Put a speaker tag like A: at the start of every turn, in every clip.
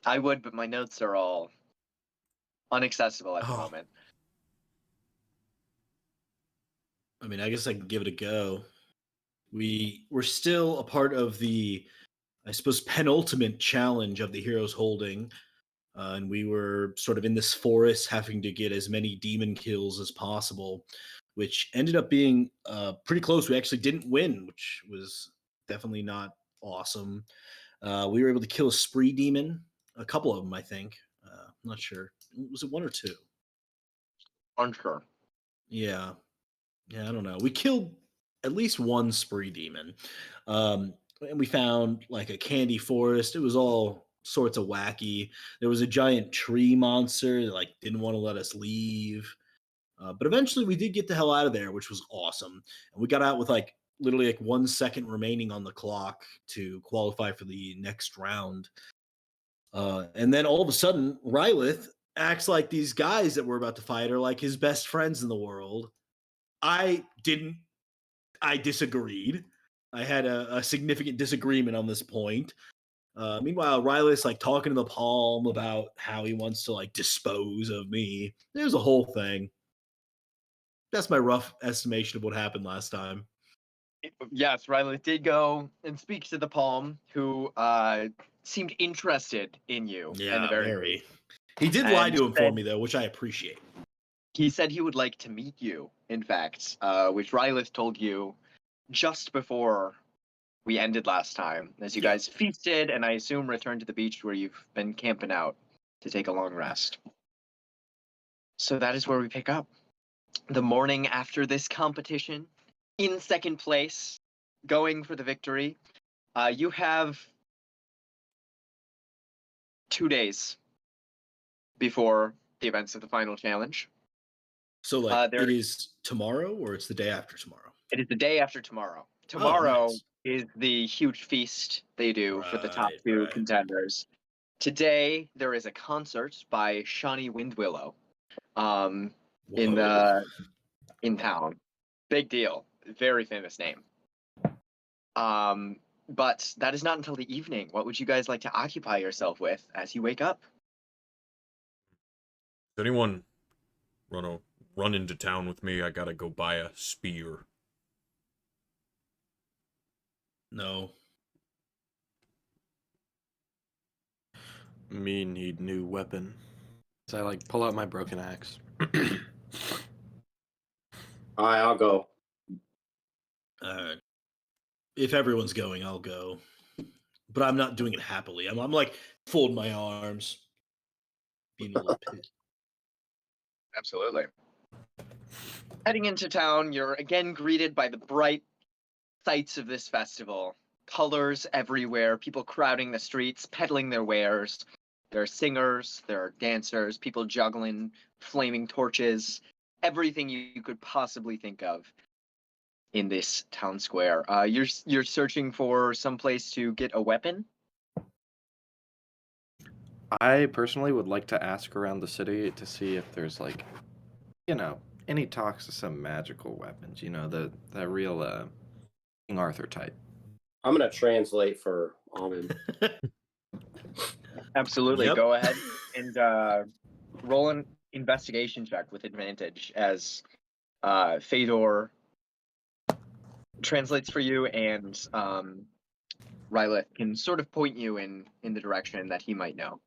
A: I would, but my notes are all inaccessible at the
B: Oh.
A: moment.
B: I mean, I guess I can give it a go. We're still a part of the, I suppose, penultimate challenge of the Heroes Holding. And we were sort of in this forest having to get as many demon kills as possible, which ended up being pretty close. We actually didn't win, which was definitely not awesome. We were able to kill a spree demon, a couple of them, I think. I'm not sure. Was it one or two?
A: Unsure.
B: Yeah. Yeah, I don't know. We killed at least one spree demon. And we found like a candy forest. It was all sorts of wacky. There was a giant tree monster that like didn't want to let us leave. But eventually we did get the hell out of there, which was awesome. And we got out with like literally like 1 second remaining on the clock to qualify for the next round. And then all of a sudden, Rylith acts like these guys that we're about to fight are like his best friends in the world. I didn't I disagreed. I had a significant disagreement on this point. Meanwhile, Riley's like talking to the palm about how he wants to like dispose of me. There's a whole thing. That's my rough estimation of what happened last time.
A: Yes, Riley did go and speak to the Palm, who seemed interested in you in the
B: Yeah,
A: very
B: very.
A: least.
B: He did lie
A: And
B: to him for
A: said
B: me though, which I appreciate.
A: he said he would like to meet you, in fact, which Rylith told you just before we ended last time, as you
B: Yeah.
A: guys feasted and I assume returned to the beach where you've been camping out to take a long rest. So that is where we pick up. The morning after this competition, in second place, going for the victory, you have 2 days before the events of the final challenge.
B: So like
A: There,
B: it is tomorrow or it's the day after tomorrow?
A: it is the day after tomorrow.
B: Oh,
A: Tomorrow
B: nice.
A: is the huge feast they do for the top
B: Right,
A: two
B: right.
A: contenders. Today there is a concert by Shawnee Windwillow, um, in
B: Whoa.
A: the in town. Big deal. Very famous name. Um, but that is not until the evening. What would you guys like to occupy yourself with as you wake up?
C: Does anyone run into town with me? I gotta go buy a spear.
B: No.
D: Me need new weapon. So I like pull out my broken axe.
E: All right, I'll go.
B: If everyone's going, I'll go. But I'm not doing it happily. I'm like folding my arms, being a little pissed.
A: Absolutely. Heading into town, you're again greeted by the bright sights of this festival. Colors everywhere, people crowding the streets, peddling their wares. There are singers, there are dancers, people juggling flaming torches, everything you could possibly think of in this town square. You're searching for some place to get a weapon.
D: I personally would like to ask around the city to see if there's like, any talks of some magical weapons. The real King Arthur type.
E: I'm gonna translate for Almond.
A: Absolutely.
B: Yep.
A: Go ahead and roll an investigation check with advantage as Fedor translates for you, and Rylith can sort of point you in the direction that he might know.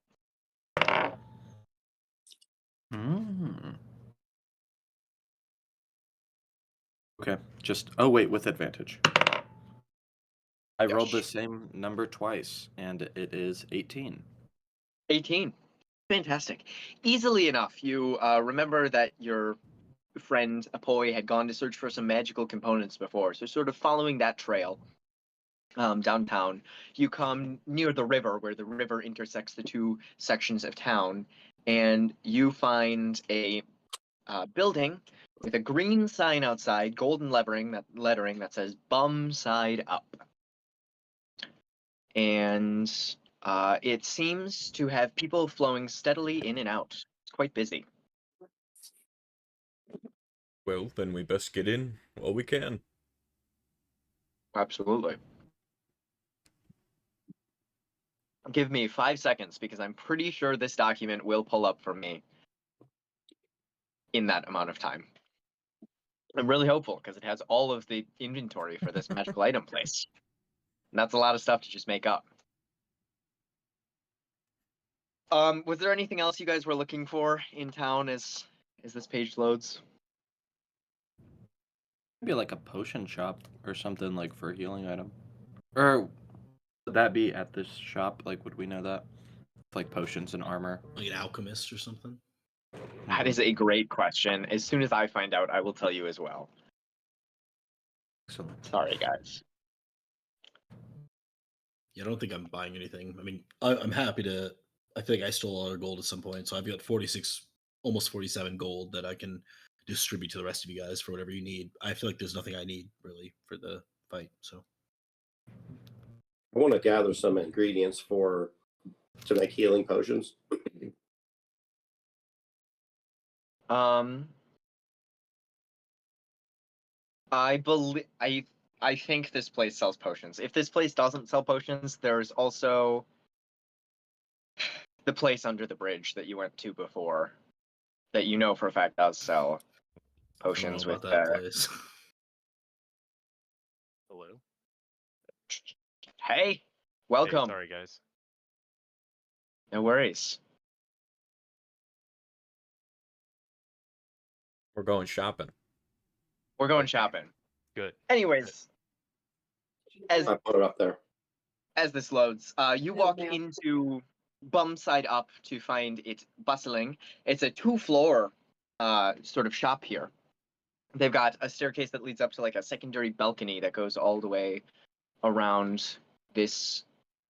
D: Okay, wait, with advantage. I rolled the same number twice, and it is 18.
A: 18. Fantastic. Easily enough, you remember that your friend Apoy had gone to search for some magical components before, so sort of following that trail downtown, you come near the river where the river intersects the two sections of town, and you find a building with a green sign outside, golden lettering that says "Bum Side Up," and it seems to have people flowing steadily in and out. It's quite busy.
C: Well, then we best get in while we can.
A: Absolutely. Give me 5 seconds because I'm pretty sure this document will pull up for me in that amount of time. I'm really hopeful because it has all of the inventory for this magical item place. And that's a lot of stuff to just make up. Was there anything else you guys were looking for in town as this page loads?
D: Maybe like a potion shop or something like for a healing item. Or would that be at this shop? Like, would we know that? Like potions and armor.
B: Like an alchemist or something.
A: That is a great question. As soon as I find out, I will tell you as well.
D: Excellent.
A: Sorry, guys.
B: Yeah, I don't think I'm buying anything. I mean, I'm happy to. I think I stole a lot of gold at some point, so I've got 46, almost 47 gold that I can distribute to the rest of you guys for whatever you need. I feel like there's nothing I need really for the fight. So
E: I want to gather some ingredients to make healing potions.
A: I think this place sells potions. If this place doesn't sell potions, there's also the place under the bridge that you went to before, that you know for a fact does sell
B: I don't
A: potions
B: know
A: with
B: about that place.
F: Hello.
A: Hey,
F: Hey,
A: welcome.
F: sorry, guys.
A: No worries.
C: We're going shopping.
A: We're going
F: Okay.
A: shopping.
F: Good.
A: Anyways, as
E: I put it up there.
A: this loads, you walk into Bumside Up to find it bustling. It's a 2-floor sort of shop here. They've got a staircase that leads up to like a secondary balcony that goes all the way around this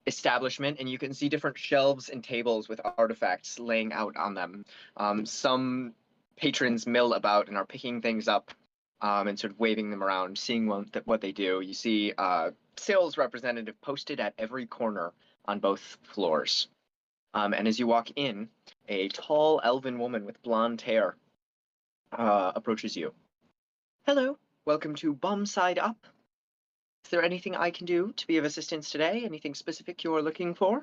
A: establishment, and you can see different shelves and tables with artifacts laying out on them. Some patrons mill about and are picking things up and sort of waving them around, seeing what they do. You see sales representative posted at every corner on both floors. And as you walk in, a tall elven woman with blonde hair approaches you. Hello, welcome to Bumside Up. Is there anything I can do to be of assistance today? Anything specific you're looking for?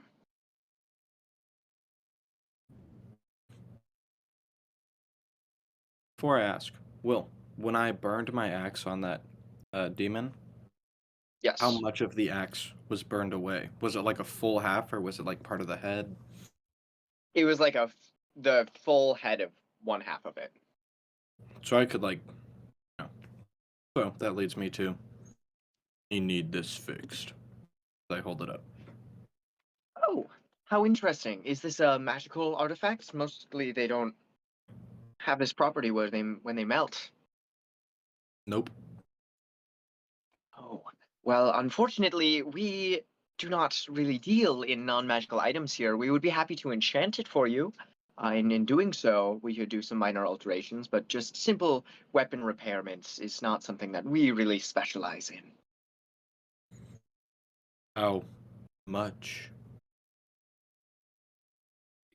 D: Before I ask, Will, when I burned my axe on that demon,
A: Yes.
D: how much of the axe was burned away? Was it like a full half, or was it like part of the head?
A: It was like the full head of one half of it.
D: So I could So that leads me to, you need this fixed. I hold it up.
A: Oh, how interesting. Is this a magical artifact? Mostly they don't have this property when they melt.
D: Nope.
A: Oh, well, unfortunately, we do not really deal in non-magical items here. We would be happy to enchant it for you. And in doing so, we could do some minor alterations, but just simple weapon repairments is not something that we really specialize in.
D: How much?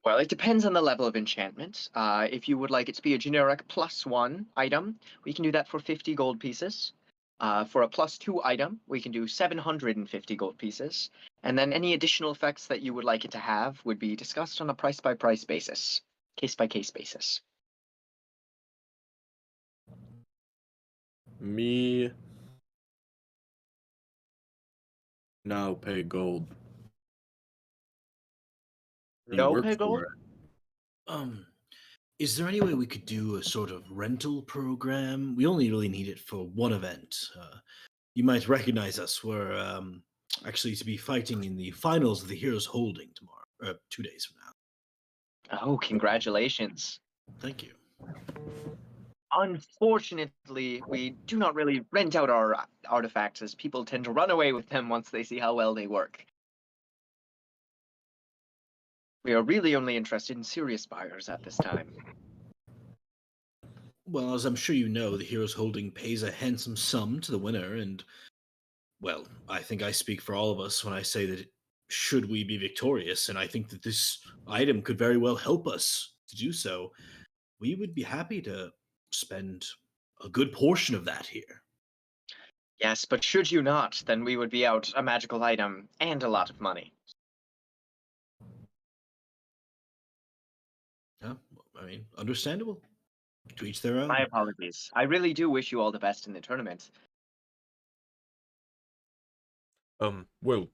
A: Well, it depends on the level of enchantment. If you would like it to be a generic +1 item, we can do that for 50 gold pieces. For a +2 item, we can do 750 gold pieces. And then any additional effects that you would like it to have would be discussed on a price-by-price basis, case-by-case basis.
D: Me. No pay gold. You
A: No
D: work
A: pay
D: for
A: gold?
D: it.
B: Is there any way we could do a sort of rental program? We only really need it for one event. You might recognize us. We're actually to be fighting in the finals of the Heroes Holding tomorrow, 2 days from now.
A: Oh, congratulations.
B: Thank you.
A: Unfortunately, we do not really rent out our artifacts, as people tend to run away with them once they see how well they work. We are really only interested in serious buyers at this time.
B: Well, as I'm sure you know, the Heroes Holding pays a handsome sum to the winner, and, well, I think I speak for all of us when I say that should we be victorious, and I think that this item could very well help us to do so, we would be happy to spend a good portion of that here.
A: Yes, but should you not, then we would be out a magical item and a lot of money.
B: Yeah, I mean, understandable. To each their own.
A: My apologies. I really do wish you all the best in the tournament.
C: Well,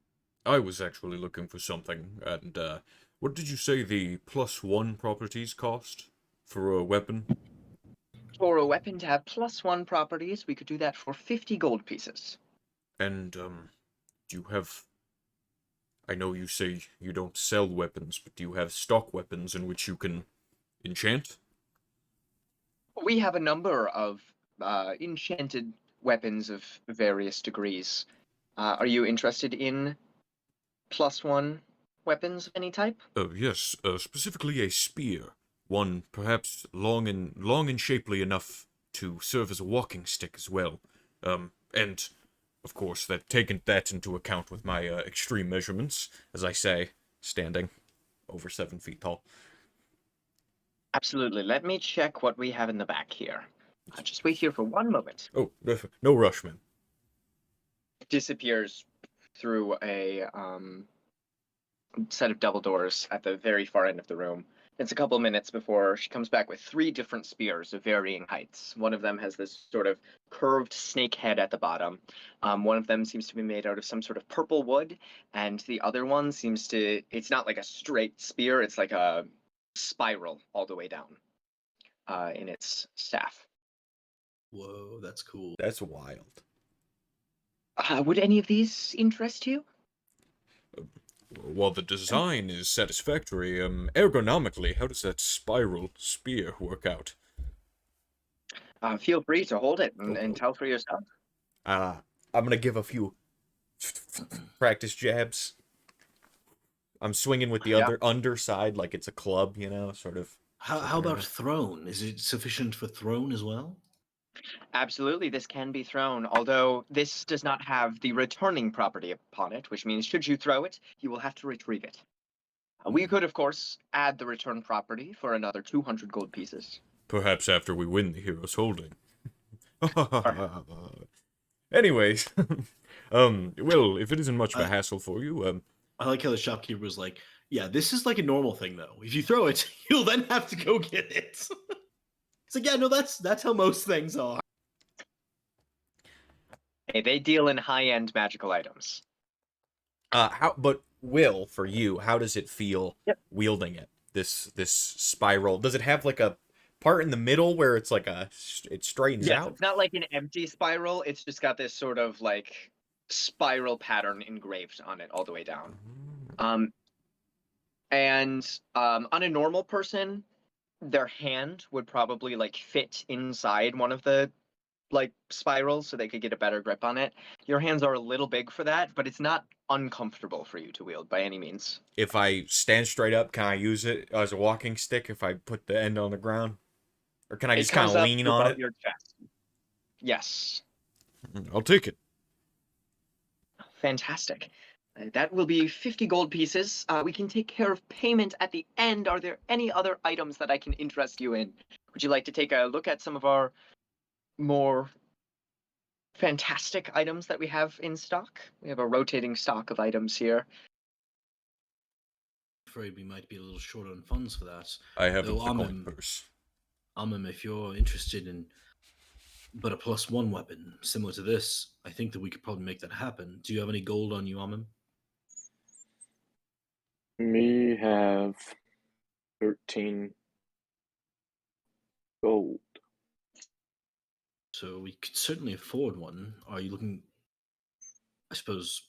C: I was actually looking for something, and, what did you say the +1 properties cost for a weapon?
A: For a weapon to have +1 properties, we could do that for 50 gold pieces.
C: And, do you have... I know you say you don't sell weapons, but do you have stock weapons in which you can enchant?
A: We have a number of enchanted weapons of various degrees. Are you interested in +1 weapons of any type?
C: Yes, specifically a spear. One perhaps long and shapely enough to serve as a walking stick as well. And of course, taking that into account with my extreme measurements, as I say, standing over 7 feet tall.
A: Absolutely. Let me check what we have in the back here. Just wait here for one moment.
C: Oh, no rush, man.
A: Disappears through a set of double doors at the very far end of the room. It's a couple minutes before she comes back with 3 different spears of varying heights. One of them has this sort of curved snake head at the bottom. One of them seems to be made out of some sort of purple wood, and the other one seems to, it's not like a straight spear, it's like a spiral all the way down in its staff.
B: Whoa, that's cool.
C: That's wild.
A: Would any of these interest you?
C: While the design is satisfactory, ergonomically, how does that spiral spear work out?
A: Feel free to hold it
C: Oh,
A: and
C: oh.
A: tell for yourself.
C: I'm gonna give a few practice jabs. I'm swinging with the
A: Yeah.
C: other underside like it's a club, sort of.
B: How about throne? Is it sufficient for throne as well?
A: Absolutely, this can be thrown, although this does not have the returning property upon it, which means should you throw it, you will have to retrieve it. We could, of course, add the return property for another 200 gold pieces.
C: Perhaps after we win the Hero's Holding. Anyways, well, if it isn't much of a hassle for you,
B: I like how the shopkeeper was like, "Yeah, this is like a normal thing, though. If you throw it, you'll then have to go get it." It's like, yeah, no, that's how most things are.
A: Hey, they deal in high-end magical items.
C: but Will, for you, how does it feel
A: Yep.
C: wielding it? This spiral. Does it have like a part in the middle where it's like it straightens
A: Yes,
C: out?
A: it's not like an empty spiral, it's just got this sort of like spiral pattern engraved on it all the way down. And on a normal person, their hand would probably like fit inside one of the like spirals so they could get a better grip on it. Your hands are a little big for that, but it's not uncomfortable for you to wield by any means.
C: If I stand straight up, can I use it as a walking stick if I put the end on the ground? Or can I
A: It
C: just kind
A: comes
C: of
A: up
C: lean
A: to
C: on
A: about
C: it?
A: your chest. Yes.
C: I'll take it.
A: Fantastic. That will be 50 gold pieces. We can take care of payment at the end. Are there any other items that I can interest you in? Would you like to take a look at some of our more fantastic items that we have in stock? We have a rotating stock of items here.
B: Afraid we might be a little short on funds for that.
C: I have a
B: Though,
C: coin purse.
B: If you're interested in but a +1 weapon similar to this, I think that we could probably make that happen. Do you have any gold on you, Amim?
F: Me have 13 gold.
B: So we could certainly afford one. Are you looking? I suppose.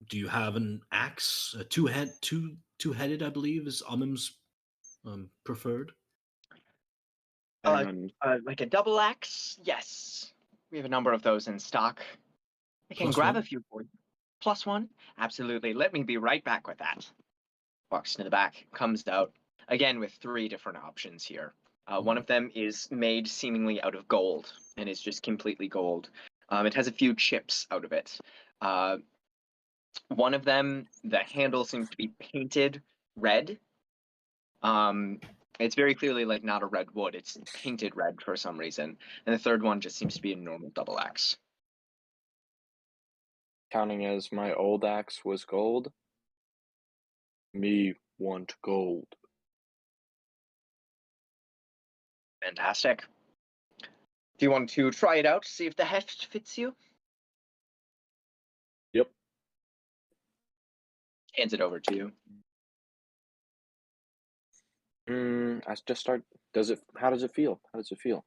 B: Do you have an axe? A two-headed, I believe, is Amim's preferred.
F: And
A: Like a double axe? Yes. We have a number of those in stock. I can grab
B: +1?
A: a few for you. +1? Absolutely. Let me be right back with that. Walks to the back, comes out, again with 3 different options here. One of them is made seemingly out of gold and is just completely gold. It has a few chips out of it. One of them, the handle seems to be painted red. It's very clearly like not a red wood, it's painted red for some reason. And the third one just seems to be a normal double axe.
F: counting as my old axe was gold, me want gold.
A: Fantastic. Do you want to try it out, see if the heft fits you?
F: Yep.
A: Hands it over to you.
F: I just start. How does it feel? How does it feel?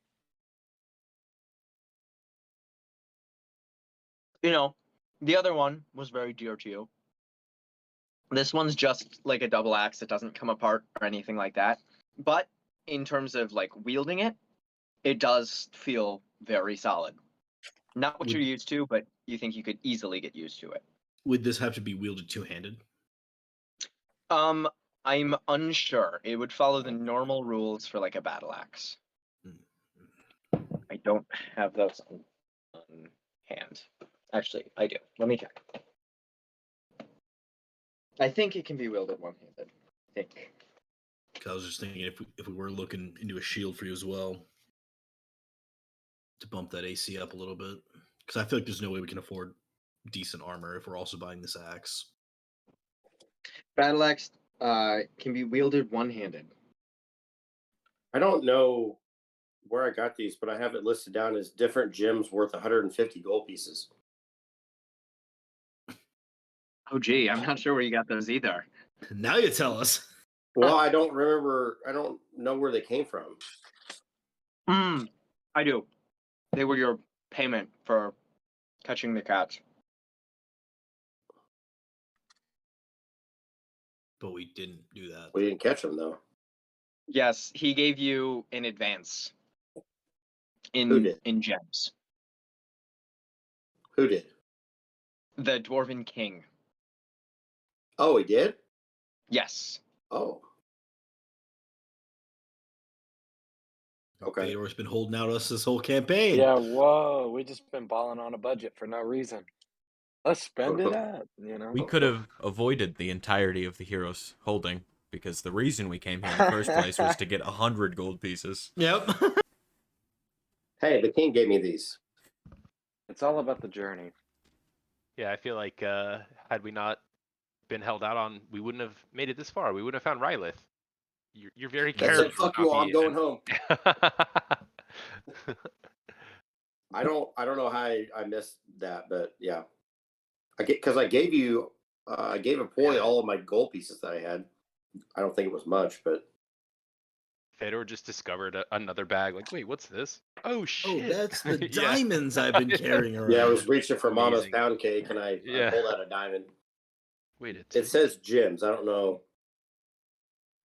A: You know, the other one was very dear to you. This one's just like a double axe. It doesn't come apart or anything like that. But in terms of like wielding it, it does feel very solid. Not what you're used to, but you think you could easily get used to it.
B: Would this have to be wielded two-handed?
A: I'm unsure. It would follow the normal rules for like a battle axe. I don't have those on hand. Actually, I do. Let me check. I think it can be wielded one-handed. I think.
B: I was just thinking if we were looking into a shield for you as well, to bump that AC up a little bit, because I feel like there's no way we can afford decent armor if we're also buying this axe.
A: Battle axe can be wielded one-handed.
E: I don't know where I got these, but I have it listed down as different gems worth 150 gold pieces.
A: Oh, gee, I'm not sure where you got those either.
B: Now you tell us.
E: Well, I don't remember. I don't know where they came from.
A: I do. They were your payment for catching the cats.
B: But we didn't do that.
E: We didn't catch them though.
A: Yes, he gave you in advance.
E: Who did?
A: In gems.
E: Who did?
A: The Dwarven King.
E: Oh, he did?
A: Yes.
E: Oh. Okay.
B: Fedor's been holding out us this whole campaign.
F: Yeah. Whoa. We just been balling on a budget for no reason. Let's spend it up. You know.
C: We could have avoided the entirety of the hero's holding, because the reason we came here in the first place was to get 100 gold pieces.
B: Yep.
E: Hey, the king gave me these.
F: It's all about the journey.
G: Yeah, I feel like had we not been held out on, we wouldn't have made it this far. We wouldn't have found Rylith. You're very
E: That's
G: careless.
E: it. Fuck you all. I'm going home. I don't know how I missed that, but yeah. I gave you I gave a boy all of my gold pieces that I had. I don't think it was much, but
G: Fedor just discovered another bag. Like, wait, what's this? Oh
B: Oh,
G: shit!
B: that's the
G: Yeah.
B: diamonds I've been carrying around.
E: yeah, I was reaching for Mama's
G: Amazing.
E: pound cake and I
G: Yeah.
E: pulled out a diamond.
G: Wait,
E: It says gems. I don't know.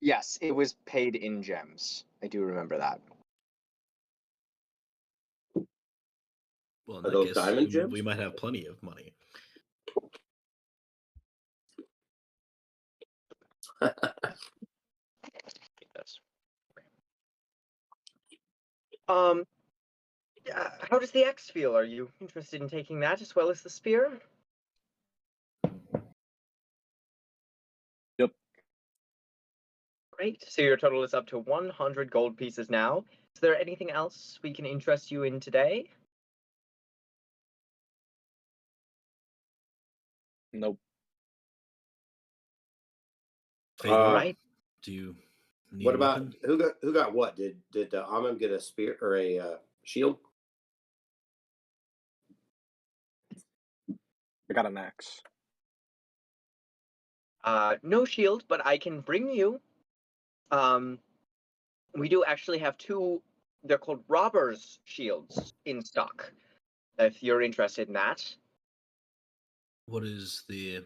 A: Yes, it was paid in gems. I do remember that.
B: Well, in
E: Are
B: that
E: those
B: case,
E: diamond gems?
B: we might have plenty of money.
A: Yes. How does the axe feel? Are you interested in taking that as well as the spear?
F: Yep.
A: Great. So your total is up to 100 gold pieces now. Is there anything else we can interest you in today?
F: Nope.
B: Fedor,
A: Right.
B: do you need
E: What
B: a
E: about
B: weapon?
E: who got what? Did Amon get a spear or a shield?
F: I got an axe.
A: No shield, but I can bring you. We do actually have two. They're called robbers' shields in stock. If you're interested in that.
B: What is the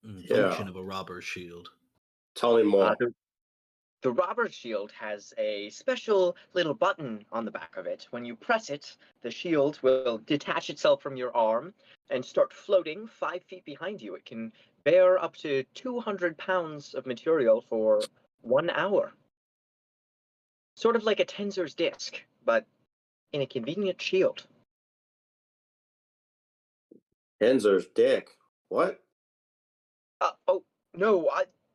E: Yeah.
B: function of a robber's shield?
E: Tell me more.
A: The robber's shield has a special little button on the back of it. When you press it, the shield will detach itself from your arm and start floating 5 feet behind you. It can bear up to 200 pounds of material for 1 hour. Sort of like a Tensor's disc, but in a convenient shield.
E: Henzer's dick. What?
A: Oh no,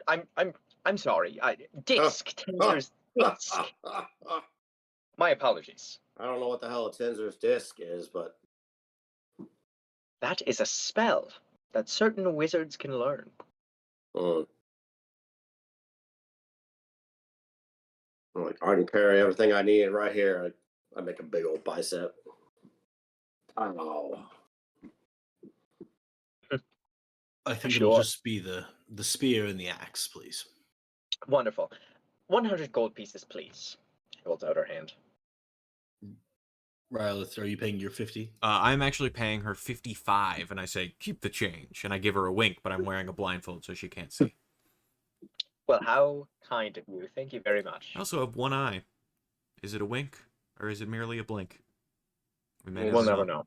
A: I'm sorry. Disc, Tensor's disc. My apologies.
E: I don't know what the hell a Tenzer's disc is, but
A: That is a spell that certain wizards can learn.
E: I'm like, I can carry everything I need right here. I make a big old bicep. Oh.
B: I think
A: Sure.
B: it'll just be the spear and the axe, please.
A: Wonderful. 100 gold pieces, please. She holds out her hand.
B: Rylith, are you paying your 50?
C: I'm actually paying her 55, and I say, keep the change. And I give her a wink, but I'm wearing a blindfold so she can't see.
A: Well, how kind of you. Thank you very much.
C: I also have one eye. Is it a wink, or is it merely a blink? We may
A: We'll never know.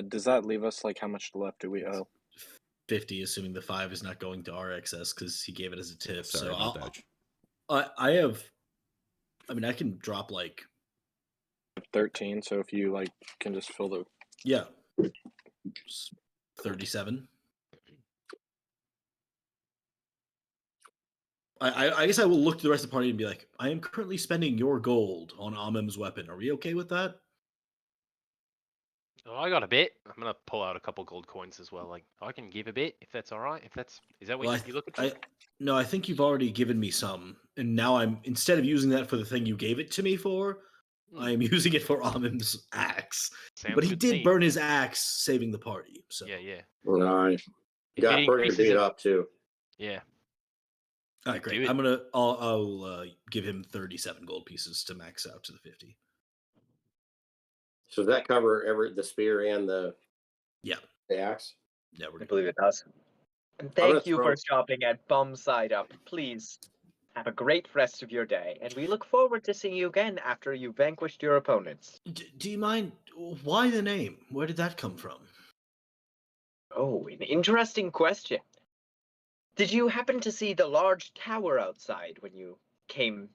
F: Does that leave us like how much left do we owe?
B: 50, assuming the 5 is not going to our excess because he gave it as a tip.
C: Sorry
B: So
C: about that.
B: I have. I mean, I can drop like
F: 13. So if you like can just fill the
B: 37. I guess I will look to the rest of the party and be like, I am currently spending your gold on Amem's weapon. Are we okay with that?
G: Oh, I got a bit. I'm gonna pull out a couple gold coins as well. Like I can give a bit if that's all right. Is that what
B: Well,
G: you looking for?
B: No, I think you've already given me some, and now I'm instead of using that for the thing you gave it to me for, I am using it for Amem's axe.
G: Sounds
B: But he
G: good to
B: did
G: me.
B: burn his axe, saving the party. So
G: Yeah.
E: Nice.
G: If
E: Got
G: it
E: pretty
G: increases
E: beat
G: it-
E: up too.
G: Yeah.
B: all right,
G: Do
B: great.
G: it.
B: I'll give him 37 gold pieces to max out to the 50.
E: So does that cover the spear and the axe?
B: Yeah, we're
A: I
B: good.
A: believe it does. And
E: I'm gonna
A: thank you
E: throw-
A: for shopping at Bum Side Up. Please have a great rest of your day, and we look forward to seeing you again after you vanquished your opponents.
B: Do you mind? Why the name? Where did that come from?
A: Oh, an interesting question. Did you happen to see the large tower outside when you came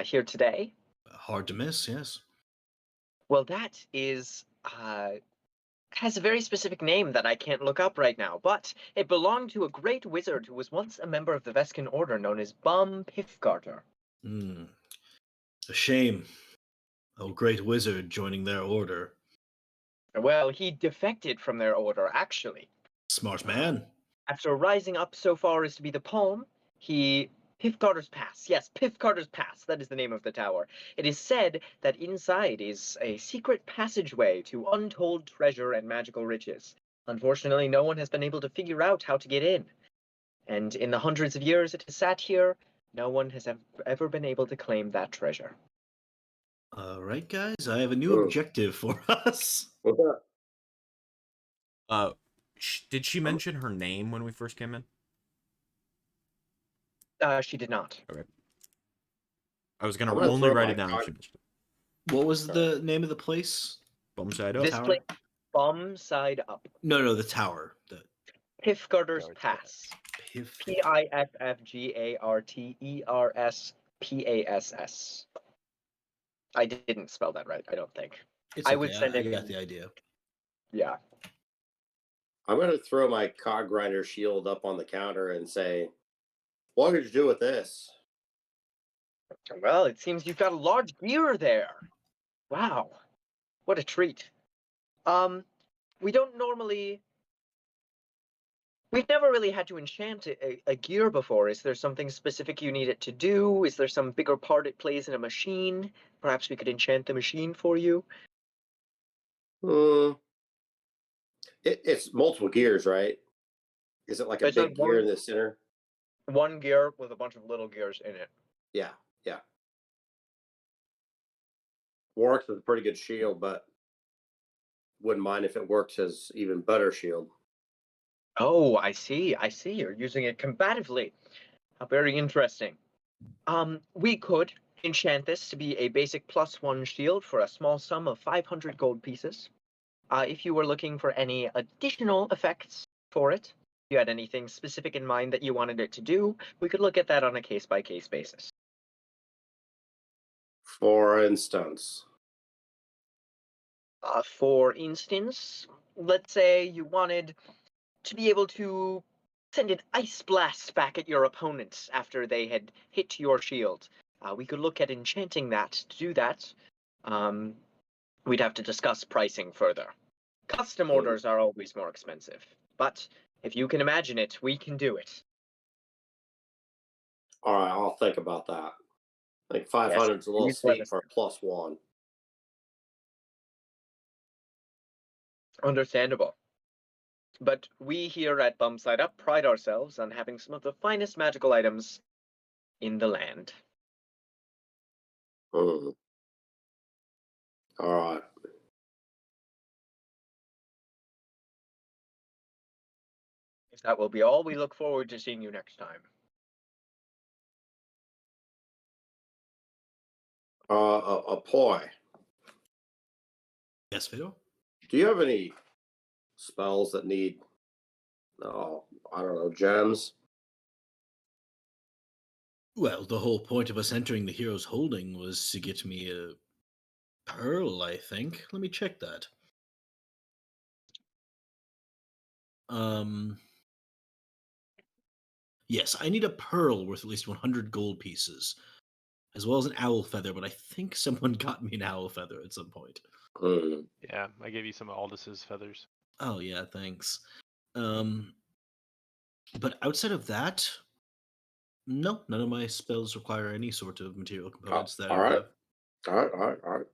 A: here today?
B: Hard to miss, yes.
A: Well, that has a very specific name that I can't look up right now, but it belonged to a great wizard who was once a member of the Vescan Order known as Bum Piffgarter.
B: A shame. A great wizard joining their order.
A: Well, he defected from their order, actually.
B: Smart man.
A: After rising up so far as to be the palm, Piffgarter's Pass. Yes, Piffgarter's Pass. That is the name of the tower. It is said that inside is a secret passageway to untold treasure and magical riches. Unfortunately, no one has been able to figure out how to get in. And in the hundreds of years it has sat here, no one has ever been able to claim that treasure.
B: All right, guys. I have a new objective for us.
E: What's that?
C: Did she mention her name when we first came in?
A: She did not.
C: Okay. I was gonna
E: I'm gonna
C: only
E: throw
C: write
E: my
C: it down if
E: card-
C: she mentioned it.
B: What was the name of the place?
C: Bum side up.
A: This
B: tower?
A: place, Bum Side Up.
B: No, the tower. The
A: Piffgarter's
G: Piffgarter's
A: Pass.
B: Piff.
A: Piffgarter's. I didn't spell that right, I don't think.
B: It's
A: I
B: okay.
A: would send
B: I
A: it
B: got
A: in-
B: the idea.
A: Yeah.
E: I'm gonna throw my cog grinder shield up on the counter and say, "What did you do with this?"
A: Well, it seems you've got a large gear there. Wow. What a treat. We don't normally... We've never really had to enchant a gear before. Is there something specific you need it to do? Is there some bigger part it plays in a machine? Perhaps we could enchant the machine for you?
E: It's multiple gears, right? Is it like a
A: It's not
E: big gear in the center?
A: One gear with a bunch of little gears in it.
E: Yeah. Works with a pretty good shield, but wouldn't mind if it works as even better shield.
A: Oh, I see. You're using it combatively. How very interesting. We could enchant this to be a basic +1 shield for a small sum of 500 gold pieces. If you were looking for any additional effects for it, if you had anything specific in mind that you wanted it to do, we could look at that on a case-by-case basis.
E: For instance,
A: For instance, let's say you wanted to be able to send an ice blast back at your opponents after they had hit your shield. We could look at enchanting that. To do that, we'd have to discuss pricing further. Custom orders are always more expensive, but if you can imagine it, we can do it.
E: All right, I'll think about that. I think 500 is a little
A: please let
E: steep
A: us
E: for a +1.
A: Understandable. But we here at Bumside Up pride ourselves on having some of the finest magical items in the land.
E: Hmm. All right.
A: If that will be all, we look forward to seeing you next time.
E: A poi.
B: Yes, Fedor?
E: Do you have any spells that need, I don't know, gems?
B: Well, the whole point of us entering the hero's holding was to get me a pearl, I think. Let me check that. Yes, I need a pearl worth at least 100 gold pieces, as well as an owl feather, but I think someone got me an owl feather at some point.
E: Hmm.
G: Yeah, I gave you some of Aldous' feathers.
B: Oh, yeah, thanks. But outside of that, no, none of my spells require any sort of material components that I
E: all
B: would
E: right.
B: have.
E: All right, all right, all right.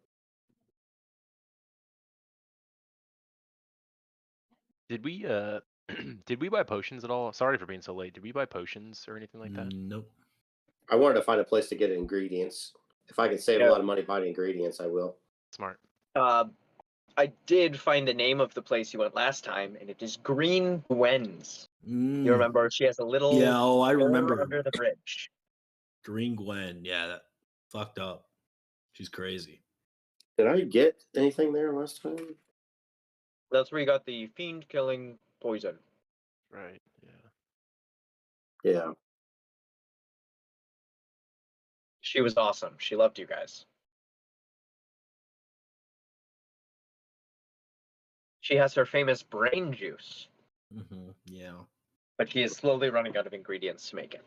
G: Did we did we buy potions at all? Sorry for being so late. Did we buy potions or anything like that?
B: Nope.
E: I wanted to find a place to get ingredients. If I can save a
A: Yeah.
E: lot of money buying ingredients, I will.
G: Smart.
A: I did find the name of the place you went last time, and it is Green Gwen's. You
B: Mm,
A: remember she has a little
B: yeah, oh, I
A: door
B: remember.
A: under the bridge.
B: Green Gwen, yeah, that fucked up. She's crazy.
E: Did I get anything there last time?
A: That's where you got the fiend killing poison.
G: Right. Yeah.
E: Yeah.
A: She was awesome. She loved you guys. She has her famous brain juice,
B: Yeah.
A: but she is slowly running out of ingredients to make it.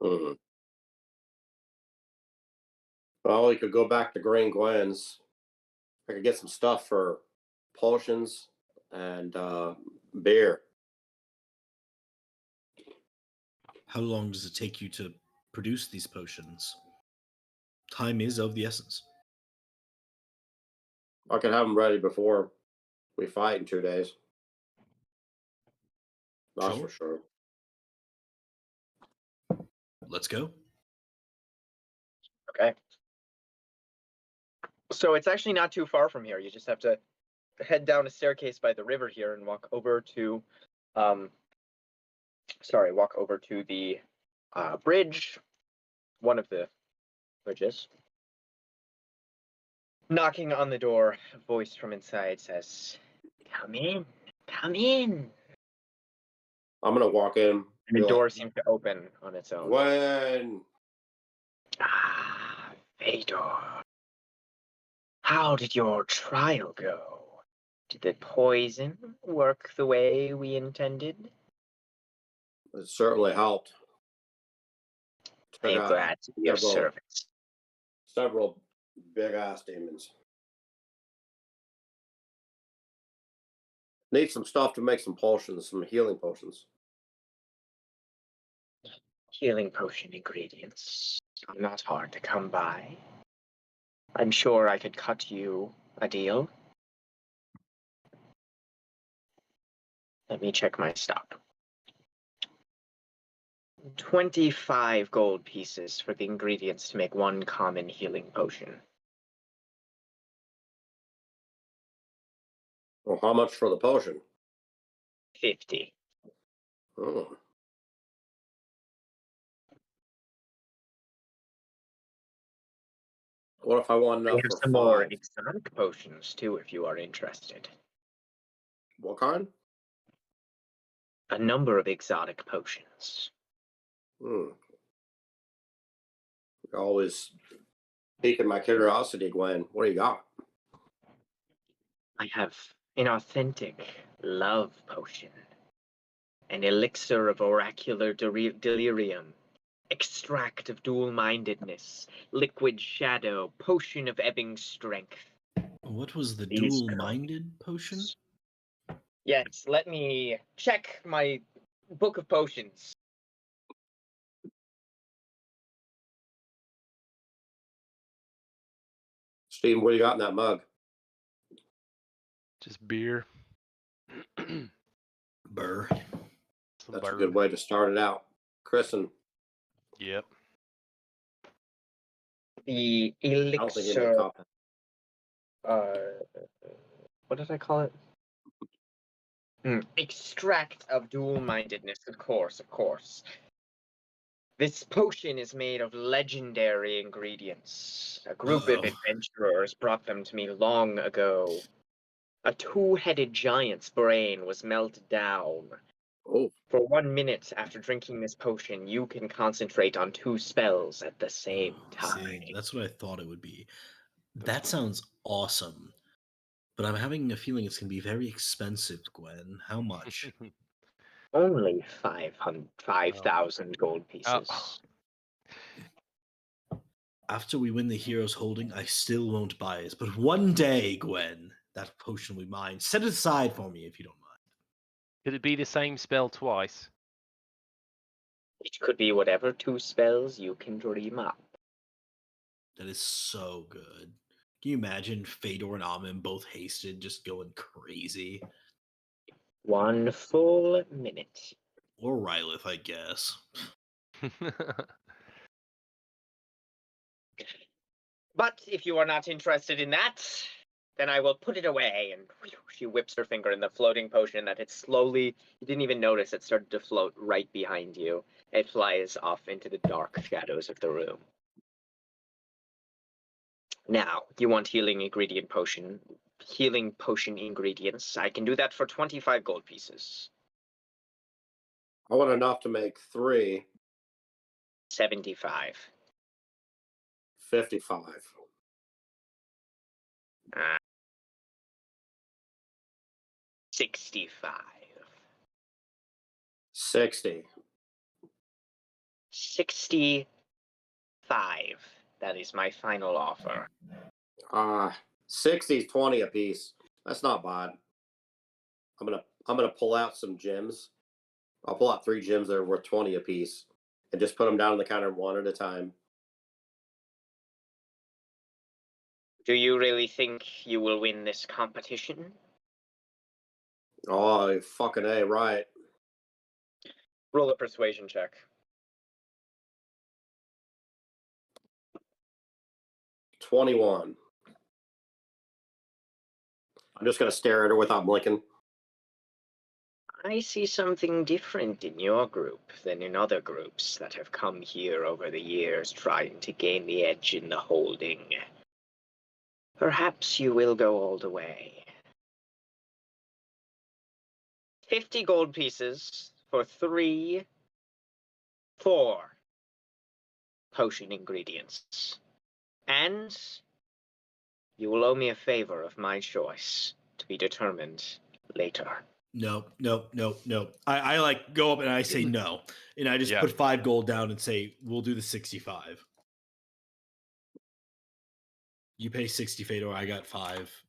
E: Hmm. Well, we could go back to Green Gwen's. I could get some stuff for potions and beer.
B: How long does it take you to produce these potions? Time is of the essence.
E: I could have them ready before we fight in 2 days. That's
B: Sure.
E: for sure.
B: Let's go.
A: Okay. So it's actually not too far from here. You just have to head down a staircase by the river here and walk over to the bridge, one of the bridges. Knocking on the door, a voice from inside says, "Come in, come in."
E: I'm gonna walk in.
A: And the door seems to open on its own.
E: Gwen.
A: Ah, Fedor. How did your trial go? Did the poison work the way we intended?
E: It certainly helped.
A: I am glad to be of service.
E: Several big ass demons. Need some stuff to make some potions, some healing potions.
A: Healing potion ingredients are not hard to come by. I'm sure I could cut you a deal. Let me check my stock. 25 gold pieces for the ingredients to make one common healing potion.
E: Well, how much for the potion?
A: 50.
E: Oh. What if I want
A: We
E: enough
A: have
E: for
A: some more
E: 5?
A: exotic potions too, if you are interested.
E: What kind?
A: A number of exotic potions.
E: You're always piquing my curiosity, Gwen. What do you got?
A: I have an authentic love potion, an elixir of oracular delirium, extract of dual-mindedness, liquid shadow, potion of ebbing strength.
B: What was the
A: These
B: dual-minded potion?
A: Yes, let me check my book of potions.
E: Steven, what do you got in that mug?
G: Just beer.
B: Burr.
G: Some
E: That's a
G: bird.
E: good way to start it out. Kristen,
G: Yep.
A: The
E: I don't think anybody
A: elixir.
E: caught that.
A: What did I call it? Extract of dual-mindedness, of course. This potion is made of legendary ingredients. A group of adventurers brought them to me long ago. A two-headed giant's brain was melted down.
E: Oh,
A: For 1 minute after drinking this potion, you can concentrate on 2 spells at the same time.
B: See, that's what I thought it would be. That sounds awesome. But I'm having a feeling it's going to be very expensive, Gwen. How much?
A: Only 5,000 gold pieces.
B: After we win the Heroes Holding, I still won't buy it. But one day, Gwen, that potion will be mine. Set it aside for me if you don't mind.
G: Could it be the same spell twice?
A: It could be whatever 2 spells you can dream up.
B: That is so good. Can you imagine Fedor and Amin both hasted, just going crazy?
A: 1 full minute.
B: Or Rylith, I guess.
A: But if you are not interested in that, then I will put it away. And she whips her finger in the floating potion that it slowly, you didn't even notice it started to float right behind you. It flies off into the dark shadows of the room. Now, you want healing potion ingredients. I can do that for 25 gold pieces.
E: I want enough to make 3.
A: 75.
E: 55.
A: 65.
E: 60.
A: 65. That is my final offer.
E: 60 is 20 a piece. That's not bad. I'm gonna pull out some gems. I'll pull out 3 gems that are worth 20 a piece and just put them down on the counter one at a time.
A: Do you really think you will win this competition?
E: Oh, fucking A, right.
A: Roll a persuasion check.
E: 21. I'm just gonna stare at her without blinking.
A: I see something different in your group than in other groups that have come here over the years trying to gain the edge in the holding. Perhaps you will go all the way. 50 gold pieces for 4 potion ingredients. And you will owe me a favor of my choice, to be determined later.
B: No. I like go up and I say no. And I just put 5 gold down and say, we'll do the 65. You pay 60, Fedor. I got 5.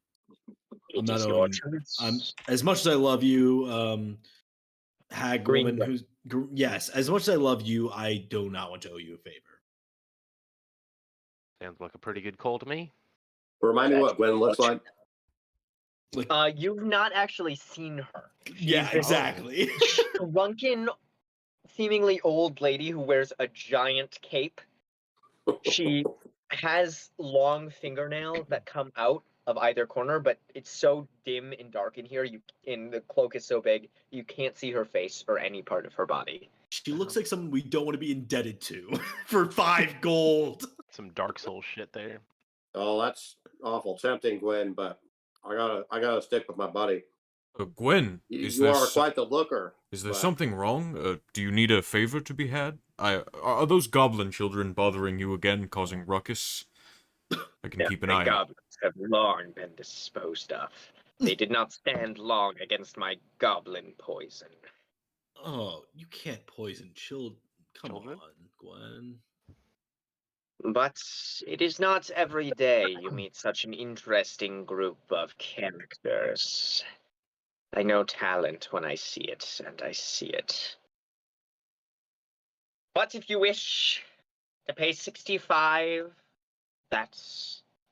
B: I'm not
A: your
B: owing. I'm as much as I love you, hag
A: Green
B: woman yes, as much as I love you, I do not want to owe you a favor.
G: Sounds like a pretty good call to me.
E: Remind me what Gwen looks like.
A: You've not actually seen her.
B: Yeah, exactly.
A: Shrunken, seemingly old lady who wears a giant cape. She has long fingernails that come out of either corner, but it's so dim and dark in here. The cloak is so big, you can't see her face or any part of her body.
B: She looks like someone we don't want to be indebted to for 5 gold.
G: Some Dark Souls shit there.
E: Oh, that's awful tempting, Gwen, but I gotta stick with my buddy.
C: Gwen,
E: You are quite the looker.
C: Is there something wrong? Do you need a favor to be had? Are those goblin children bothering you again, causing ruckus? I can keep an eye out.
A: Goblins have long been disposed of. They did not stand long against my goblin poison.
B: Oh, you can't poison children. Come
G: Children?
B: on, Gwen.
A: But it is not every day you meet such an interesting group of characters. I know talent when I see it, and I see it But if you wish to pay 65, that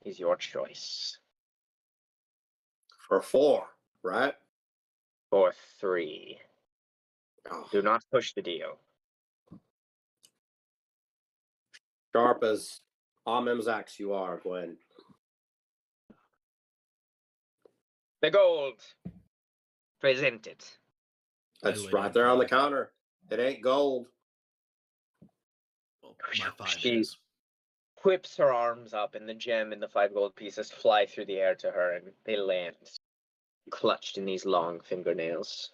A: is your choice.
E: For 4, right?
A: For 3.
E: Oh,
A: Do not push the deal.
E: sharp as Amim's axe you are, Gwen.
A: The gold. Present it.
E: It's
B: laid
E: right
B: on
E: there on the
B: 5.
E: counter. It ain't gold.
B: Well, my 5
A: She
B: is.
A: whips her arms up, and the gem and the 5 gold pieces fly through the air to her, and they land clutched in these long fingernails.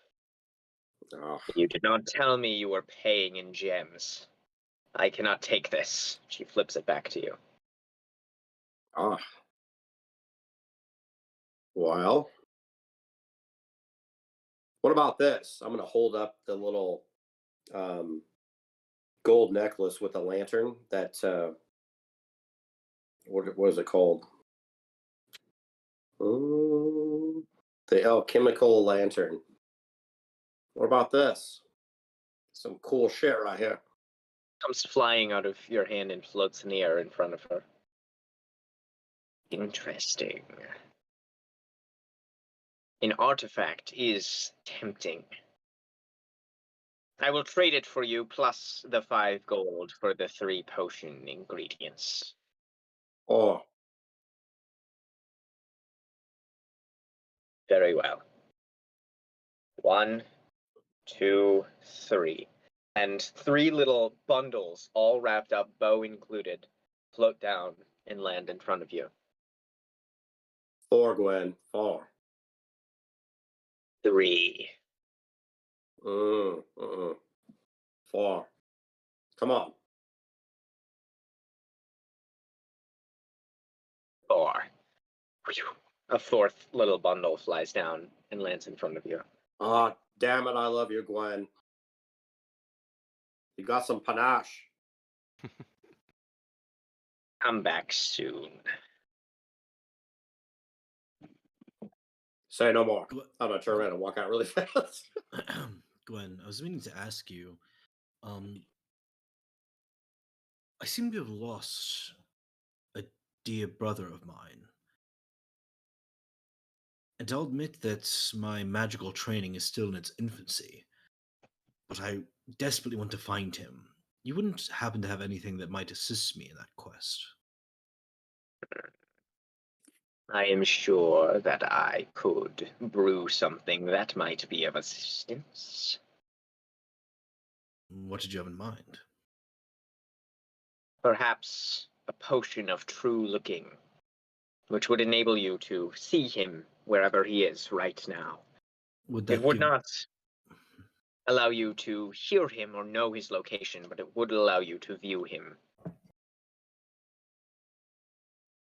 E: Oh,
A: You did not tell me you were paying in gems. I cannot take this. She flips it back to you.
E: ah. Well, what about this? I'm going to hold up the little gold necklace with a lantern that, what is it called? The alchemical lantern. What about this? Some cool shit right here.
A: Comes flying out of your hand and floats in the air in front of her. Interesting. An artifact is tempting. I will trade it for you plus the 5 gold for the 3 potion ingredients.
E: Oh,
A: Very well. 1, 2, 3. And 3 little bundles, all wrapped up, bow included, float down and land in front of you.
E: 4, Gwen. 4.
A: 3.
E: 4. Come on.
A: 4. A 4th little bundle flies down and lands in front of you.
E: Ah, damn it. I love you, Gwen. You got some panache.
A: Come back soon.
E: Say no more.
B: Gw-
E: I'm going to turn around and walk out really fast.
B: Gwen, I was meaning to ask you. I seem to have lost a dear brother of mine. And I'll admit that my magical training is still in its infancy. But I desperately want to find him. You wouldn't happen to have anything that might assist me in that quest?
A: I am sure that I could brew something that might be of assistance.
B: What did you have in mind?
A: Perhaps a potion of true looking, which would enable you to see him wherever he is right now.
B: Would
A: It
B: that
A: would
B: give...
A: not allow you to hear him or know his location, but it would allow you to view him.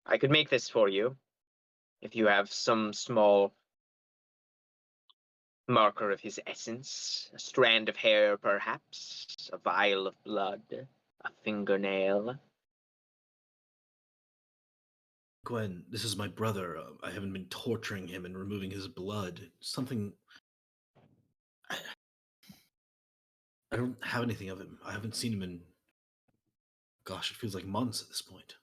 A: I could make this for you, if you have some small marker of his essence, a strand of hair perhaps, a vial of blood, a fingernail.
B: Gwen, this is my brother. I haven't been torturing him and removing his blood. Something... I don't have anything of him. I haven't seen him in... Gosh, it feels like months at this point.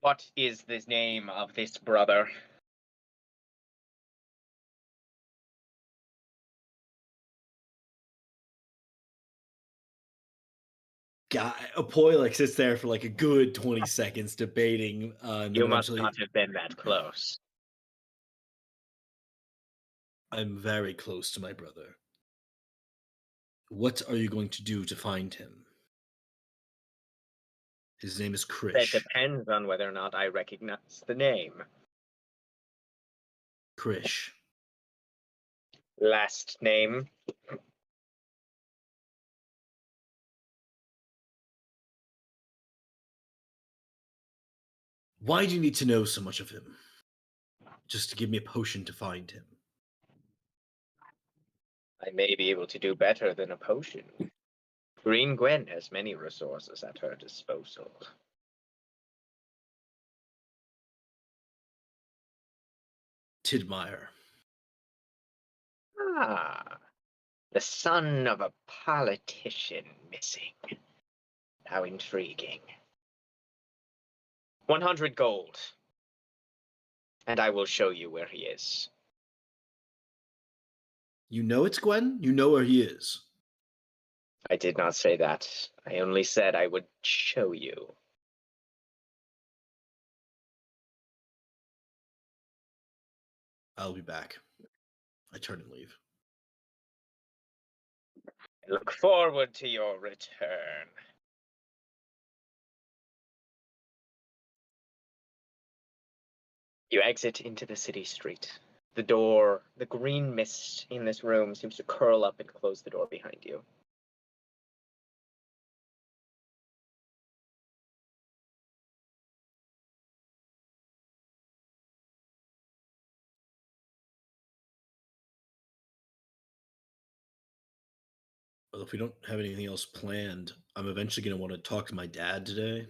A: What is the name of this brother?
B: Guy, Apoy like sits there for like a good 20 seconds debating, and then
A: You must
B: eventually,
A: not have been that close.
B: I'm very close to my brother. What are you going to do to find him? His name is
A: That
B: Krish.
A: depends on whether or not I recognize the name.
B: Krish.
A: Last name?
B: Why do you need to know so much of him? Just to give me a potion to find him.
A: I may be able to do better than a potion. Green Gwen has many resources at her disposal.
B: Tidmire.
A: Ah, The son of a politician missing. How intriguing. 100 gold. And I will show you where he is.
B: You know it's Gwen? You know where he is.
A: I did not say that. I only said I would show you.
B: I'll be back. I turn and leave.
A: I look forward to your return. You exit into the city street. The door, the green mist in this room seems to curl up and close the door behind you.
B: Well, if we don't have anything else planned, I'm eventually going to want to talk to my dad today.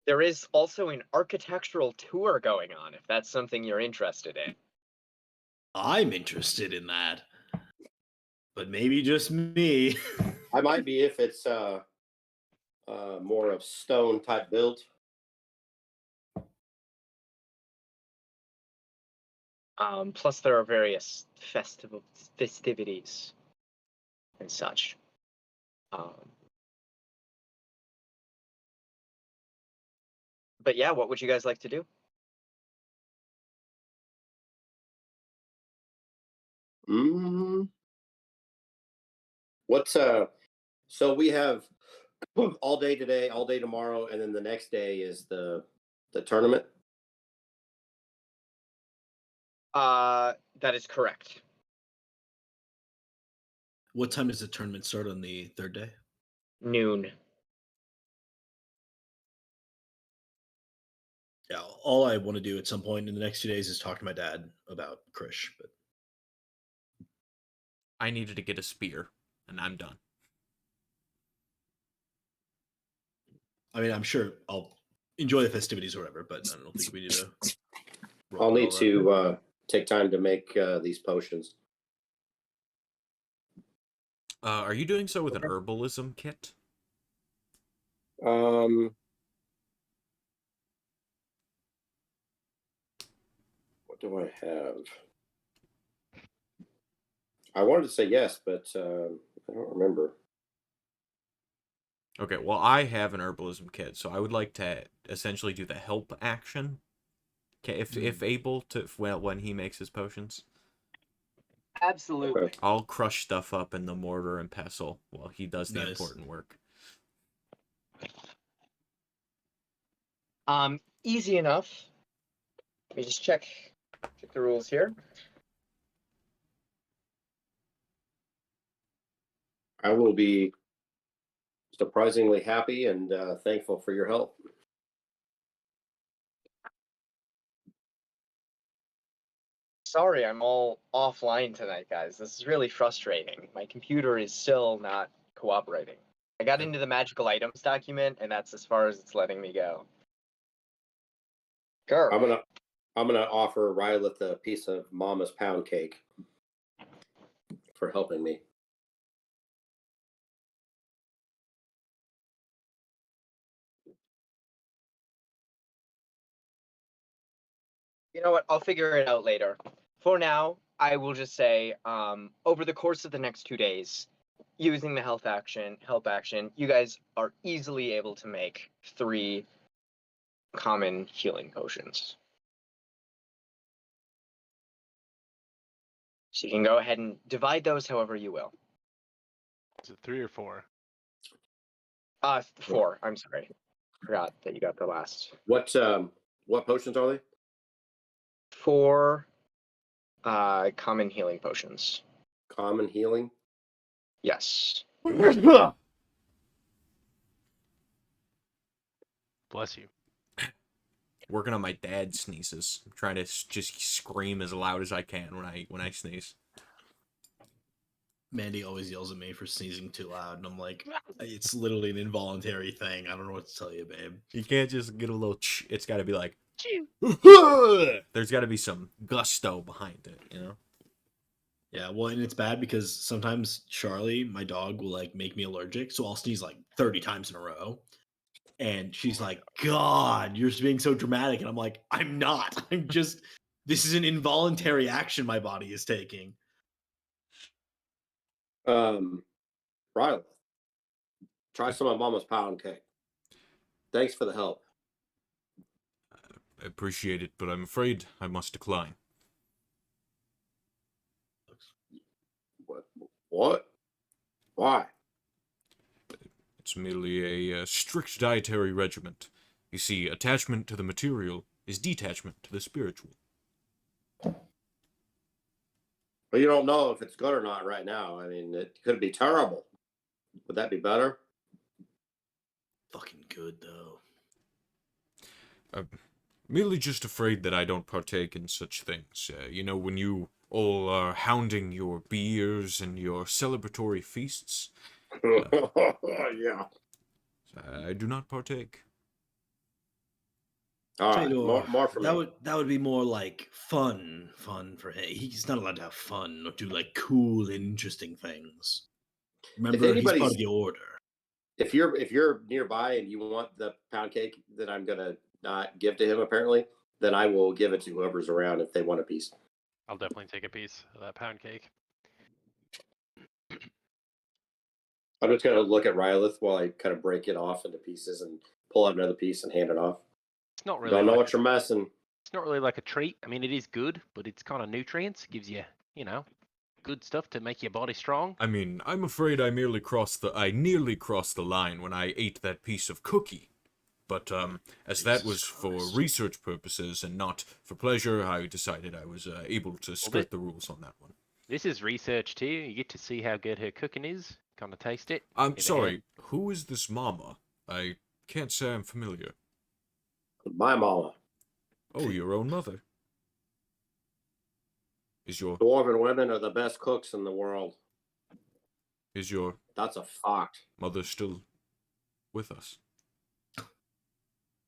A: There is also an architectural tour going on, if that's something you're interested in.
B: I'm interested in that. But maybe just me.
E: I might be if it's more of stone type built.
A: Plus, there are various festivities and such. But yeah, what would you guys like to do?
E: What's so we have all day today, all day tomorrow, and then the next day is the tournament.
A: That is correct.
B: What time does the tournament start on the third day?
A: Noon.
B: Yeah, all I want to do at some point in the next 2 days is talk to my dad about Krish. But
C: I needed to get a spear, and I'm done.
B: I mean, I'm sure I'll enjoy the festivities or whatever, but I don't think we need to.
E: I'll need to take time to make these potions.
C: Are you doing so with an herbalism kit?
E: What do I have? I wanted to say yes, but I don't remember.
C: Okay, well, I have an herbalism kit, so I would like to essentially do the help action, if able to, when he makes his potions.
A: Absolutely.
E: Okay.
C: I'll crush stuff up in the mortar and pestle while he does the important work.
A: Easy enough. Let me just check the rules here.
E: I will be surprisingly happy and thankful for your help.
A: Sorry, I'm all offline tonight, guys. This is really frustrating. My computer is still not cooperating. I got into the magical items document, and that's as far as it's letting me go. Sure.
E: I'm gonna offer Rylith a piece of Mama's pound cake for helping me.
A: You know what? I'll figure it out later. For now, I will just say, over the course of the next 2 days, using the help action, you guys are easily able to make 3 common healing potions. So you can go ahead and divide those however you will.
G: Is it 3 or 4?
A: 4. I'm sorry. Forgot that you got the last.
E: What potions are they?
A: 4 common healing potions.
E: Common healing.
A: Yes.
G: Bless you.
C: Working on my dad sneezes. I'm trying to just scream as loud as I can when I sneeze.
B: Mandy always yells at me for sneezing too loud, and I'm like, it's literally an involuntary thing. I don't know what to tell you, babe.
C: You can't just get a little it's got to be like There's got to be some gusto behind it, you know?
B: Yeah, well, and it's bad because sometimes Charlie, my dog, will like make me allergic, so I'll sneeze like 30 times in a row. And she's like, God, you're just being so dramatic. And I'm like, I'm not. I'm just, this is an involuntary action my body is taking.
E: Riley, try some of Mama's pound cake. Thanks for the help.
C: I appreciate it, but I'm afraid I must decline.
E: What? Why?
C: It's merely a strict dietary regiment. You see, attachment to the material is detachment to the spiritual.
E: Well, you don't know if it's good or not right now. I mean, it could be terrible. Would that be better?
B: Fucking good, though.
C: I'm merely just afraid that I don't partake in such things. You know, when you all are hounding your beers and your celebratory feasts,
E: Yeah.
C: I do not partake.
E: All right.
B: Fedor,
E: More for me.
B: that would be more like fun for him. He's not allowed to have fun or do like cool, interesting things. Remember, he's part of the order.
E: If you're nearby and you want the pound cake that I'm gonna not give to him, apparently, then I will give it to whoever's around if they want a piece.
G: I'll definitely take a piece of that pound cake.
E: I'm just gonna look at Rylith while I kind of break it off into pieces and pull out another piece and hand it off.
G: It's not really.
E: Don't know
G: like
E: what you're messing.
G: It's not really like a treat. I mean, it is good, but it's kind of nutrients. Gives you, good stuff to make your body strong.
C: I mean, I'm afraid I nearly crossed the line when I ate that piece of cookie. But, as that was for research purposes and not for pleasure, I decided I was able to skirt the rules on that one.
G: This is research too. You get to see how good her cooking is. Kind of taste it.
C: I'm
G: Give it a
C: sorry,
G: hand.
C: who is this mama? I can't say I'm familiar.
E: My mama.
C: Oh, your own mother. Is your
E: Dwarven women are the best cooks in the world. That's a fact.
C: mother still with us?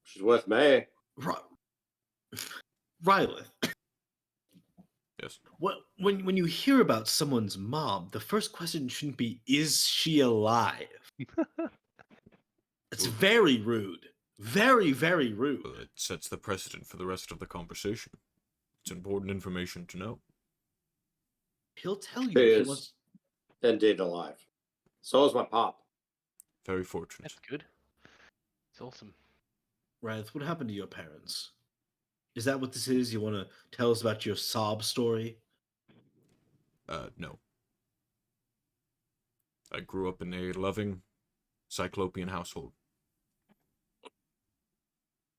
E: She's with me.
B: Rylith.
C: Yes.
B: When you hear about someone's mom, the first question shouldn't be, is she alive? It's very rude. Very, very rude.
C: Well, it sets the precedent for the rest of the conversation. It's important information to know.
B: He'll tell you
E: She
B: if he
E: is
B: wants.
E: indeed alive. So is my pop.
C: Very fortunate.
G: That's good. It's awesome.
B: Rylith, what happened to your parents? Is that what this is? You want to tell us about your sob story?
C: No. I grew up in a loving, cyclopean household.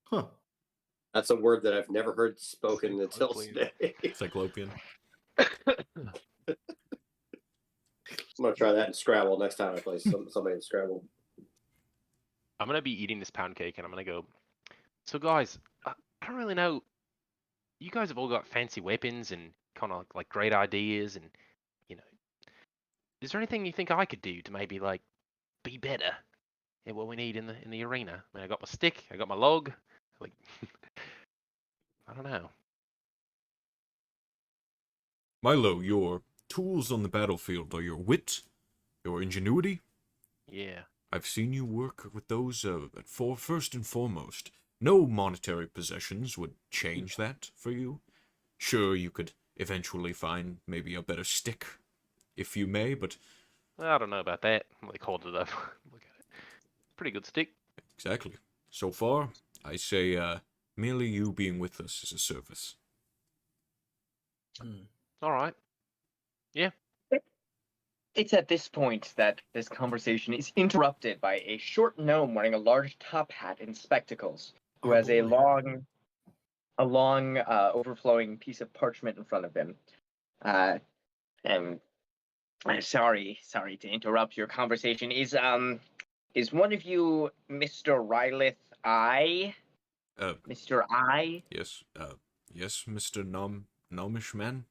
B: Huh.
E: That's a word that I've never heard spoken until
G: Cyclopean.
E: today.
C: Cyclopean?
E: I'm gonna try that in Scrabble next time I play somebody in Scrabble.
G: I'm gonna be eating this pound cake, and I'm gonna go. So, guys, I don't really know. You guys have all got fancy weapons and kind of like great ideas, and is there anything you think I could do to maybe like be better at what we need in the arena? I mean, I got my stick, I got my log. Like, I don't know.
C: Milo, your tools on the battlefield are your wit, your ingenuity.
G: Yeah.
C: I've seen you work with those first and foremost. No monetary possessions would change that for you. Sure, you could eventually find maybe a better stick, if you may, but...
G: I don't know about that. Like, hold it up. Look at it. Pretty good stick.
C: Exactly. So far, I say, merely you being with us is a service.
G: All right. Yeah.
A: It's at this point that this conversation is interrupted by a short gnome wearing a large top hat and spectacles, who has a long, overflowing piece of parchment in front of him. And sorry to interrupt your conversation. Is one of you Mr. Rylith I? Mr. I?
C: Yes, yes, Mr. Gnomish Man?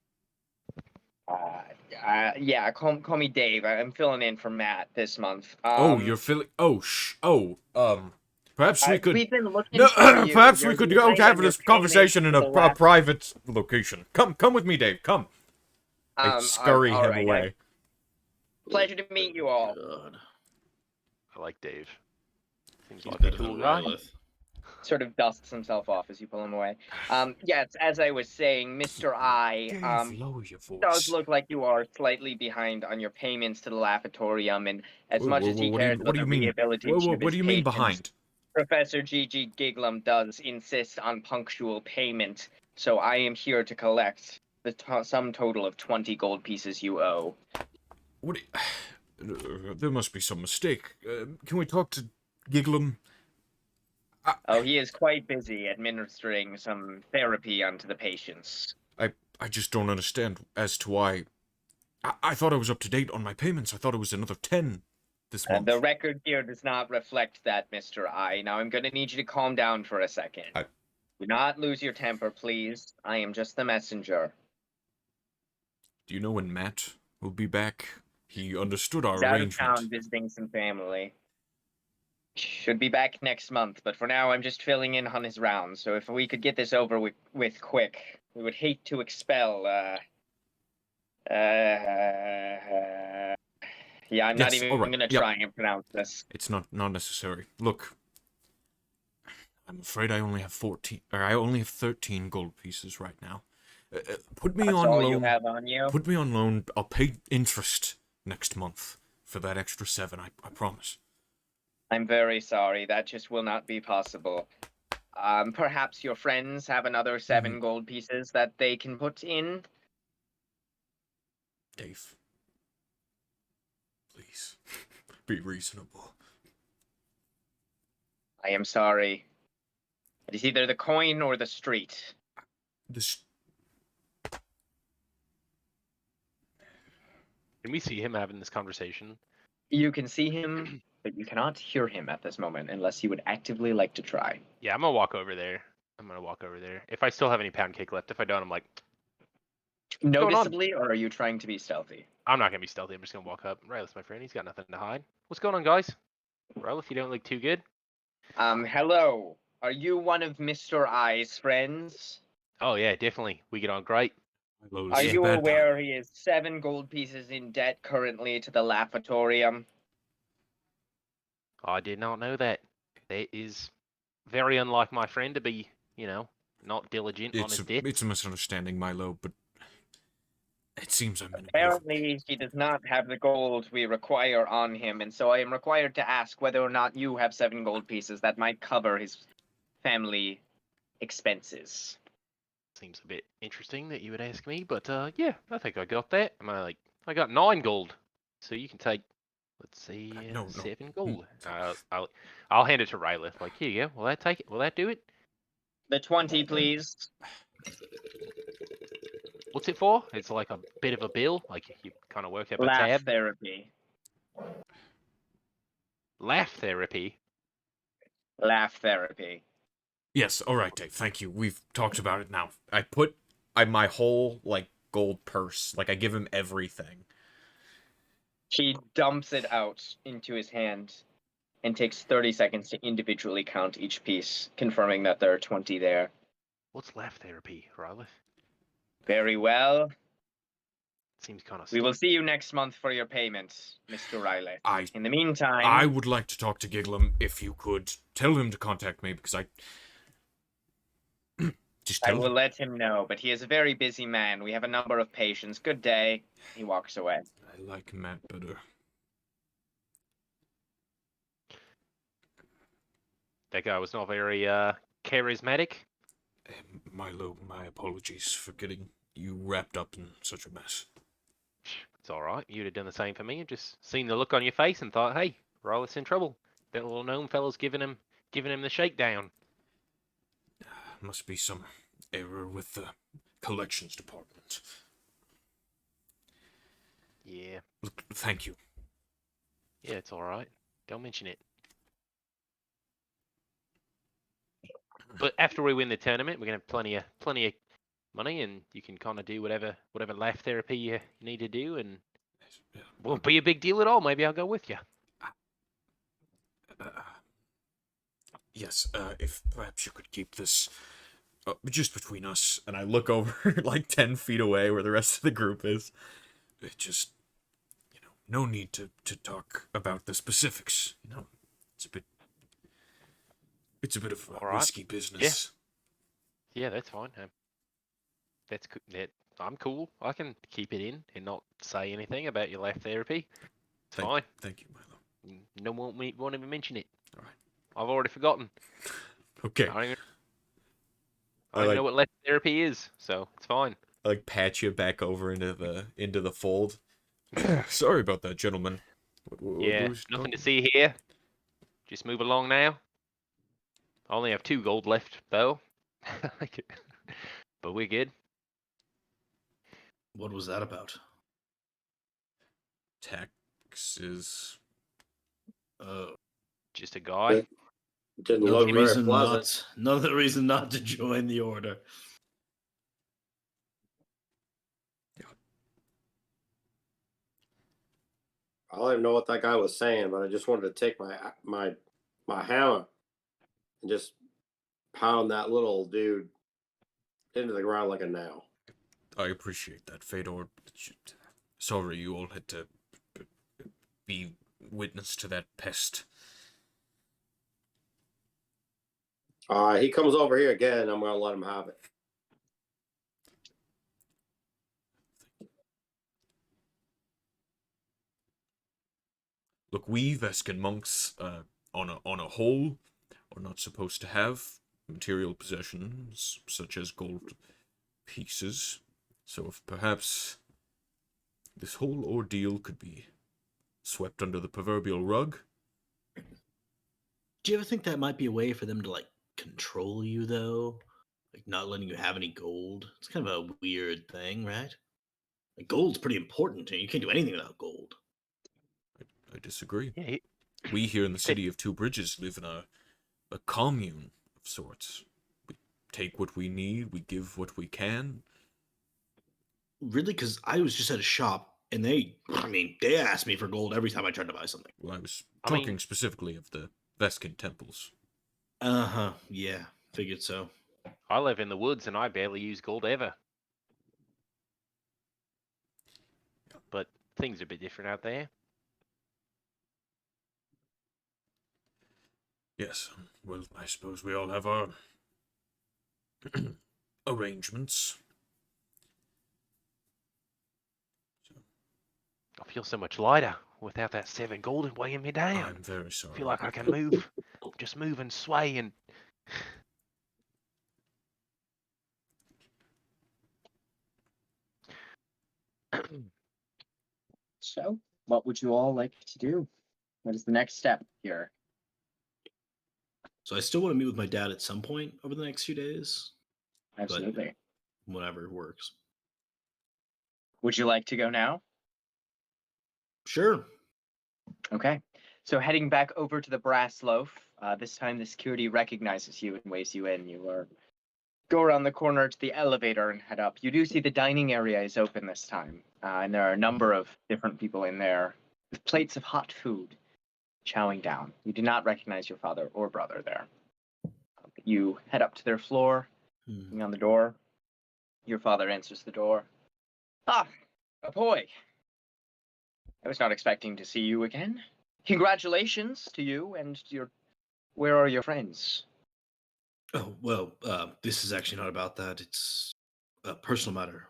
A: Yeah, call me Dave. I'm filling in for Matt this month.
C: You're filling... Perhaps we could.
A: We've been looking
C: No,
A: for you.
C: perhaps we
A: You're
C: could go
A: behind
C: have
A: on your
C: this conversation in
A: payments
C: a
A: for the last-
C: private location. Come with me, Dave. Come. I
A: all
C: scurry him
A: right,
C: away.
A: Pleasure to meet you all.
B: God.
G: I like Dave. Seems
B: He's
G: like a
B: better
G: cool
B: than
G: guy.
B: Rylith.
A: Sort of dusts himself off as you pull him away. Yes, as I was saying, Mr. I,
C: Dave, lower your voice.
A: does look like you are slightly behind on your payments to the lavatorium, and as much as he cares about the rehabilitation of
C: What
A: his
C: do you mean
A: patients,
C: behind?
A: Professor G.G. Giglum does insist on punctual payment, so I am here to collect the sum total of 20 gold pieces you owe.
C: What? There must be some mistake. Can we talk to Giglum?
A: Oh, he is quite busy administering some therapy onto the patients.
C: I just don't understand as to why. I thought I was up to date on my payments. I thought it was another 10 this month.
A: The record here does not reflect that, Mr. I. Now, I'm going to need you to calm down for a second. Do not lose your temper, please. I am just the messenger.
C: Do you know when Matt will be back? He understood our
A: He's out of
C: arrangement.
A: town visiting some family. Should be back next month, but for now I'm just filling in on his rounds. So if we could get this over with quick, we would hate to expel. Yeah, I'm not
C: Yes,
A: even
C: all right,
A: going to
C: yep.
A: try and pronounce this.
C: It's not necessary. Look, I'm afraid I only have 14, or I only have 13 gold pieces right now. Put me
A: That's
C: on
A: all
C: loan.
A: you have on you?
C: Put me on loan. I'll pay interest next month for that extra 7. I promise.
A: I'm very sorry. That just will not be possible. Perhaps your friends have another 7 gold pieces that they can put in?
C: Dave, please be reasonable.
A: I am sorry. It is either the coin or the street.
C: This.
G: Can we see him having this conversation?
A: You can see him, but you cannot hear him at this moment unless you would actively like to try.
G: Yeah, I'm gonna walk over there. If I still have any pound cake left, if I don't, I'm like, going on?
A: Noticeably, or are you trying to be stealthy?
G: I'm not gonna be stealthy. I'm just gonna walk up. Rylith's my friend. He's got nothing to hide. What's going on, guys? Rylith, you don't look too good.
A: Hello. Are you one of Mr. I's friends?
G: Oh yeah, definitely. We get on great.
A: Are you aware he is 7 gold pieces in debt currently to the lavatorium?
G: I did not know that. That is very unlike my friend to be, not diligent on his debt.
C: It's a misunderstanding, Milo, but it seems I'm in a bit of-
A: Apparently, he does not have the gold we require on him, and so I am required to ask whether or not you have 7 gold pieces that might cover his family expenses.
G: Seems a bit interesting that you would ask me, but yeah, I think I got that. I got 9 gold, so you can take. Let's see,
C: No.
G: 7 gold. I'll hand it to Rylith. Like, here you go. Will that take it? Will that do it?
A: The 20, please.
G: What's it for? It's like a bit of a bill. Like you kind of work up a
A: Laugh
G: tab.
A: therapy.
G: Laugh therapy.
A: Laugh therapy.
C: Yes, all right, Dave. Thank you. We've talked about it now. I put my whole gold purse. I give him everything.
A: He dumps it out into his hand and takes 30 seconds to individually count each piece, confirming that there are 20 there.
G: What's laugh therapy, Rylith?
A: Very well.
G: Seems kind of.
A: We will see you next month for your payment, Mr. Riley. In the meantime,
C: I would like to talk to Giglum. If you could tell him to contact me, because I
A: will let him know, but he is a very busy man. We have a number of patients. Good day. He walks away.
C: I like Matt better.
G: That guy was not very charismatic.
C: Milo, my apologies for getting you wrapped up in such a mess.
G: It's all right. You'd have done the same for me. Just seen the look on your face and thought, hey, Rylith's in trouble. That little gnome fella's giving him the shakedown.
C: Must be some error with the collections department.
G: Yeah.
C: Look, thank you.
G: Yeah, it's all right. Don't mention it. But after we win the tournament, we're gonna have plenty of money, and you can kind of do whatever laugh therapy you need to do, and won't be a big deal at all. Maybe I'll go with you.
C: Yes, if perhaps you could keep this just between us, and I look over like 10 feet away where the rest of the group is. It just, no need to talk about the specifics. It's a bit, it's a bit of
G: All right.
C: risky business.
G: Yeah, that's fine. That's that. I'm cool. I can keep it in and not say anything about your laugh therapy. It's fine.
C: Thank you, Milo.
G: No one won't even mention it.
C: All right.
G: I've already forgotten.
C: Okay.
G: I don't even,
C: I
G: I don't
C: like-
G: even know what laugh therapy is, so it's fine.
C: I like pat you back over into the fold. Sorry about that, gentlemen.
G: Yeah, nothing to see here. Just move along now. I only have 2 gold left, though. But we're good.
B: What was that about?
C: Taxes.
G: Just a guy.
E: Didn't
B: Another
E: look very
B: reason
E: pleasant.
B: another reason not to join the order.
E: I don't even know what that guy was saying, but I just wanted to take my hammer and just pound that little dude into the ground like a nail.
C: I appreciate that, Fedor. Sorry you all had to be witness to that pest.
E: He comes over here again. I'm gonna let him have it.
C: Look, we Vescan monks, on a whole, are not supposed to have material possessions such as gold pieces. So if perhaps this whole ordeal could be swept under the proverbial rug.
B: Do you ever think that might be a way for them to like control you though? Like not letting you have any gold? It's kind of a weird thing, right? Like gold's pretty important and you can't do anything without gold.
C: I disagree.
G: Yeah,
C: We here in the city of Two Bridges live in a commune of sorts. We take what we need, we give what we can.
B: Really? Because I was just at a shop and they asked me for gold every time I tried to buy something.
C: Well, I was
G: I
C: talking
G: mean-
C: specifically of the Vescan temples.
B: Uh-huh. Yeah, figured so.
G: I live in the woods and I barely use gold ever. But things are a bit different out there.
C: Yes, well, I suppose we all have our arrangements.
G: I feel so much lighter without that 7 gold weighing me down.
C: I'm very
G: I
C: sorry.
G: feel like I can move. Just move and sway and...
A: So, what would you all like to do? What is the next step here?
B: So I still want to meet with my dad at some point over the next few days.
A: Absolutely.
B: Whatever works.
A: Would you like to go now?
B: Sure.
A: Okay. So heading back over to the Brass Loaf, this time the security recognizes you and waves you in. You go around the corner to the elevator and head up. You do see the dining area is open this time, and there are a number of different people in there with plates of hot food, chowing down. You do not recognize your father or brother there. You head up to their floor, knocking on the door. Your father answers the door. Ah, Apoy. I was not expecting to see you again. Congratulations to you and your... Where are your friends?
B: Oh, well, this is actually not about that. It's a personal matter.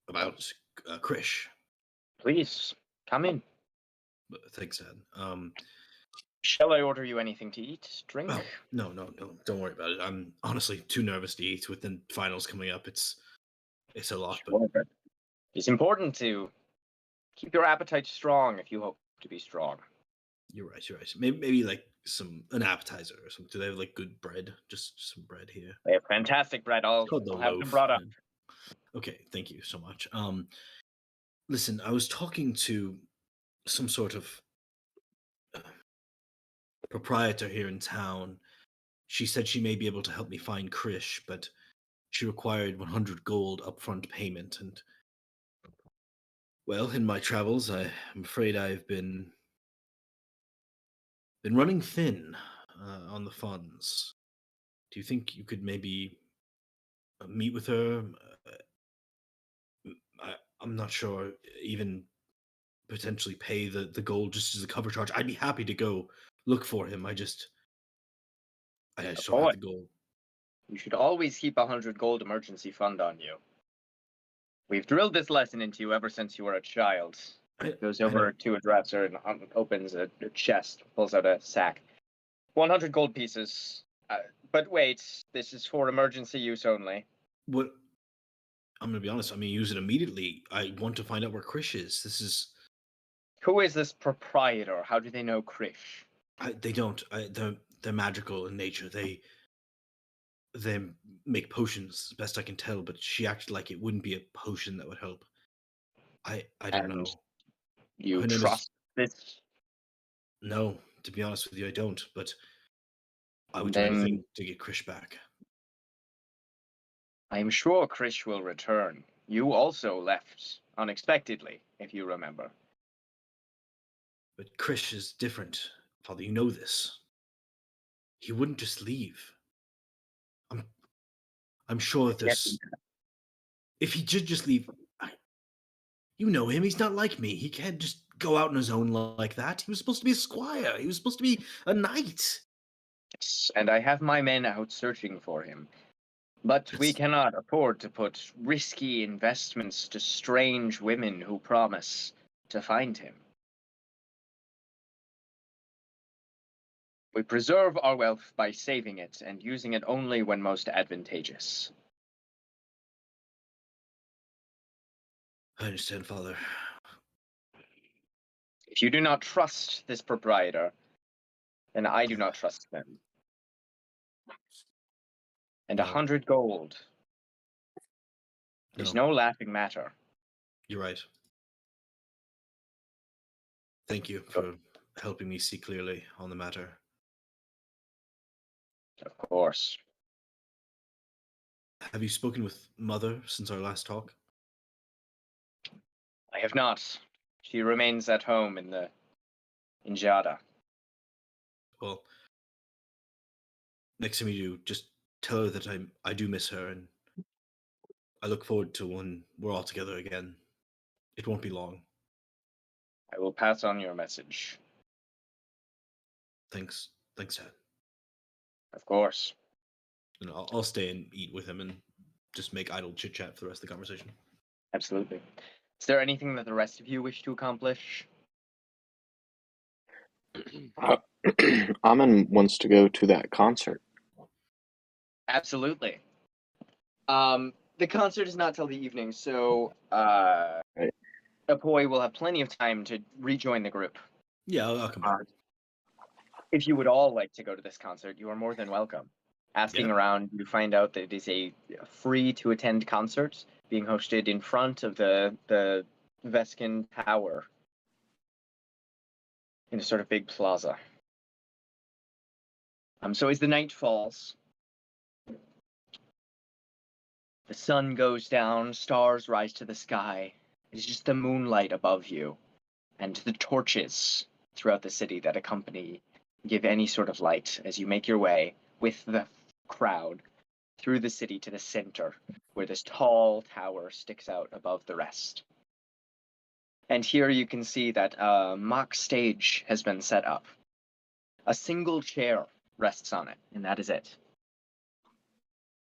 B: About Krish.
A: Please, come in.
B: Thanks, Dad.
A: Shall I order you anything to eat, drink?
B: Oh, no. Don't worry about it. I'm honestly too nervous to eat with the finals coming up. It's a lot, but
A: Sure. It's important to keep your appetite strong if you hope to be strong.
B: you're right. Maybe like an appetizer or something. Do they have like good bread? Just some bread here.
A: They have fantastic bread. I'll
B: It's called the
A: have them
B: loaf.
A: brought up.
B: Okay, thank you so much. Listen, I was talking to some sort of proprietor here in town. She said she may be able to help me find Krish, but she required 100 gold upfront payment. And, well, in my travels, I'm afraid I've been running thin. on the funds. Do you think you could maybe meet with her? I'm not sure. Even potentially pay the gold just as a cover charge. I'd be happy to go look for him. I just don't have
A: Boy,
B: the gold.
A: you should always keep 100 gold emergency fund on you. We've drilled this lesson into you ever since you were a child. Goes over to a dresser and opens a chest, pulls out a sack. 100 gold pieces. But wait, this is for emergency use only.
B: What? I'm gonna be honest. Use it immediately. I want to find out where Krish is. This is.
A: Who is this proprietor? How do they know Krish?
B: They don't. They're magical in nature. They make potions, as best I can tell. But she acted like it wouldn't be a potion that would help. I don't
A: And
B: know.
A: You
B: Her name
A: trust this?
B: No, to be honest with you, I don't. But I would do
A: Then
B: anything to get Krish back.
A: I'm sure Krish will return. You also left unexpectedly, if you remember.
B: But Krish is different, Father. You know this. He wouldn't just leave. I'm sure that there's. If he did just leave, you know him. He's not like me. He can't just go out on his own like that. He was supposed to be a squire. He was supposed to be a knight.
A: Yes, and I have my men out searching for him. But we cannot afford to put risky investments to strange women who promise to find him. We preserve our wealth by saving it and using it only when most advantageous.
B: I understand, Father.
A: If you do not trust this proprietor, then I do not trust them. And
B: No.
A: 100 gold is no laughing matter.
B: You're right. Thank you for helping me see clearly on the matter.
A: Of course.
B: Have you spoken with Mother since our last talk?
A: I have not. She remains at home in Jada.
B: Well, next time you do, just tell her that I do miss her, and I look forward to when we're all together again. It won't be long.
A: I will pass on your message.
B: Thanks, Dad.
A: Of course.
B: And I'll stay and eat with him and just make idle chit chat for the rest of the conversation.
A: Absolutely. Is there anything that the rest of you wish to accomplish?
F: Amin wants to go to that concert.
A: Absolutely. The concert is not till the evening, so
F: Right.
A: Apoy will have plenty of time to rejoin the group.
B: Yeah, I'll come back.
A: If you would all like to go to this concert, you are more than welcome. Asking around, you find out that it is a free-to-attend concert being hosted in front of the Veskin Tower in a sort of big plaza. So as the night falls, the sun goes down, stars rise to the sky. It is just the moonlight above you and the torches throughout the city that accompany, give any sort of light as you make your way with the crowd through the city to the center, where this tall tower sticks out above the rest. And here you can see that a mock stage has been set up. A single chair rests on it, and that is it.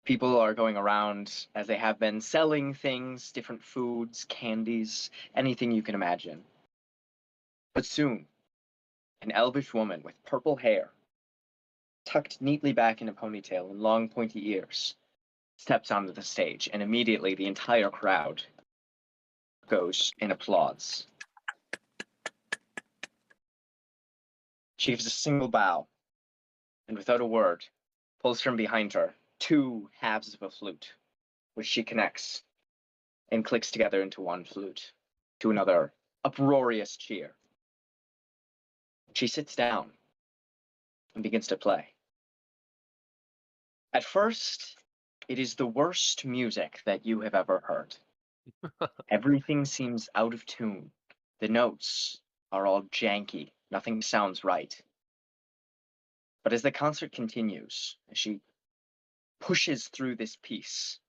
A: People are going around, as they have been, selling things, different foods, candies, anything you can imagine. But soon, an elvish woman with purple hair, tucked neatly back in a ponytail and long pointy ears, steps onto the stage, and immediately the entire crowd goes and applauds. She gives a single bow, and without a word, pulls from behind her 2 halves of a flute, which she connects and clicks together into one flute, to another uproarious cheer. She sits down and begins to play. At first, it is the worst music that you have ever heard. Everything seems out of tune. The notes are all janky. Nothing sounds right. But as the concert continues, as she pushes through this piece,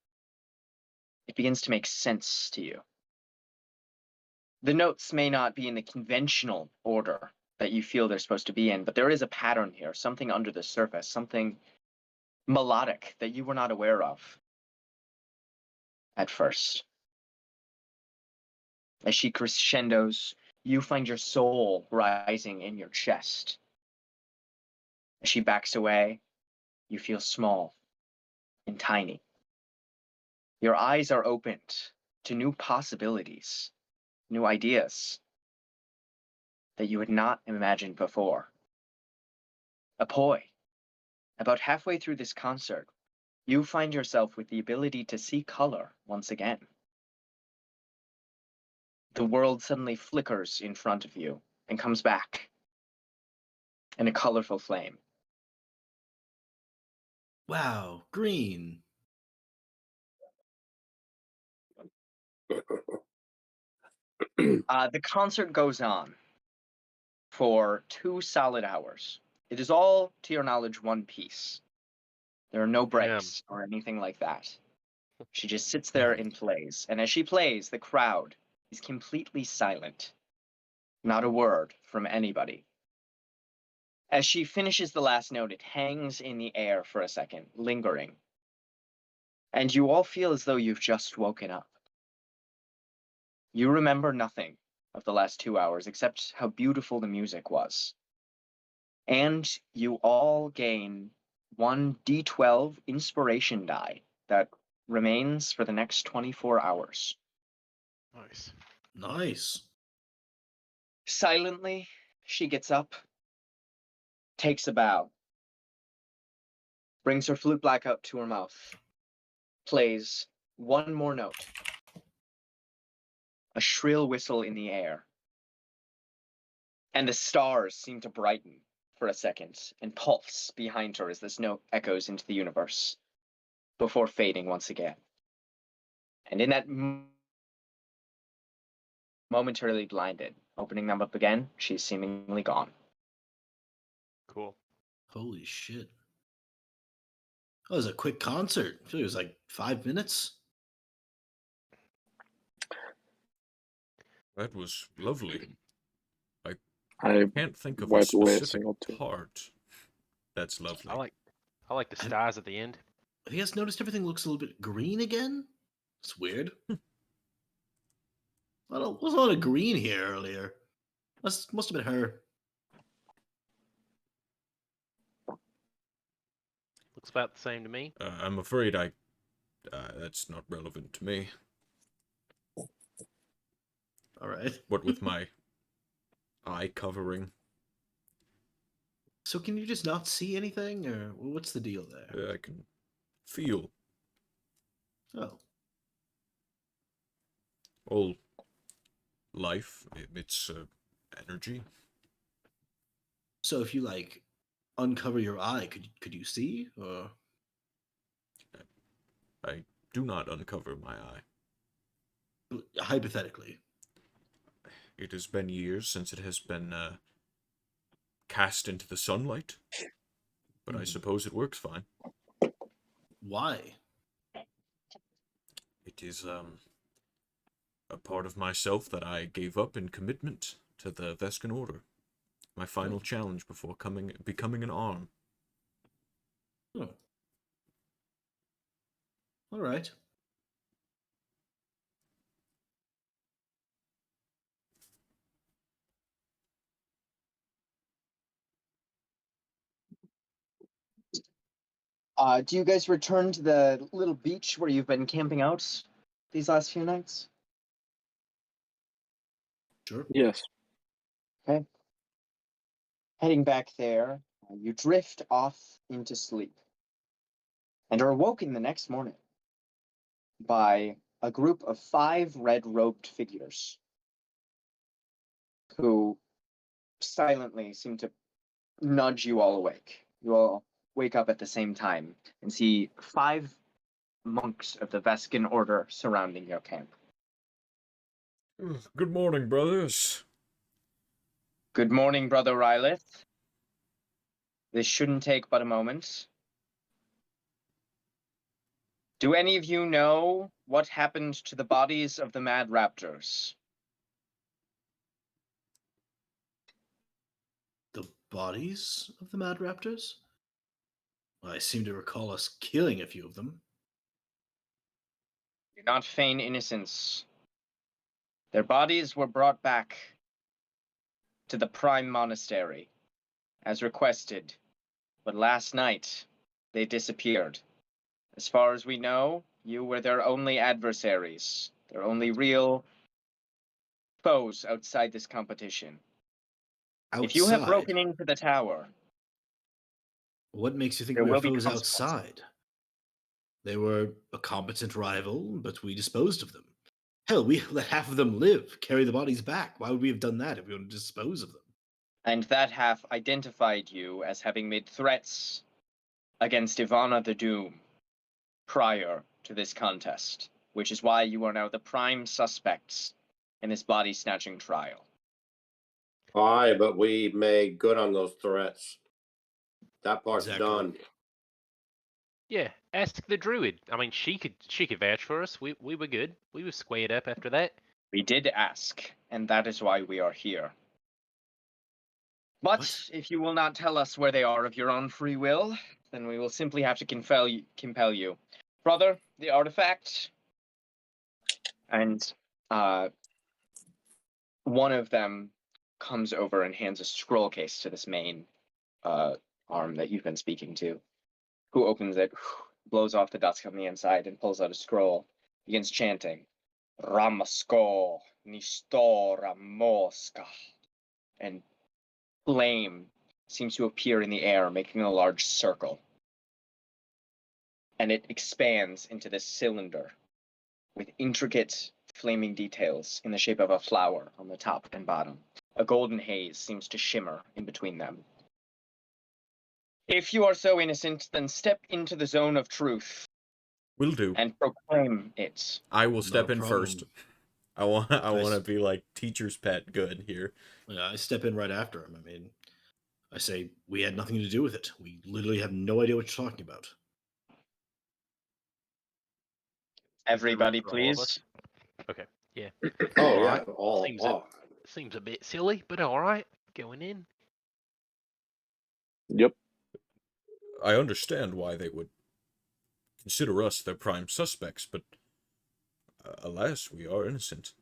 A: it begins to make sense to you. The notes may not be in the conventional order that you feel they're supposed to be in, but there is a pattern here, something under the surface, something melodic that you were not aware of at first. As she crescendos, you find your soul rising in your chest. As she backs away, you feel small and tiny. Your eyes are opened to new possibilities, new ideas that you had not imagined before. Apoy, about halfway through this concert, you find yourself with the ability to see color once again. The world suddenly flickers in front of you and comes back in a colorful flame.
B: Wow, green.
A: The concert goes on for 2 solid hours. It is all, to your knowledge, one piece. There are no breaks or anything like that. She just sits there and plays. And as she plays, the crowd is completely silent. Not a word from anybody. As she finishes the last note, it hangs in the air for a second, lingering. And you all feel as though you've just woken up. You remember nothing of the last 2 hours except how beautiful the music was. And you all gain 1 D12 inspiration die that remains for the next 24 hours.
G: Nice.
B: Nice.
A: Silently, she gets up, takes a bow, brings her flute back up to her mouth, plays one more note. A shrill whistle in the air. And the stars seem to brighten for a second and pulse behind her as this note echoes into the universe before fading once again. And in that momentarily blinded, opening them up again, she's seemingly gone.
G: Cool.
B: Holy shit. That was a quick concert. I feel it was like 5 minutes.
C: That was lovely.
F: I
C: Can't think of a
F: wiped away a
C: specific
F: single tear.
C: part that's lovely.
G: I like the stars at the end.
B: Have you guys noticed everything looks a little bit green again? It's weird. Wasn't a lot of green here earlier. Must have been her.
G: Looks about the same to me.
C: I'm afraid that's not relevant to me.
B: All right.
C: What with my eye covering.
B: So can you just not see anything, or what's the deal there?
C: I can feel
B: Oh,
C: all life. It's energy.
B: so if you like uncover your eye, could you see? Or
C: I do not uncover my eye.
B: hypothetically?
C: It has been years since it has been cast into the sunlight, but I suppose it works fine.
B: Why?
C: It is a part of myself that I gave up in commitment to the Vescan Order. My final challenge before becoming an arm.
B: Oh. All right.
A: Do you guys return to the little beach where you've been camping out these last few nights?
B: Sure.
F: Yes.
A: Okay. Heading back there, you drift off into sleep and are awoken the next morning by a group of 5 red-robed figures who silently seem to nudge you all awake. You all wake up at the same time and see 5 monks of the Vescan Order surrounding your camp.
C: Good morning, brothers.
A: Good morning, Brother Rylith. This shouldn't take but a moment. Do any of you know what happened to the bodies of the Mad Raptors?
B: The bodies of the Mad Raptors? I seem to recall us killing a few of them.
A: Do not feign innocence. Their bodies were brought back to the Prime Monastery, as requested, but last night they disappeared. As far as we know, you were their only adversaries, their only real foes outside this competition. If you have broken into the tower,
B: What makes you think
A: there
B: we were
A: will be
B: foes
A: consequences.
B: outside? They were a competent rival, but we disposed of them. Hell, we let half of them live, carry the bodies back. Why would we have done that if we wanted to dispose of them?
A: And that half identified you as having made threats against Ivana the Doom prior to this contest, which is why you are now the prime suspects in this body snatching trial.
E: Aye, but we made good on those threats. That part's
B: Exactly.
E: done.
G: Yeah, ask the druid. I mean, she could vouch for us. We were good. We were squared up after that.
A: We did ask, and that is why we are here. But
B: What?
A: if you will not tell us where they are of your own free will, then we will simply have to compel you. Brother, the artifact. And one of them comes over and hands a scroll case to this main arm that you've been speaking to, who opens it, blows off the dust on the inside, and pulls out a scroll, begins chanting, Ramasko Nistora Moska. And flame seems to appear in the air, making a large circle. And it expands into this cylinder with intricate flaming details in the shape of a flower on the top and bottom. A golden haze seems to shimmer in between them. If you are so innocent, then step into the zone of truth
C: Will do.
A: and proclaim it.
C: I will step
B: a
C: in first. I want to be like teacher's pet good here.
B: Yeah, I step in right after him. I mean, I say, we had nothing to do with it. We literally have no idea what you're talking about.
A: Everybody,
G: For all of us?
A: please.
G: Okay. Yeah.
E: Oh yeah,
G: Alright.
E: all.
G: Seems a bit silly, but all right. Going in.
F: Yep.
C: I understand why they would consider us their prime suspects, but alas, we are innocent.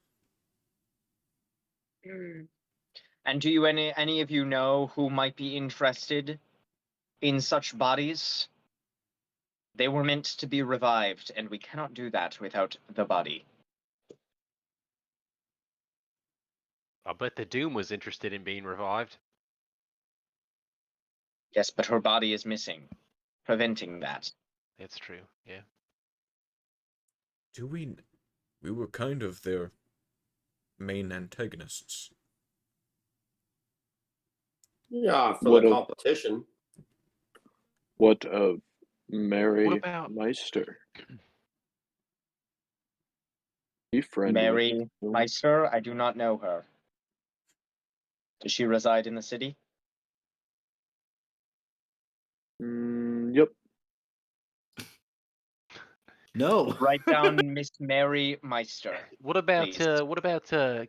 A: And do you any of you know who might be interested in such bodies? They were meant to be revived, and we cannot do that without the body.
G: I bet the Doom was interested in being revived.
A: Yes, but her body is missing, preventing that.
G: That's true. Yeah.
C: We were kind of their main antagonists.
E: Yeah, for
F: What
E: the
F: a-
E: competition.
F: What of Mary
G: What about-
F: Meister? Be friendly.
A: Mary Meister, I do not know her. Does she reside in the city?
F: Yep.
B: No.
A: Write down Miss Mary Meister.
G: What about
A: please.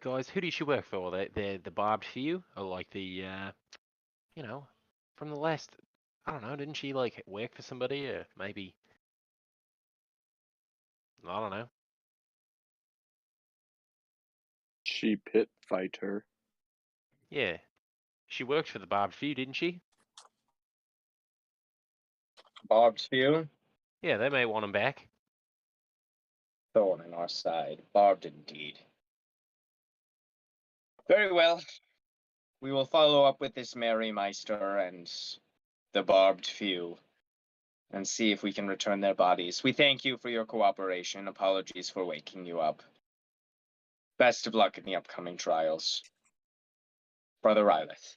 G: guys? Who does she work for? The barbed few, or like the from the last? I don't know. Didn't she like work for somebody, or maybe? I don't know.
F: She pit fighter.
G: Yeah, she worked for the barbed few, didn't she?
A: Barbed few,
G: Yeah, they may want him back.
A: thorn in our side. Barbed indeed. Very well. We will follow up with this Mary Meister and the barbed few and see if we can return their bodies. We thank you for your cooperation. Apologies for waking you up. Best of luck in the upcoming trials. Brother Rylith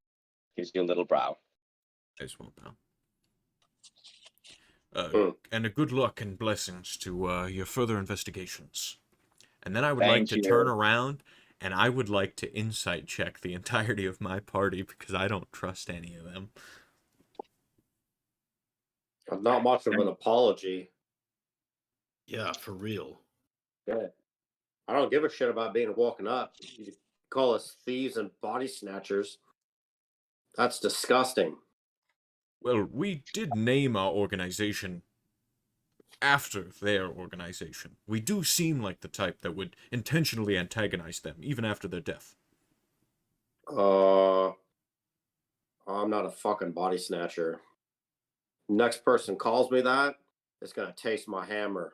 A: gives you a little brow.
C: As well, pal. And a good luck and blessings to your further investigations. And then I would like
A: Thank
C: to
A: you.
C: turn around and I would like to insight check the entirety of my party because I don't trust any of them.
E: Not much of an apology.
B: Yeah, for real.
E: Good. I don't give a shit about being woken up. You call us thieves and body snatchers. That's disgusting.
C: Well, we did name our organization after their organization. We do seem like the type that would intentionally antagonize them, even after their death.
E: I'm not a fucking body snatcher. Next person calls me that, it's gonna taste my hammer.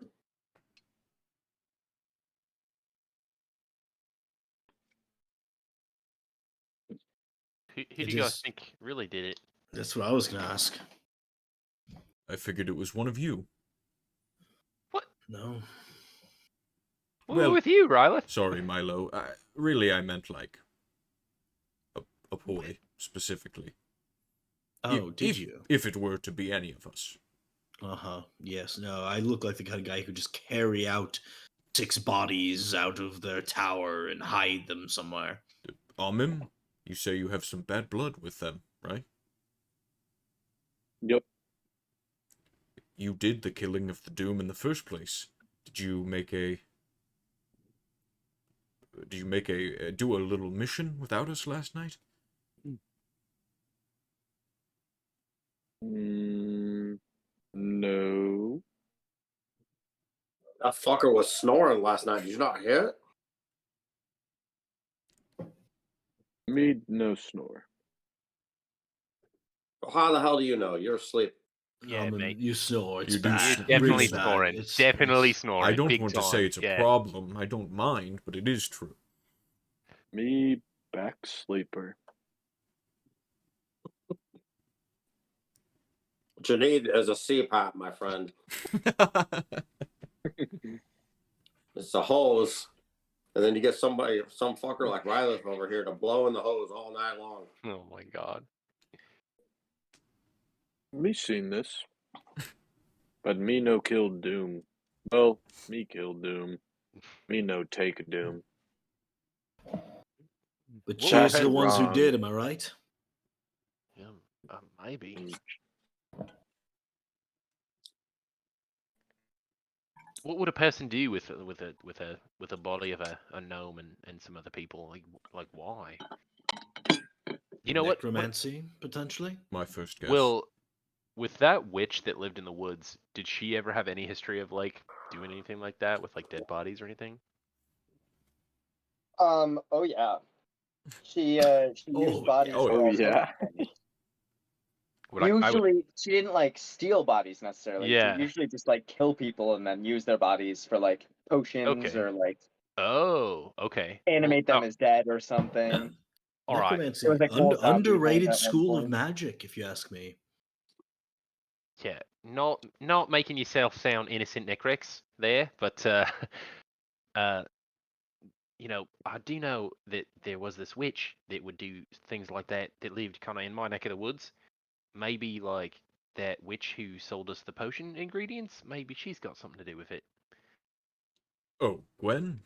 G: Who
B: It
G: do you guys
B: is-
G: think really did it?
B: That's what I was gonna ask.
C: I figured it was one of you.
B: No.
G: Well, with you, Riley.
C: Sorry, Milo. I meant like a boy specifically.
B: Oh, did
C: if,
B: you?
C: If it were to be any of us.
B: Yes. No, I look like the kind of guy who could just carry out 6 bodies out of their tower and hide them somewhere.
C: Amim, you say you have some bad blood with them, right?
F: Yep.
C: You did the killing of the Doom in the first place. Did you make a do a little mission without us last night?
F: No.
E: That fucker was snoring last night. Did you not hear it?
F: Me no snore.
E: How the hell do you know? You're asleep.
G: Yeah, mate.
B: You snore. It's
C: You do
B: bad.
C: snore.
G: Definitely
B: really bad.
G: snoring.
B: It's-
G: Definitely
B: it's-
G: snoring.
C: I don't
G: big
C: want
G: time.
C: to say it's a
G: yeah.
C: problem. I don't mind, but it is true.
F: Me back sleeper.
E: What you need is a CPAP, my friend. It's a hose. And then you get some fucker like Riley over here to blow in the hose all night long.
G: Oh my god.
F: Me seen this. But me no kill Doom. Well, me kill Doom. Me no take Doom.
B: But
G: Well,
B: cheers to the
F: that's
B: ones who
F: wrong.
B: did, am I right?
G: Yeah, maybe. What would a person do with a body of a gnome and some other people? Like why? You know what?
B: Necromancy, potentially?
C: My first guess.
G: Well, with that witch that lived in the woods, did she ever have any history of like doing anything like that with like dead bodies or anything?
A: Oh yeah. She used bodies.
B: yeah.
A: for
F: Oh
A: all sorts of
F: yeah.
A: things.
G: Would I would,
A: Usually, she didn't like steal bodies necessarily.
G: Yeah.
A: She usually just like kill people and then use their bodies for like potions
G: Okay.
A: or like
G: oh, okay.
A: animate them
G: oh,
A: as dead or something.
G: all right.
B: Necromancy,
A: It was like whole zombie thing
B: underrated
A: at one
B: school of
A: point.
B: magic, if you ask me.
G: Yeah, not making yourself sound innocent, Necrex, there, but you know, I do know that there was this witch that would do things like that that lived kind of in my neck of the woods. Maybe like that witch who sold us the potion ingredients. Maybe she's got something to do with it.
C: Oh, Gwen?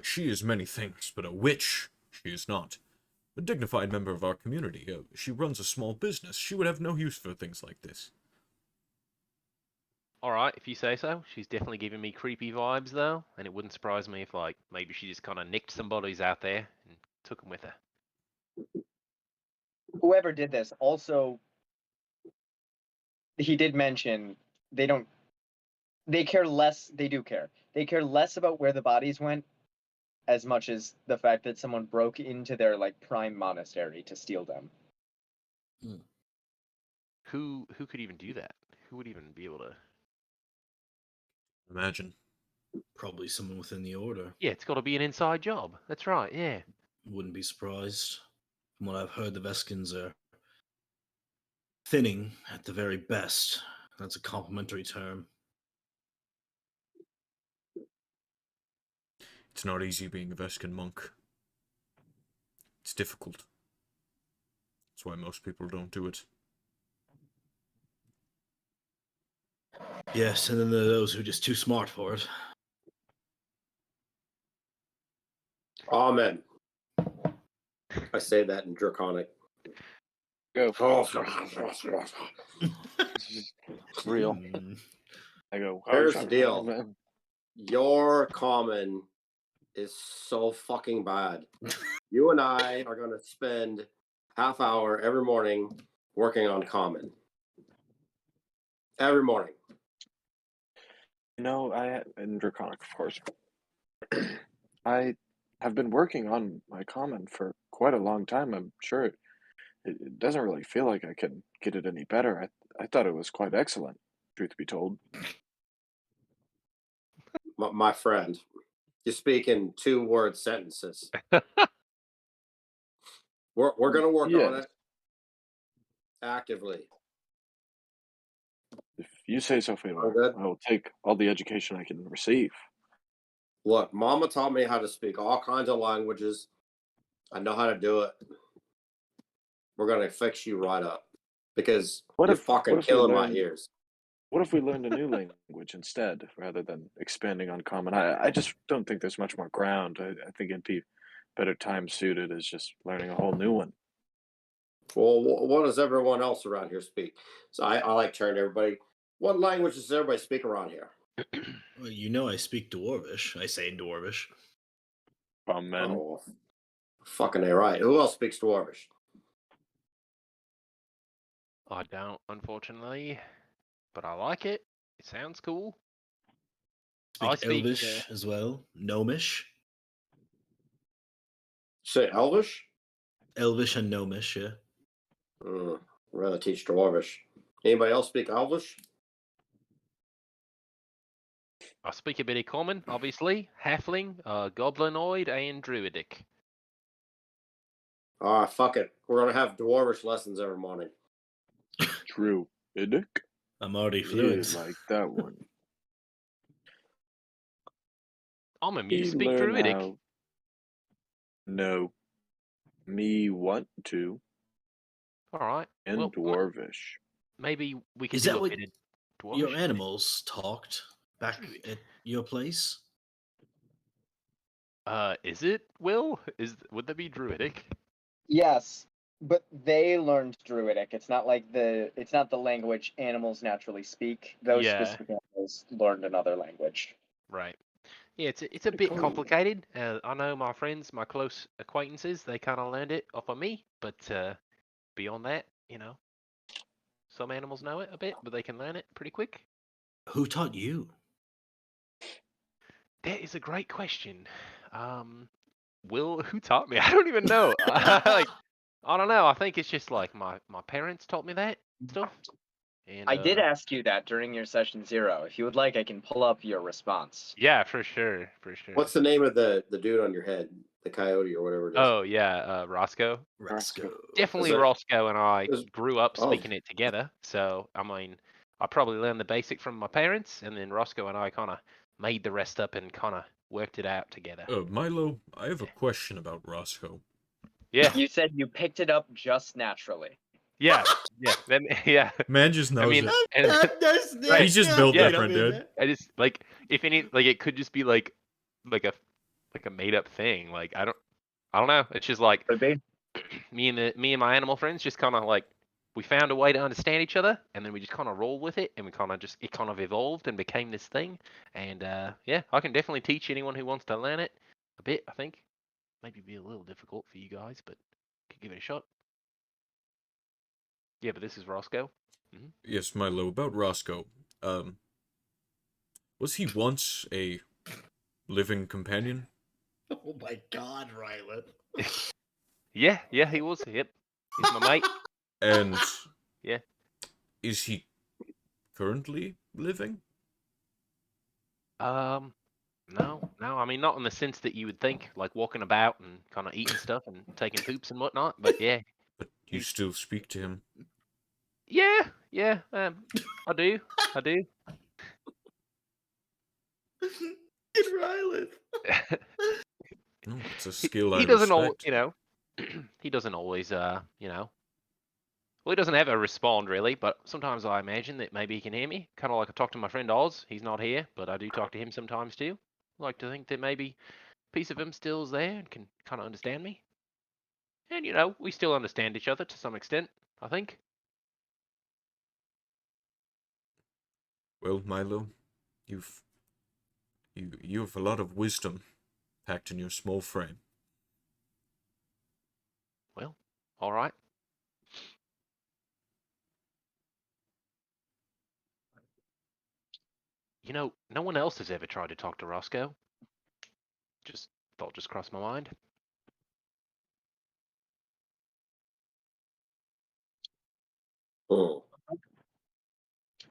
C: She is many things, but a witch she is not. A dignified member of our community. She runs a small business. She would have no use for things like this.
G: All right, if you say so. She's definitely giving me creepy vibes though, and it wouldn't surprise me if like maybe she just kind of nicked some bodies out there and took them with her.
A: Whoever did this also, he did mention they don't. They care less. They do care. They care less about where the bodies went, as much as the fact that someone broke into their like prime monastery to steal them.
G: Who could even do that? Who would even be able to?
C: Imagine.
B: Probably someone within the order.
G: Yeah, it's got to be an inside job. That's right. Yeah.
B: Wouldn't be surprised. From what I've heard, the Veskins are thinning at the very best. That's a complimentary term.
C: It's not easy being a Veskin monk. It's difficult. That's why most people don't do it.
B: Yes, and then there are those who are just too smart for it.
E: Amen. I say that in Draconic.
F: Go.
E: Here's
F: It's real.
B: Mm.
F: I go.
E: the deal. Your common is so fucking bad. You and I are going to spend half hour every morning working on common. Every morning.
F: In Draconic, of course. I have been working on my common for quite a long time. I'm sure it doesn't really feel like I can get it any better. I thought it was quite excellent, truth be told.
E: My friend, you speak in 2-word sentences. We're going to work on
F: Yes.
E: it actively.
F: If you say so,
E: All
F: Fedor,
E: good?
F: I will take all the education I can receive.
E: Look, Mama taught me how to speak all kinds of languages. I know how to do it. We're going to fix you right up because
F: What
E: you're
F: if
E: fucking
F: we
E: killing my
F: learned
E: ears.
F: what if we learned a new language instead, rather than expanding on common? I just don't think there's much more ground. I think it'd be better time suited as just learning a whole new one.
E: Well, what does everyone else around here speak? So I like turning to everybody. What language does everybody speak around here?
B: Well, you know I speak Dwarvish. I say Dwarvish.
F: Amen.
E: Oh, fucking A right. Who else speaks Dwarvish?
G: I don't, unfortunately, but I like it. It sounds cool.
B: Speak
G: I speak.
B: Elvish as well. Gnomish.
E: Say Elvish?
B: Elvish and Gnomish, yeah.
E: I'd rather teach Dwarvish. Anybody else speak Elvish?
G: I speak a bit of common, obviously, halfling, goblinoid, and druidic.
E: Ah, fuck it. We're gonna have Dwarvish lessons every morning.
F: Druidic?
B: I'm already
F: Yeah,
B: fluent.
F: like that one.
G: I'm amused
F: Me
G: to speak
F: learn
G: druidic.
F: how. No. Me want to.
G: All right.
F: And
G: Well,
F: Dwarvish.
G: maybe we can
B: Is
G: do
B: that
G: a
B: what
G: bit of dwarvish.
B: your animals talked back at your place?
G: Is it Will? Would that be druidic?
A: Yes, but they learned Druidic. It's not the language animals naturally speak. Those
G: Yeah.
A: specific animals learned another language.
G: Right. Yeah, it's a bit complicated. I know my friends, my close acquaintances, they kind of learned it off of me, but beyond that, some animals know it a bit, but they can learn it pretty quick.
B: Who taught you?
G: That is a great question. Will, who taught me? I don't even know. I don't know. I think it's just like my parents taught me that stuff. And
A: I did ask you that during your session 0. If you would like, I can pull up your response.
G: yeah, for sure.
E: What's the name of the dude on your head? The coyote or whatever it is.
G: Oh yeah, Roscoe.
B: Roscoe.
G: Definitely
E: Is it-
G: Roscoe and I
E: is-
G: grew up
E: oh.
G: speaking it together. So I mean, I probably learned the basic from my parents, and then Roscoe and I kind of made the rest up and kind of worked it out together.
C: Milo, I have a question about Roscoe.
G: Yeah,
A: You said you picked it up just naturally.
G: yeah. Then yeah.
C: Man just knows
G: I mean,
C: it.
G: and
C: He's just built
G: Yeah.
C: different, dude.
G: I just like if any like it could just be like a made up thing. Like I don't know. It's just like
A: Could be.
G: me and my animal friends just kind of like we found a way to understand each other, and then we just kind of roll with it, and it kind of evolved and became this thing. And yeah, I can definitely teach anyone who wants to learn it a bit. I think maybe be a little difficult for you guys, but could give it a shot. Yeah, but this is Roscoe.
C: Yes, Milo, about Roscoe. Was he once a living companion?
B: Oh my god, Rylan.
G: Yeah, he was. Yep, he's my mate.
C: And
G: Yeah.
C: is he currently living?
G: No. I mean, not in the sense that you would think, like walking about and kind of eating stuff and taking poops and whatnot. But yeah,
C: But you still speak to him?
G: yeah. I do.
B: It's Rylan.
C: No, it's a skill
G: He
C: I
G: doesn't
C: respect.
G: he doesn't always, well, he doesn't ever respond really, but sometimes I imagine that maybe he can hear me. Kind of like I talk to my friend Oz. He's not here, but I do talk to him sometimes too. I like to think that maybe a piece of him still is there and can kind of understand me. And we still understand each other to some extent. I think.
C: Well, Milo, you've you have a lot of wisdom packed in your small frame.
G: Well, all right. You know, no one else has ever tried to talk to Roscoe. Just thought just crossed my mind.
E: Hmm.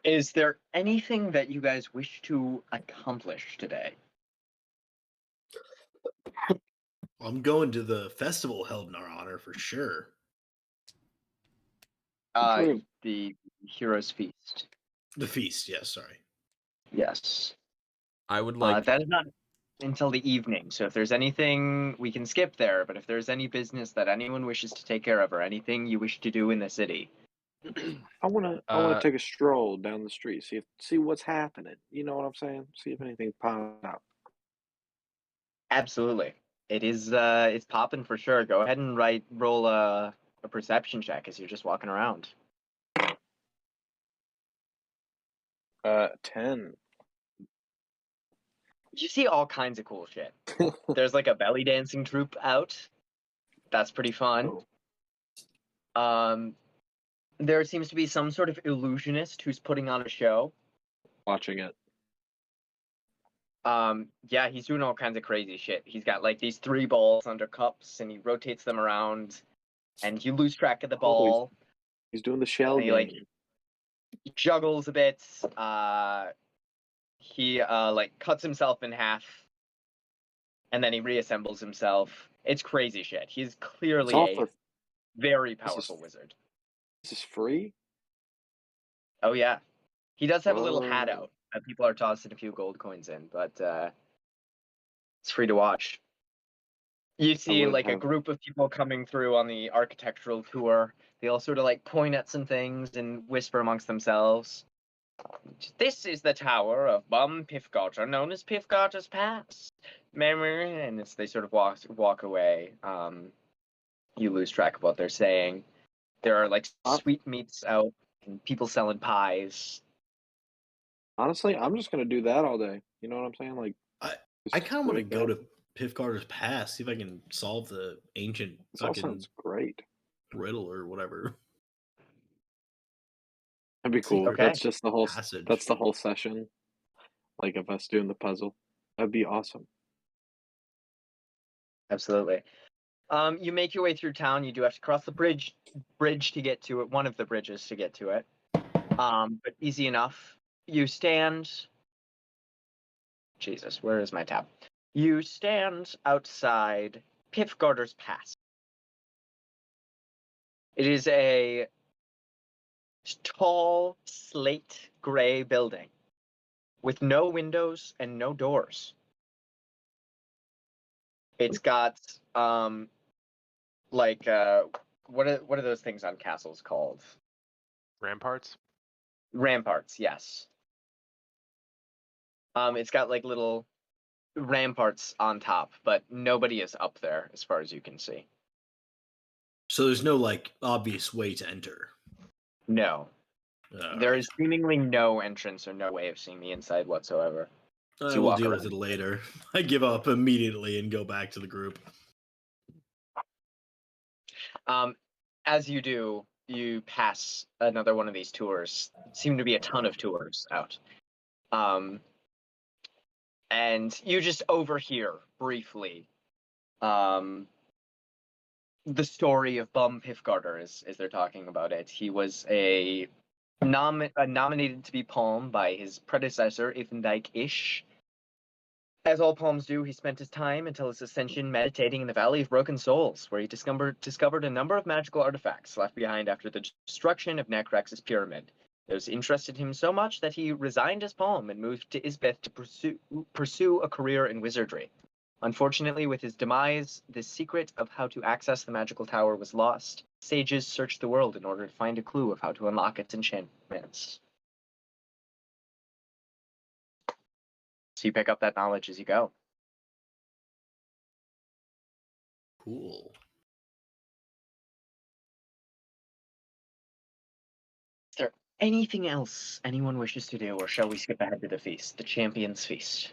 A: Is there anything that you guys wish to accomplish today?
B: I'm going to the festival held in our honor for sure.
F: True.
A: The Heroes Feast.
B: The feast, yes, sorry.
A: Yes.
C: I would like
A: That is not until the evening, so if there's anything, we can skip there, but if there's any business that anyone wishes to take care of or anything you wish to do in the city.
F: I wanna take a stroll down the street, see what's happening. You know what I'm saying? See if anything pops out.
A: Absolutely. It is it's popping for sure. Go ahead and roll a perception check as you're just walking around.
F: 10.
A: You see all kinds of cool shit. There's like a belly dancing troupe out. That's pretty fun.
F: Oh,
A: There seems to be some sort of illusionist who's putting on a show.
F: watching it.
A: Yeah, he's doing all kinds of crazy shit. He's got like these 3 balls under cups and he rotates them around and you lose track of the
F: Oh,
A: ball
F: he's doing the shell
A: and he
F: game.
A: juggles a bit. He like cuts himself in half and then he reassembles himself. It's crazy shit. He's
F: It's
A: clearly
F: all
A: a
F: for
A: very
F: this is
A: powerful wizard.
F: this is free?
A: Oh yeah. He does have a little hat
F: Whoa.
A: out that people are tossing a few gold coins in, but it's free to watch. You
F: I
A: see
F: would
A: like a
F: have
A: group of people coming through on the architectural tour. They all sort of like point at some things and whisper amongst themselves. This is the tower of Bum Pifgarter, known as Pifgarter's Pass. And as they sort of walk away, you lose track of what they're saying. There are like sweetmeats out and people selling pies.
F: honestly, I'm just gonna do that all day. You know what I'm saying? Like
B: I
F: just
B: kind of want to
F: wake
B: go
F: up.
B: to Piff Carter's Pass, see if I can solve the ancient
F: This all
B: fucking
F: sounds great.
B: riddle or whatever.
F: That'd be cool.
B: Secret
A: Okay.
F: That's just the whole
B: passage.
F: that's the whole session. Like of us doing the puzzle. That'd be awesome.
A: Absolutely. You make your way through town. You do have to cross the bridge to get to it. One of the bridges to get to it. But easy enough. You stand. Jesus, where is my tab? You stand outside Pifgarter's Pass. It is a tall, slate gray building with no windows and no doors. It's got like what are those things on castles called?
G: Ramparts.
A: Ramparts, yes. It's got like little ramparts on top, but nobody is up there as far as you can see.
B: So there's no like obvious way to enter.
A: No.
B: All
A: There
B: right.
A: is seemingly no entrance or no way of seeing the inside whatsoever. So you
B: We'll
A: walk
B: deal
A: around.
B: with it later. I give up immediately and go back to the group.
A: As you do, you pass another one of these tours. Seem to be a ton of tours out. And you just overhear briefly the story of Bum Pifgarter as they're talking about it. He was nominated to be Palm by his predecessor, Ifendike Ish. As all Palms do, he spent his time until his ascension meditating in the Valley of Broken Souls, where he discovered a number of magical artifacts left behind after the destruction of Necrex's pyramid. Those interested him so much that he resigned as Palm and moved to Isbeth to pursue a career in wizardry. Unfortunately, with his demise, the secret of how to access the magical tower was lost. Sages searched the world in order to find a clue of how to unlock its enchantments. So you pick up that knowledge as you go.
B: Cool.
A: Anything else anyone wishes to do, or shall we skip ahead to the feast? The Champions Feast.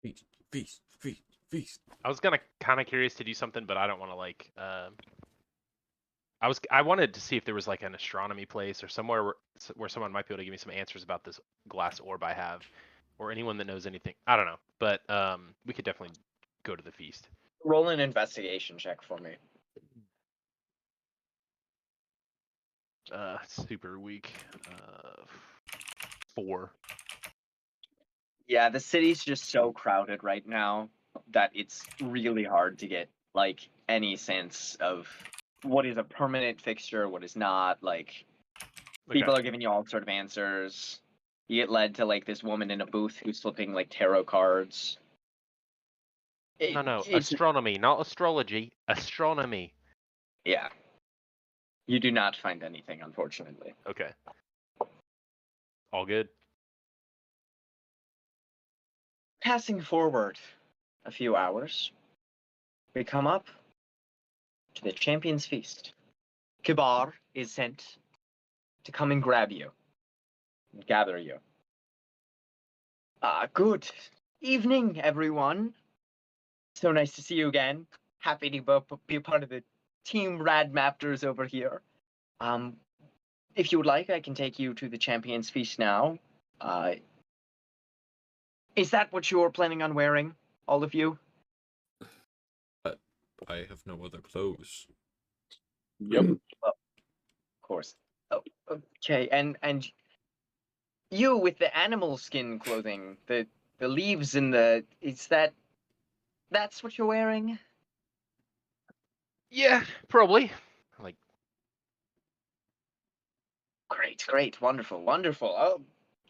C: Feast, feast, feast, feast.
G: I was kind of curious to do something, but I don't want to like. I wanted to see if there was like an astronomy place or somewhere where someone might be able to give me some answers about this glass orb I have, or anyone that knows anything. I don't know, but we could definitely go to the feast.
A: Roll an investigation check for me.
G: Super weak. 4.
A: Yeah, the city's just so crowded right now that it's really hard to get like any sense of what is a permanent fixture, what is not. Like people are giving you all sort of answers. You get led to like this woman in a booth who's flipping like tarot cards.
G: No,
A: It's
G: astronomy, not astrology. Astronomy.
A: yeah. You do not find anything, unfortunately.
G: Okay. All good.
A: Passing forward a few hours, we come up to the Champions Feast. Kibar is sent to come and grab you, and gather you. Good evening, everyone. So nice to see you again. Happy to be a part of the Team Rad Maptors over here. If you would like, I can take you to the Champions Feast now. Is that what you're planning on wearing, all of you?
C: I have no other clothes.
F: Yep.
A: Of course. Oh, okay, and you with the animal skin clothing, the leaves and that's what you're wearing?
G: Yeah, probably. Like,
A: Great, wonderful. Oh,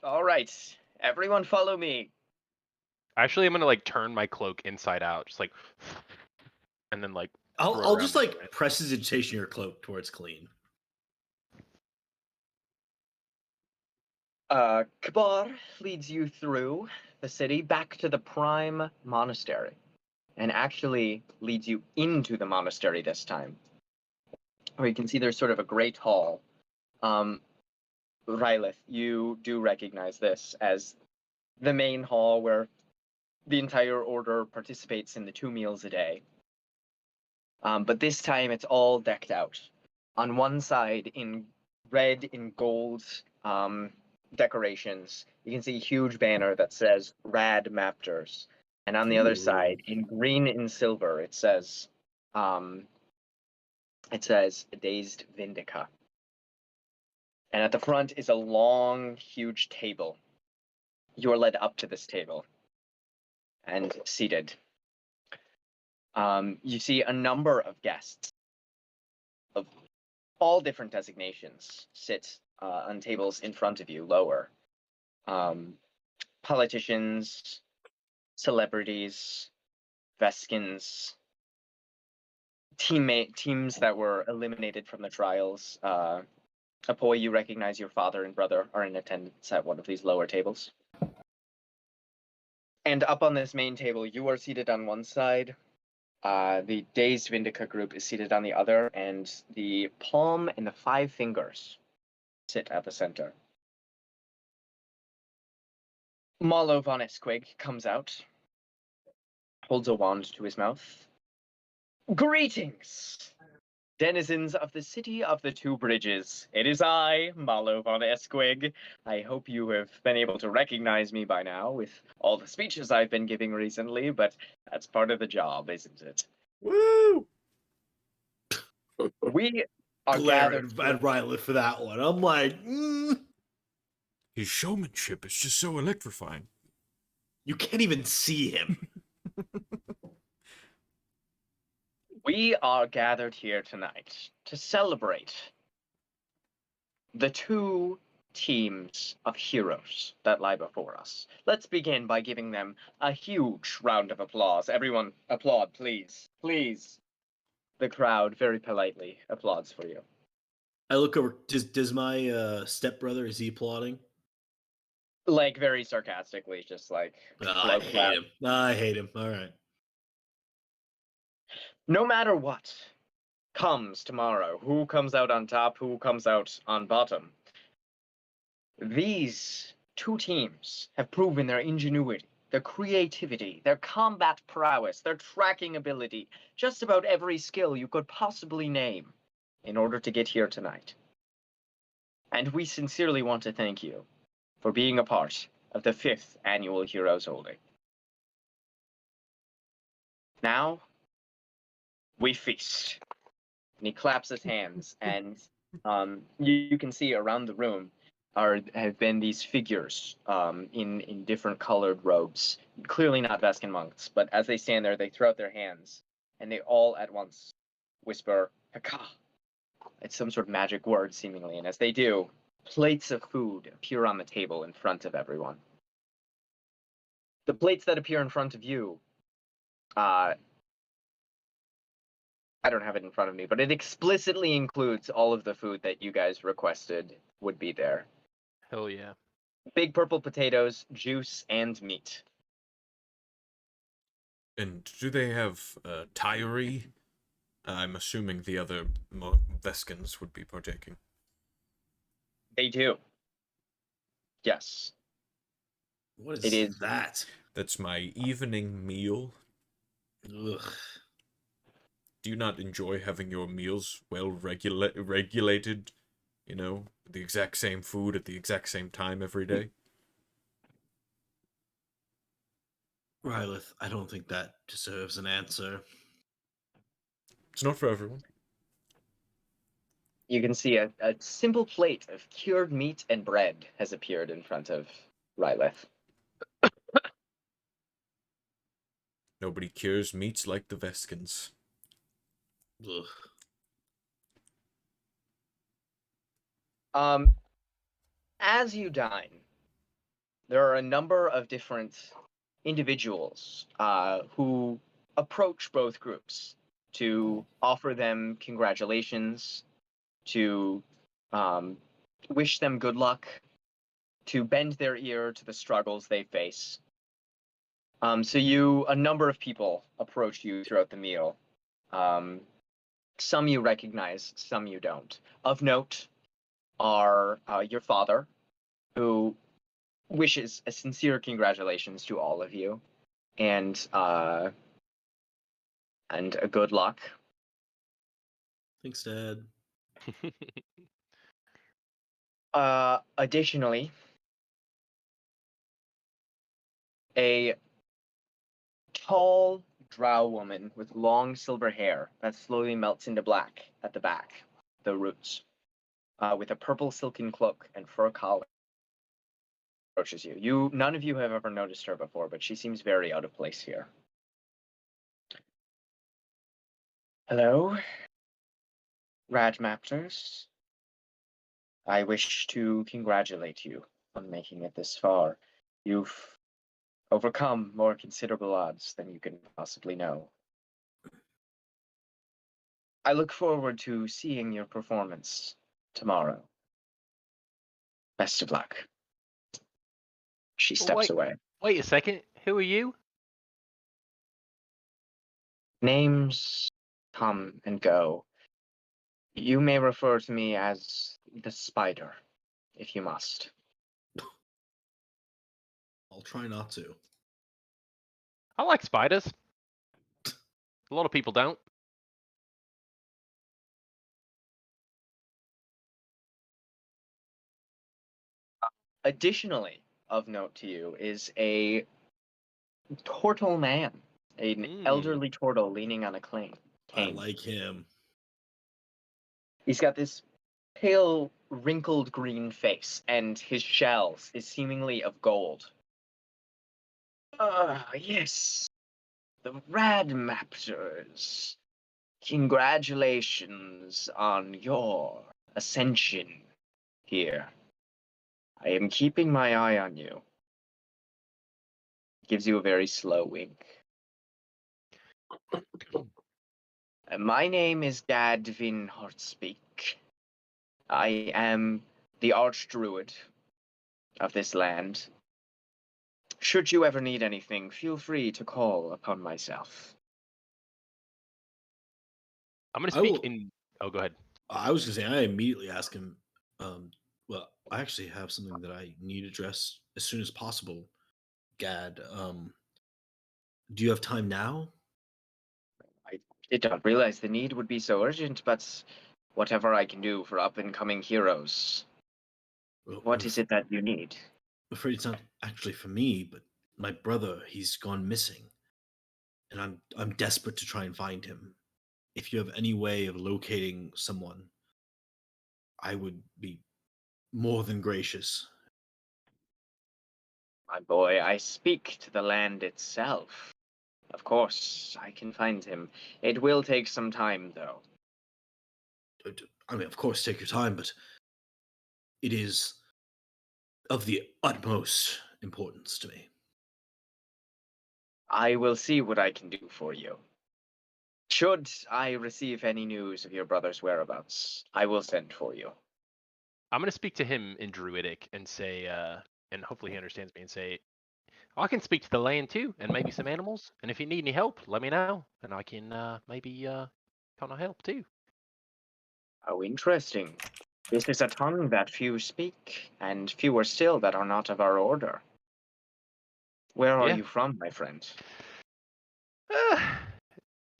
A: all right. Everyone follow me.
G: actually, I'm gonna like turn my cloak inside out, just like, and then like. throw it
B: I'll
G: around
B: just
G: my
B: like
G: waist.
B: prestidigitation your cloak towards clean.
A: Kabar leads you through the city back to the Prime Monastery, and actually leads you into the monastery this time, where you can see there's sort of a great hall. Rylith, you do recognize this as the main hall where the entire order participates in the 2 meals a day. But this time it's all decked out. On one side, in red and gold decorations, you can see a huge banner that says Rad Maptors. And on the other
B: Ooh.
A: side, in green and silver, it says Dazed Vindica. And at the front is a long, huge table. You are led up to this table and seated. You see a number of guests of all different designations sit on tables in front of you, lower. Politicians, celebrities, Veskins, teams that were eliminated from the trials. Apoy, you recognize your father and brother are in attendance at one of these lower tables. And up on this main table, you are seated on one side. The Dazed Vindica group is seated on the other, and the palm and the 5 fingers sit at the center. Malo von Esquig comes out, holds a wand to his mouth. Greetings, denizens of the city of the 2 bridges. It is I, Malo von Esquig. I hope you have been able to recognize me by now with all the speeches I've been giving recently, but that's part of the job, isn't it?
C: Woo!
A: We are
B: Glaring
A: gathered.
B: at Rylith for that one. I'm like,
C: His showmanship is just so electrifying.
B: you can't even see him.
A: We are gathered here tonight to celebrate the 2 teams of heroes that lie before us. Let's begin by giving them a huge round of applause. Everyone applaud, please. Please. The crowd very politely applauds for you.
B: I look over. Does my stepbrother, is he applauding?
A: Like very sarcastically, just like
B: I hate him. I hate him. All right.
A: No matter what comes tomorrow, who comes out on top, who comes out on bottom, These two teams have proven their ingenuity, their creativity, their combat prowess, their tracking ability, just about every skill you could possibly name in order to get here tonight. And we sincerely want to thank you for being a part of the 5th annual Heroes Holding. Now, we feast. And he claps his hands, and you can see around the room have been these figures in different colored robes. Clearly not Vescan monks, but as they stand there, they throw out their hands, and they all at once whisper, "Haka." It's some sort of magic word, seemingly, and as they do, plates of food appear on the table in front of everyone. The plates that appear in front of you, I don't have it in front of me, but it explicitly includes all of the food that you guys requested would be there.
G: Hell yeah.
A: Big purple potatoes, juice, and meat.
C: And do they have Tyri? I'm assuming the other Veskans would be partaking.
A: They do. Yes.
B: What is
A: It is
B: that?
C: That's my evening meal.
B: Ugh.
C: Do you not enjoy having your meals well regulated? You know, the exact same food at the exact same time every day?
B: Rylith, I don't think that deserves an answer.
C: It's not for everyone.
A: You can see a simple plate of cured meat and bread has appeared in front of Rylith.
C: Nobody cures meats like the Veskans.
B: Ugh.
A: As you dine, there are a number of different individuals who approach both groups to offer them congratulations, to wish them good luck, to bend their ear to the struggles they face. So a number of people approach you throughout the meal. Some you recognize, some you don't. Of note are your father, who wishes a sincere congratulations to all of you, and a good luck.
B: Thanks, Dad.
A: Additionally, a tall drow woman with long silver hair that slowly melts into black at the back, the roots, with a purple silken cloak and fur collar, approaches you. None of you have ever noticed her before, but she seems very out of place here. Hello, Radmapters. I wish to congratulate you on making it this far. You've overcome more considerable odds than you can possibly know. I look forward to seeing your performance tomorrow. Best of luck. She steps away.
G: Wait a second. Who are you?
A: Names come and go. You may refer to me as the Spider, if you must.
B: I'll try not to.
G: I like spiders. A lot of people don't.
A: Additionally, of note to you is a turtle man, an elderly turtle leaning on a cane.
B: I like him.
A: He's got this pale, wrinkled green face, and his shell is seemingly of gold. Yes. The Radmapters. Congratulations on your ascension here. I am keeping my eye on you. Gives you a very slow wink. My name is Gadvin Hartspeak. I am the Archdruid of this land. Should you ever need anything, feel free to call upon myself.
G: I'm going to speak in... Oh, go ahead.
B: I was going to say, I immediately ask him, Well, I actually have something that I need addressed as soon as possible, Gad. Do you have time now?
A: I did not realize the need would be so urgent, but whatever I can do for up-and-coming heroes.
B: Well,
A: What is it that you need?
B: I'm afraid it's not actually for me, but my brother, he's gone missing. And I'm desperate to try and find him. If you have any way of locating someone, I would be more than gracious.
A: My boy, I speak to the land itself. Of course, I can find him. It will take some time, though.
B: I mean, of course, take your time, but it is of the utmost importance to me.
A: I will see what I can do for you. Should I receive any news of your brother's whereabouts, I will send for you.
G: I'm gonna speak to him in Druidic and say, and hopefully he understands me and say, I can speak to the land too, and maybe some animals. And if you need any help, let me know, and I can maybe kind of help too.
A: How interesting. This is a tongue that few speak, and fewer still that are not of our order. Where are
G: Yeah.
A: you from, my friend?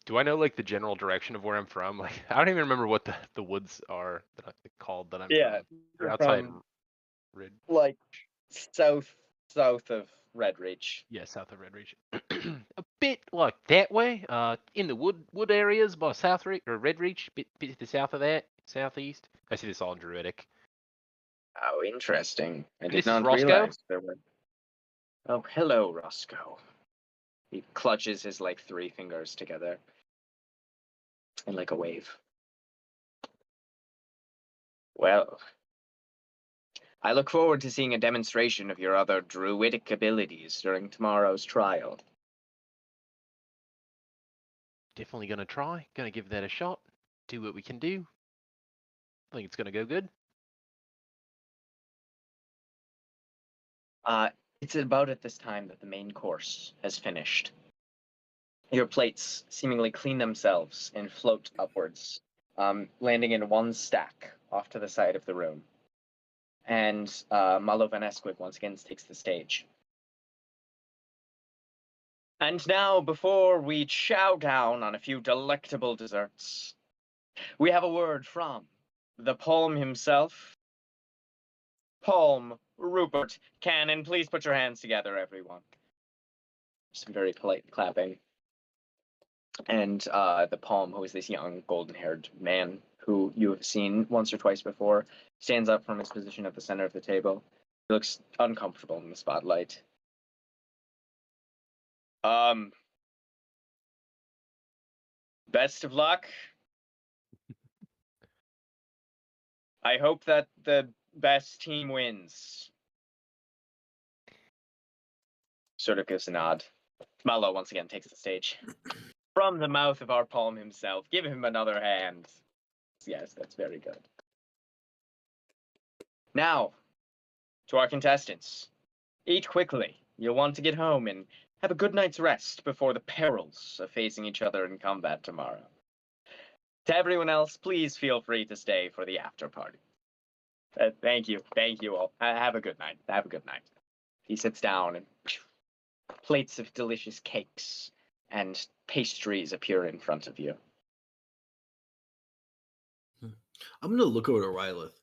G: Do I know like the general direction of where I'm from? Like I don't even remember what the woods are that called that I'm from.
A: You're
G: They're outside
A: from,
G: Red.
A: like, south of Redridge.
G: Yeah, south of Red Ridge. A bit like that way. In the wood areas by South Ridge or Red Ridge, bit to the south of that, southeast. I see this all in Druidic.
A: How interesting. I
G: And
A: did
G: this is
A: not
G: Roscoe.
A: realize there were. Oh, hello, Roscoe. He clutches his, like, 3 fingers together in, like, a wave. Well, I look forward to seeing a demonstration of your other druidic abilities during tomorrow's trial.
G: Definitely gonna try. Gonna give that a shot. Do what we can do. I think it's gonna go good.
A: It's about at this time that the main course has finished. Your plates seemingly clean themselves and float upwards, landing in one stack off to the side of the room. And Malo Van Esquik once again takes the stage. And now, before we chow down on a few delectable desserts, we have a word from the Palm himself. Palm Rupert Cannon, please put your hands together, everyone. Some very polite clapping. And the Palm, who is this young, golden-haired man who you have seen once or twice before, stands up from his position at the center of the table. He looks uncomfortable in the spotlight. Best of luck. I hope that the best team wins. Sort of gives a nod. Malo once again takes the stage. From the mouth of our Palm himself. Give him another hand. Yes, that's very good. Now, to our contestants. Eat quickly. You'll want to get home and have a good night's rest before the perils of facing each other in combat tomorrow. To everyone else, please feel free to stay for the after party. Thank you all. Have a good night. Have a good night. He sits down and plates of delicious cakes and pastries appear in front of you.
B: I'm going to look over to Rylith.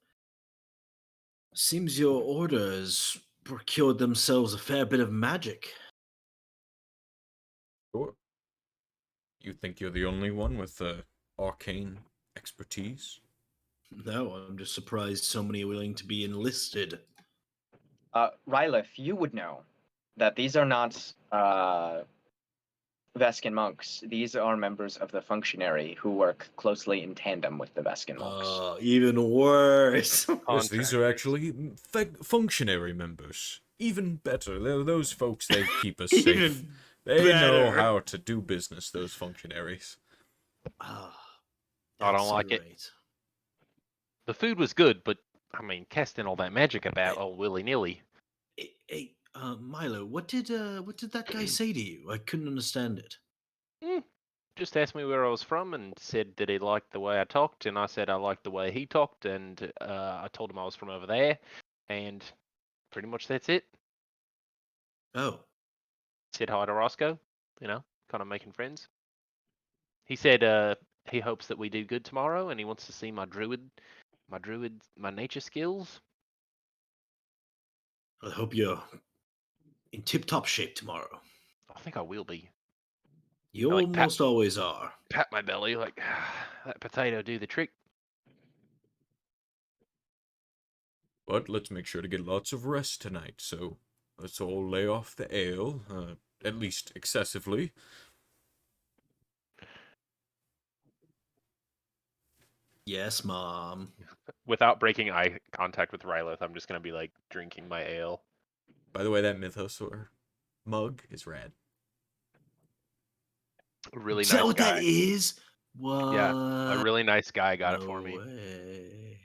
B: Seems your order has procured themselves a fair bit of magic.
C: Sure. You think you're the only one with arcane expertise?
B: No, I'm just surprised so many are willing to be enlisted.
A: Rylith, you would know that these are not Veskin monks. These are members of the functionary who work closely in tandem with the Veskin monks.
B: Even worse.
C: Yes, these are actually functionary members. Even better. They're those folks, they keep us safe. They know how to do business, those functionaries.
G: I don't like it.
B: Right.
G: The food was good, but I mean, casting all that magic about all willy nilly.
B: Hey, Milo, what did that guy say to you? I couldn't understand it.
G: just asked me where I was from and said that he liked the way I talked, and I said I liked the way he talked, and I told him I was from over there, and pretty much that's it.
B: Oh,
G: Said hi to Roscoe, kind of making friends. He said he hopes that we do good tomorrow, and he wants to see my nature skills.
B: I hope you're in tip-top shape tomorrow.
G: I think I will be.
B: You
G: like
B: almost always are.
G: Pat my belly like that potato do the trick.
C: But let's make sure to get lots of rest tonight, so let's all lay off the ale, at least excessively.
B: Yes, Mom.
G: Without breaking eye contact with Rylith, I'm just gonna be like drinking my ale.
C: By the way, that Mythosaur mug is rad.
G: A really
B: Is that
G: nice
B: what
G: guy.
B: that is? What?
G: Yeah, a really nice guy got it for
B: No
G: me.
B: way.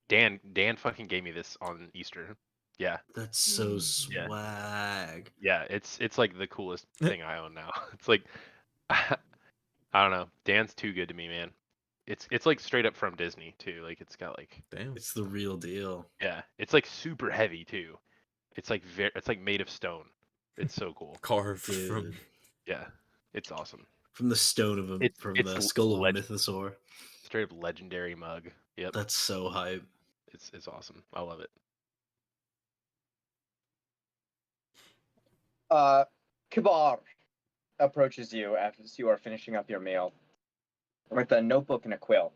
G: Dan fucking gave me this on Easter. Yeah.
B: That's so
G: Yeah.
B: swag.
G: Yeah, it's like the coolest thing I own now. It's like I don't know. Dan's too good to me, man. It's like straight up from Disney too. Like it's got like
C: Damn.
B: It's the real deal.
G: yeah, it's like super heavy too. It's like it's like made of stone. It's so cool.
C: Carved from.
B: Dude.
G: Yeah. It's awesome.
B: From the stone of a
G: It's
B: from
G: it's
B: the
G: l-
B: skull of a
G: leg-
B: mythosaur.
G: Straight up legendary mug. Yep.
B: That's so hype.
G: It's awesome. I love it.
A: Kibar approaches you as you are finishing up your meal with a notebook and a quill.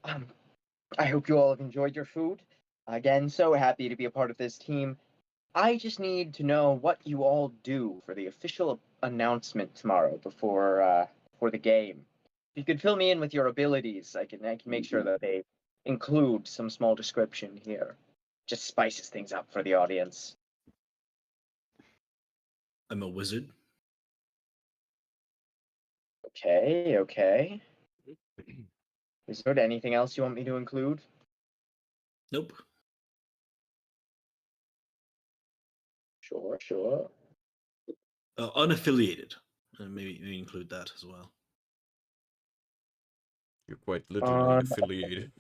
A: I hope you all have enjoyed your food. Again, so happy to be a part of this team. I just need to know what you all do for the official announcement tomorrow before the game. If you could fill me in with your abilities, I can make sure that they include some small description here. Just spices things up for the audience.
B: I'm a wizard.
A: Okay. Is there anything else you want me to include?
B: Nope.
A: Sure.
B: Unaffiliated. Maybe include that as well.
C: You're quite literally affiliated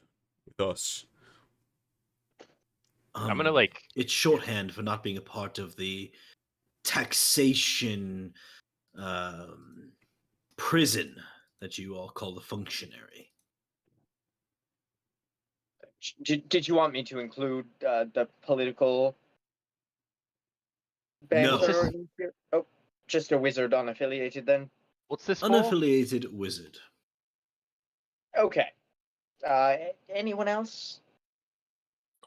C: with us.
G: I'm gonna like
B: It's shorthand for not being a part of the taxation prison that you all call the functionary.
A: Did you want me to include the political
B: No.
A: banter? in here? Oh, just a wizard unaffiliated then?
G: what's this for?
B: Unaffiliated wizard.
A: Okay. Anyone else?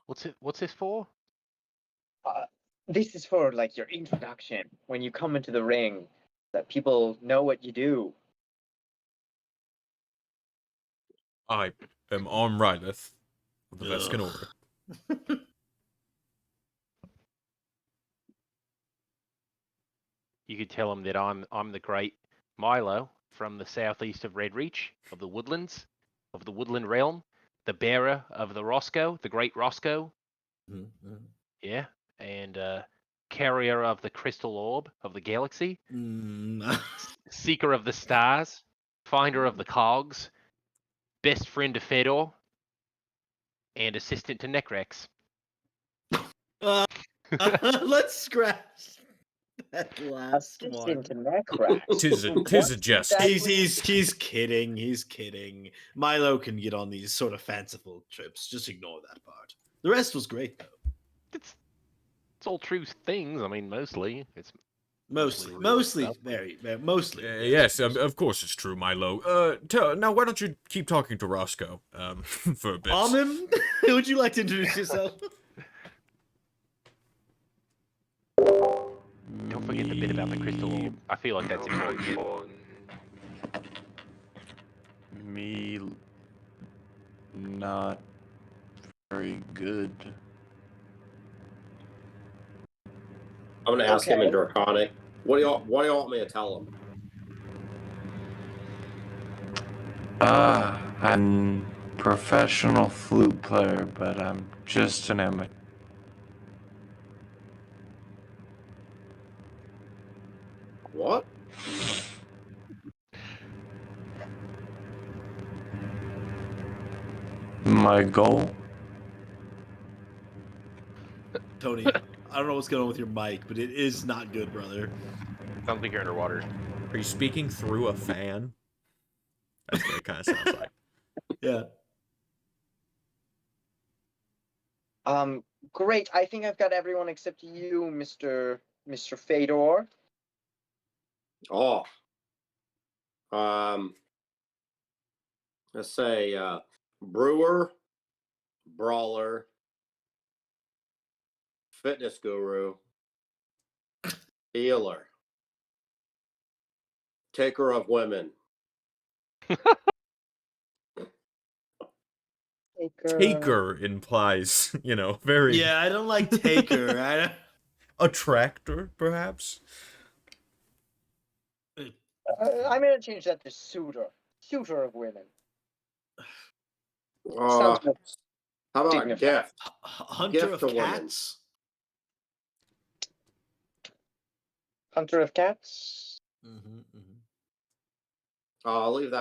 G: What's this for?
A: This is for like your introduction when you come into the ring, that people know what you do.
C: I am Arm Rylith of the Vescan
B: Ugh.
C: Order.
G: You could tell him that I'm the great Milo from the southeast of Redreach, of the woodlands, of the woodland realm, the bearer of the Roscoe, the great Roscoe.
B: Mhm.
G: Yeah, and carrier of the crystal orb of the galaxy, seeker of the stars, finder of the cogs, best friend to Fedor, and assistant to Necrex.
B: Let's scratch that last
A: Assistant to
B: one.
A: Necrax.
C: Tis a jest.
B: He's kidding. He's kidding. Milo can get on these sort of fanciful trips. Just ignore that part. The rest was great though.
G: It's all true things. I mean, mostly it's
B: Mostly,
G: real
B: mostly,
G: stuff.
B: very, mostly.
C: Yes, of course it's true, Milo. Now why don't you keep talking to Roscoe, for a bit?
B: Him? Would you like to introduce yourself?
G: Don't forget the bit about the crystal orb. I feel like that's important.
H: Me not very good.
E: I'm gonna ask him
A: Okay.
E: in Draconic. What do y'all want me to tell him?
H: I'm professional flute player, but I'm just an amateur.
E: What?
H: my goal.
B: Tony, I don't know what's going on with your mic, but it is not good, brother.
G: Sounds like you're underwater.
C: Are you speaking through a fan? That's what it kind of sounds like.
B: Yeah.
A: Great. I think I've got everyone except you, Mr. Fedor.
E: Oh. Let's say brewer, brawler, fitness guru, healer, taker of women.
C: Taker implies, very
B: Yeah, I don't like Taker.
C: attractor, perhaps.
A: I'm gonna change that to suitor. Suitor of women.
E: Uh,
A: Sounds more
E: how about
A: dignified.
E: gift?
B: Hunter
E: Gift
B: of
E: to women.
B: Cats.
A: Hunter of cats.
E: I'll leave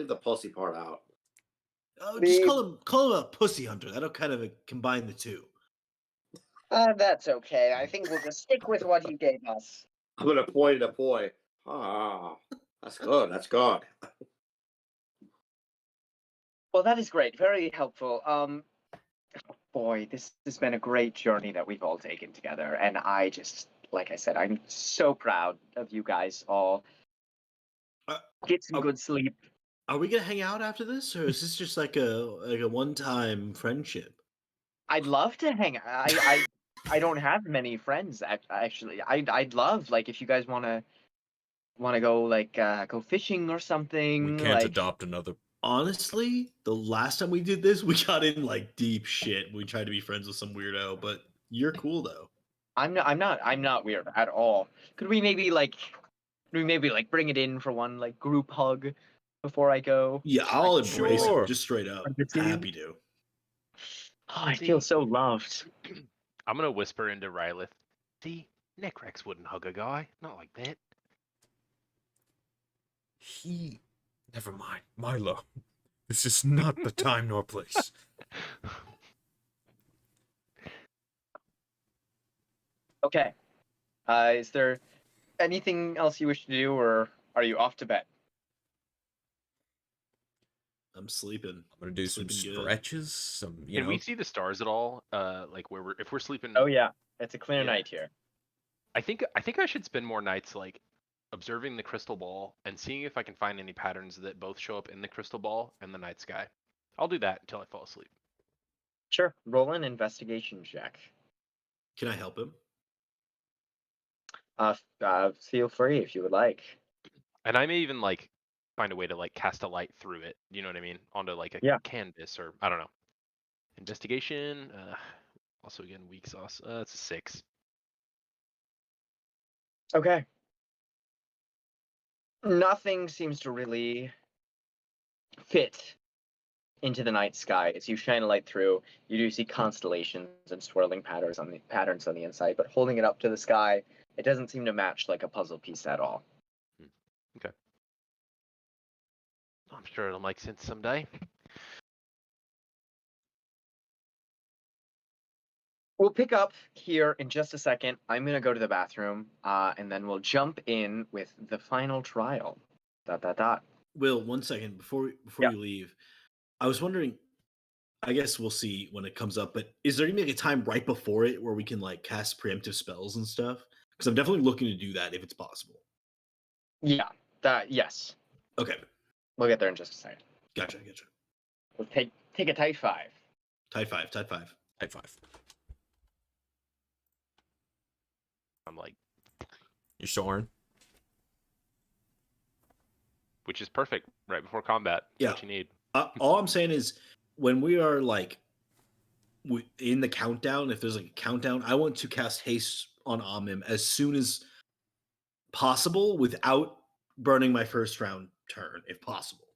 E: the pussy part out.
B: Oh, just call him a pussy hunter. That'll kind of combine the two.
A: That's okay. I think we'll just stick with what he gave us.
E: I'm gonna point at a boy. Ah, that's good. That's good.
A: Well, that is great. Very helpful. Boy, this has been a great journey that we've all taken together, and I just, like I said, I'm so proud of you guys all. Get some good sleep.
B: Are we gonna hang out after this, or is this just like a one-time friendship?
A: I'd love to hang. I don't have many friends actually. I'd love like if you guys wanna go like go fishing or something.
C: We can't
A: like
C: adopt another.
B: Honestly, the last time we did this, we got in like deep shit. We tried to be friends with some weirdo, but you're cool though.
A: I'm not weird at all. Could we maybe bring it in for one like group hug before I go?
B: Yeah, I'll embrace
C: Sure.
B: it just straight up.
A: Good to you.
B: Happy to.
A: Oh, I feel so loved.
G: I'm gonna whisper into Rylith. See, Necrex wouldn't hug a guy, not like that.
C: Never mind, Milo. This is not the time nor place.
A: Okay. Is there anything else you wish to do, or are you off to bed?
B: I'm sleeping.
C: I'm gonna do some
B: Sleeping good.
C: stretches. Some,
G: Can we see the stars at all? Like if we're sleeping.
A: Oh yeah, it's a clear
G: Yeah.
A: night here.
G: I think I should spend more nights like observing the crystal ball and seeing if I can find any patterns that both show up in the crystal ball and the night sky. I'll do that until I fall asleep.
A: Sure. Roll an investigation check.
B: Can I help him?
A: Feel free if you would like.
G: And I may even like find a way to like cast a light through it. You know what I mean? Onto like a canvas or I don't know. Investigation. Also again weak sauce. It's a 6.
A: Okay. Nothing seems to really fit into the night sky. As you shine a light through, you do see constellations and swirling patterns on the inside, but holding it up to the sky, it doesn't seem to match like a puzzle piece at all.
G: Okay. I'm sure it'll make sense someday.
A: We'll pick up here in just a second. I'm gonna go to the bathroom, and then we'll jump in with the final trial. ...
B: Will, 1 second before
A: Yeah.
B: you leave. I was wondering. I guess we'll see when it comes up. But is there gonna be like a time right before it where we can like cast preemptive spells and stuff? Because I'm definitely looking to do that if it's possible.
A: Yeah. Yes.
B: Okay,
A: We'll get there in just a second.
B: gotcha.
A: We'll take a tight 5.
B: Type 5.
C: Type 5.
G: I'm like,
C: You're soaring.
G: which is perfect right before combat.
B: Yeah.
G: What you need.
B: All I'm saying is when we are like in the countdown, if there's like a countdown, I want to cast haste on Omnim as soon as possible without burning my first round turn, if possible.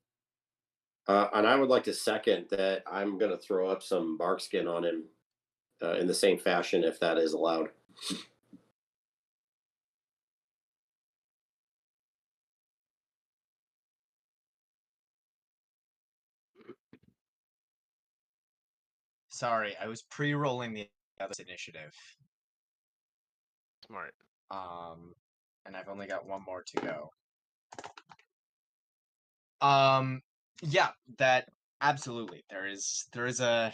E: And I would like to second that. I'm gonna throw up some bark skin on him in the same fashion, if that is allowed.
I: Sorry, I was pre-rolling the other initiative.
G: Smart.
I: And I've only got one more to go. Yeah, that absolutely. There is a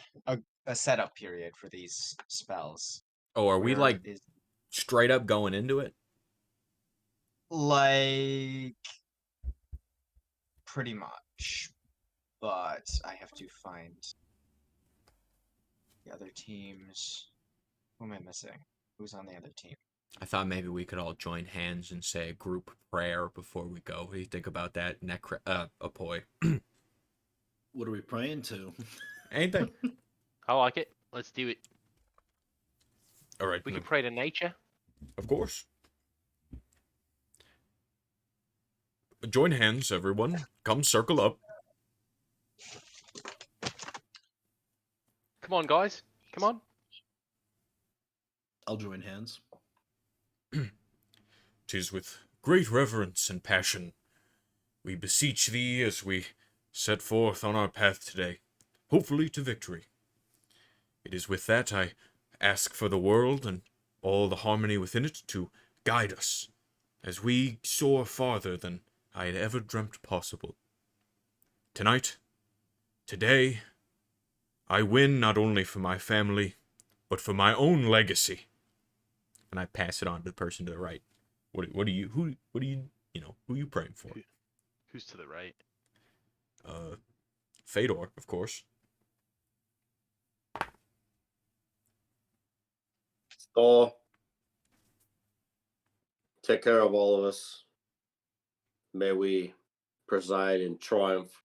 I: setup period for these spells.
C: Oh, are we
I: Where
C: like
I: is
C: straight up going into it?
I: like pretty much, but I have to find the other teams. Who am I missing? Who's on the other team?
C: I thought maybe we could all join hands and say a group prayer before we go. What do you think about that, Apoy?
B: What are we praying to?
C: Anything?
G: I like it. Let's do it.
C: All right.
G: We can pray to nature.
C: Of course. Join hands, everyone. Come circle up.
G: Come on, guys. Come on.
B: I'll join hands.
C: 'Tis with great reverence and passion we beseech thee as we set forth on our path today, hopefully to victory. It is with that I ask for the world and all the harmony within it to guide us as we soar farther than I had ever dreamt possible. Tonight, today, I win not only for my family, but for my own legacy. And I pass it on to the person to the right. Who are you praying for?
G: Who's to the right?
C: Fedor, of course.
E: So, take care of all of us. May we preside in triumph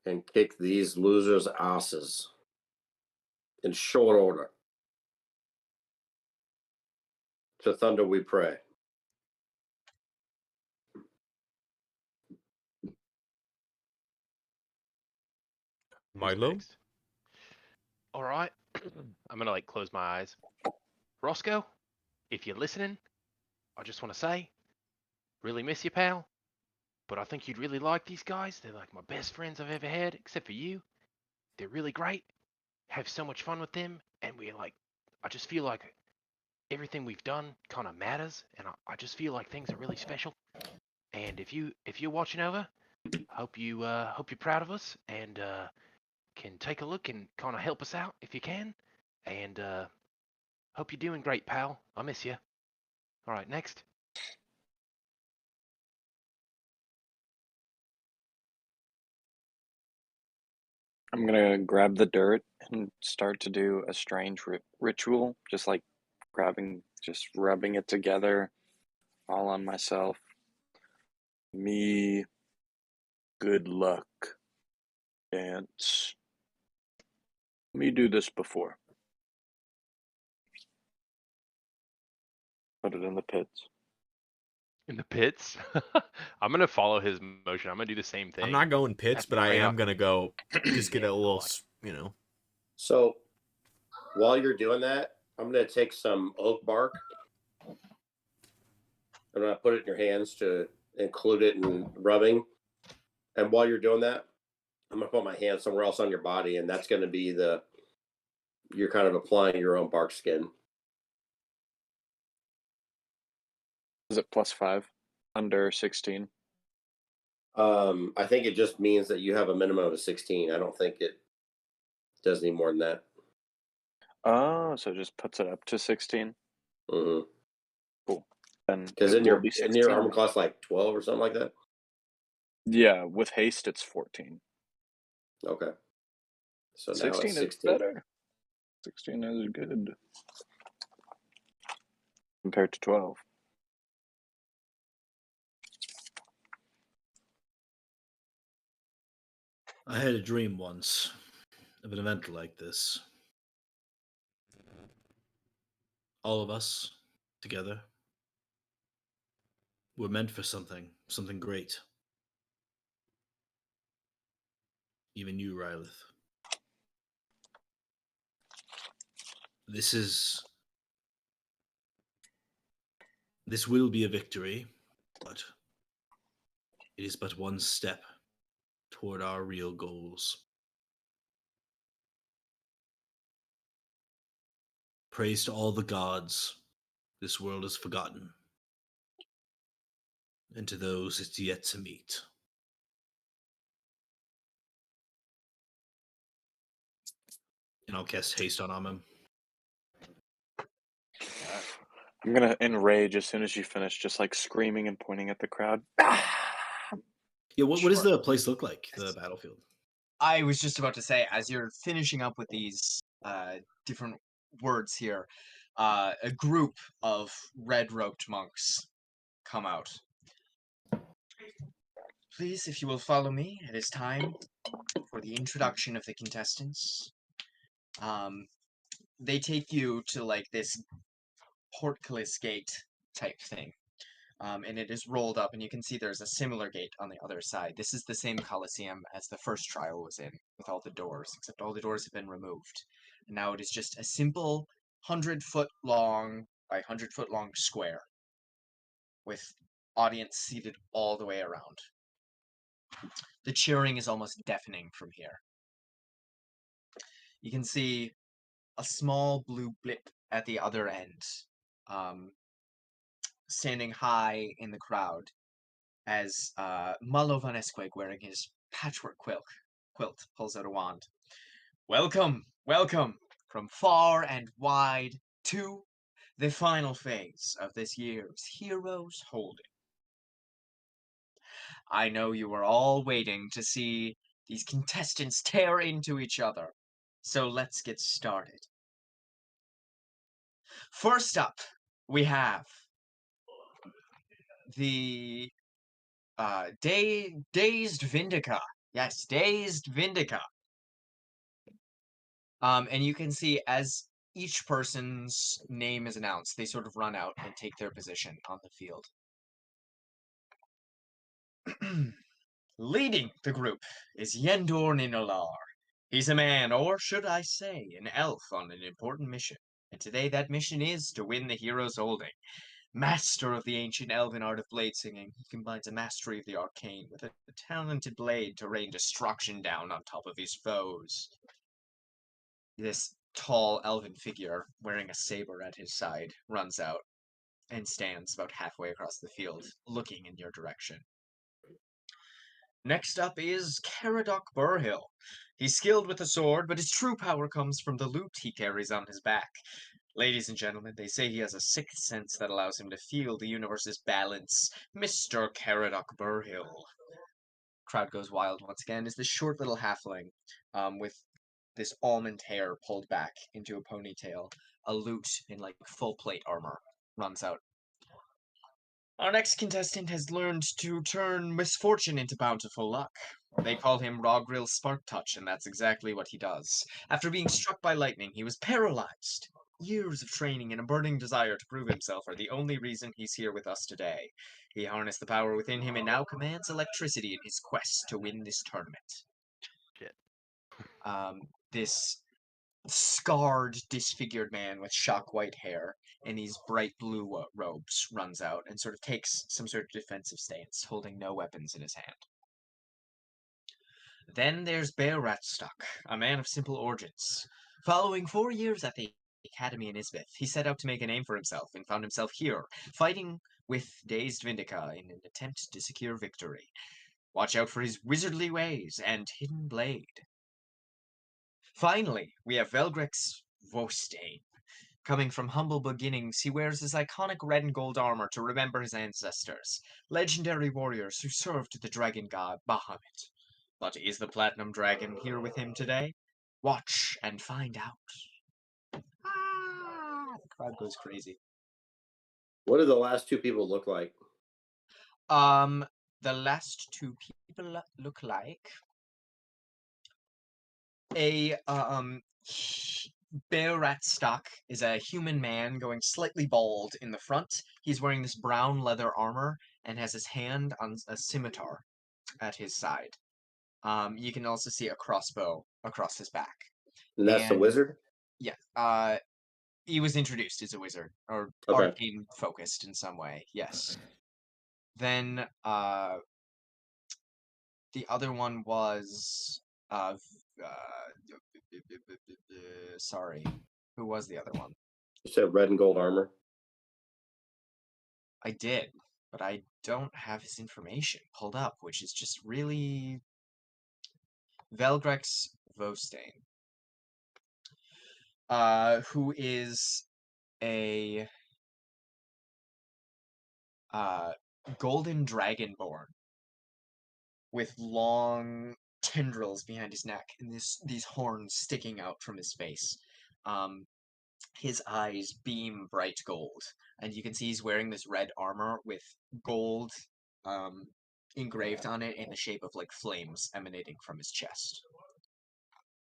E: and kick these losers' asses in short order. To Thunder we pray.
G: Who's
C: Milo?
G: next? All right. I'm gonna like close my eyes. Roscoe, if you're listening, I just want to say, really miss you, pal. But I think you'd really like these guys. They're like my best friends I've ever had, except for you. They're really great. Have so much fun with them, and I just feel like everything we've done kind of matters, and I just feel like things are really special. And if you're watching over, hope you're proud of us and can take a look and kind of help us out if you can. And hope you're doing great, pal. I miss you. All right, next.
F: I'm gonna grab the dirt and start to do a strange ritual, just like just rubbing it together, all on myself. Me, good luck, dance. Me do this before. Put it in the pits.
G: In the pits. I'm gonna follow his motion. I'm gonna do the same thing.
C: I'm not going pits,
G: That's
C: but I
G: great.
C: am going to go just get
G: Yeah,
C: a little,
G: I like
E: So, while you're doing that, I'm going to take some oak bark. I'm going to put it in your hands to include it in rubbing. And while you're doing that, I'm going to put my hand somewhere else on your body, and that's going to be you're kind of applying your own bark skin.
F: Is it +5? Under 16?
E: I think it just means that you have a minimum of 16. I don't think it does any more than that.
F: Oh, so it just puts it up to 16?
E: Mm-hmm.
F: Cool. Then
E: Because
F: it
E: in
F: will be
E: in your
F: 16.
E: armor class like 12 or something like that.
F: Yeah, with haste it's 14.
E: Okay. So now
F: 16
E: it's
F: is
E: 16.
F: better. 16 is good. Compared to 12.
B: I had a dream once of an event like this. All of us together were meant for something great. Even you, Rylith. This will be a victory, but it is but one step toward our real goals. Praise to all the gods. This world is forgotten. And to those it's yet to meet. And I'll cast haste on Amon.
F: I'm gonna enrage as soon as you finish, just like screaming and pointing at the crowd.
B: Yeah, what does
I: Sure.
B: the place look like, the battlefield?
I: I was just about to say, as you're finishing up with these different words here, a group of red-robed monks come out. Please, if you will follow me, it is time for the introduction of the contestants. They take you to like this portcullis gate type thing. And it is rolled up, and you can see there's a similar gate on the other side. This is the same Colosseum as the first trial was in, with all the doors, except all the doors have been removed. And now it is just a simple 100-foot long by 100-foot long square, with audience seated all the way around. The cheering is almost deafening from here. You can see a small blue blip at the other end, standing high in the crowd, as Malo Van Esquig, wearing his patchwork quilt, pulls out a wand. Welcome, welcome, from far and wide to the final phase of this year's Heroes Holding. I know you are all waiting to see these contestants tear into each other, so let's get started. First up, we have the Dazed Vindica. Yes, Dazed Vindica. And you can see as each person's name is announced, they sort of run out and take their position on the field. Leading the group is Yendor Ninolar. He's a man, or should I say, an elf on an important mission. And today that mission is to win the Heroes Holding. Master of the ancient elven art of blade singing, he combines a mastery of the arcane with a talented blade to rain destruction down on top of his foes. This tall elven figure, wearing a saber at his side, runs out and stands about halfway across the field, looking in your direction. Next up is Caradoc Burhill. He's skilled with the sword, but his true power comes from the loot he carries on his back. Ladies and gentlemen, they say he has a sixth sense that allows him to feel the universe's balance. Mr. Caradoc Burhill. Crowd goes wild once again as this short little halfling, with this almond hair pulled back into a ponytail, a lute in like full plate armor, runs out. Our next contestant has learned to turn misfortune into bountiful luck. They call him Rogril Sparktouch, and that's exactly what he does. After being struck by lightning, he was paralyzed. Years of training and a burning desire to prove himself are the only reason he's here with us today. He harnessed the power within him and now commands electricity in his quest to win this tournament.
G: Shit.
I: This scarred, disfigured man with shock white hair and these bright blue robes runs out and sort of takes some sort of defensive stance, holding no weapons in his hand. Then there's Bear Ratstock, a man of simple origins. Following 4 years at the Academy in Isbeth, he set out to make a name for himself and found himself here, fighting with Dazed Vindica in an attempt to secure victory. Watch out for his wizardly ways and hidden blade. Finally, we have Velgrex Vostane. Coming from humble beginnings, he wears his iconic red and gold armor to remember his ancestors, legendary warriors who served the dragon god Bahamut. But is the Platinum Dragon here with him today? Watch and find out. Ah, the crowd goes crazy.
E: What do the last two people look like?
I: The last two people look like a Bear Ratstock is a human man going slightly bald in the front. He's wearing this brown leather armor and has his hand on a scimitar at his side. You can also see a crossbow across his back.
E: And that's the
I: And-
E: wizard?
I: Yeah, he was introduced as a wizard, or
E: Okay.
I: arcane focused in some way, yes. Then, the other one was, sorry, who was the other one?
E: You said red and gold armor.
I: I did, but I don't have his information pulled up, which is just really Velgrex Vostane, who is a golden dragonborn with long tendrils behind his neck and these horns sticking out from his face. His eyes beam bright gold, and you can see he's wearing this red armor with gold engraved on it in the shape of like flames emanating from his chest.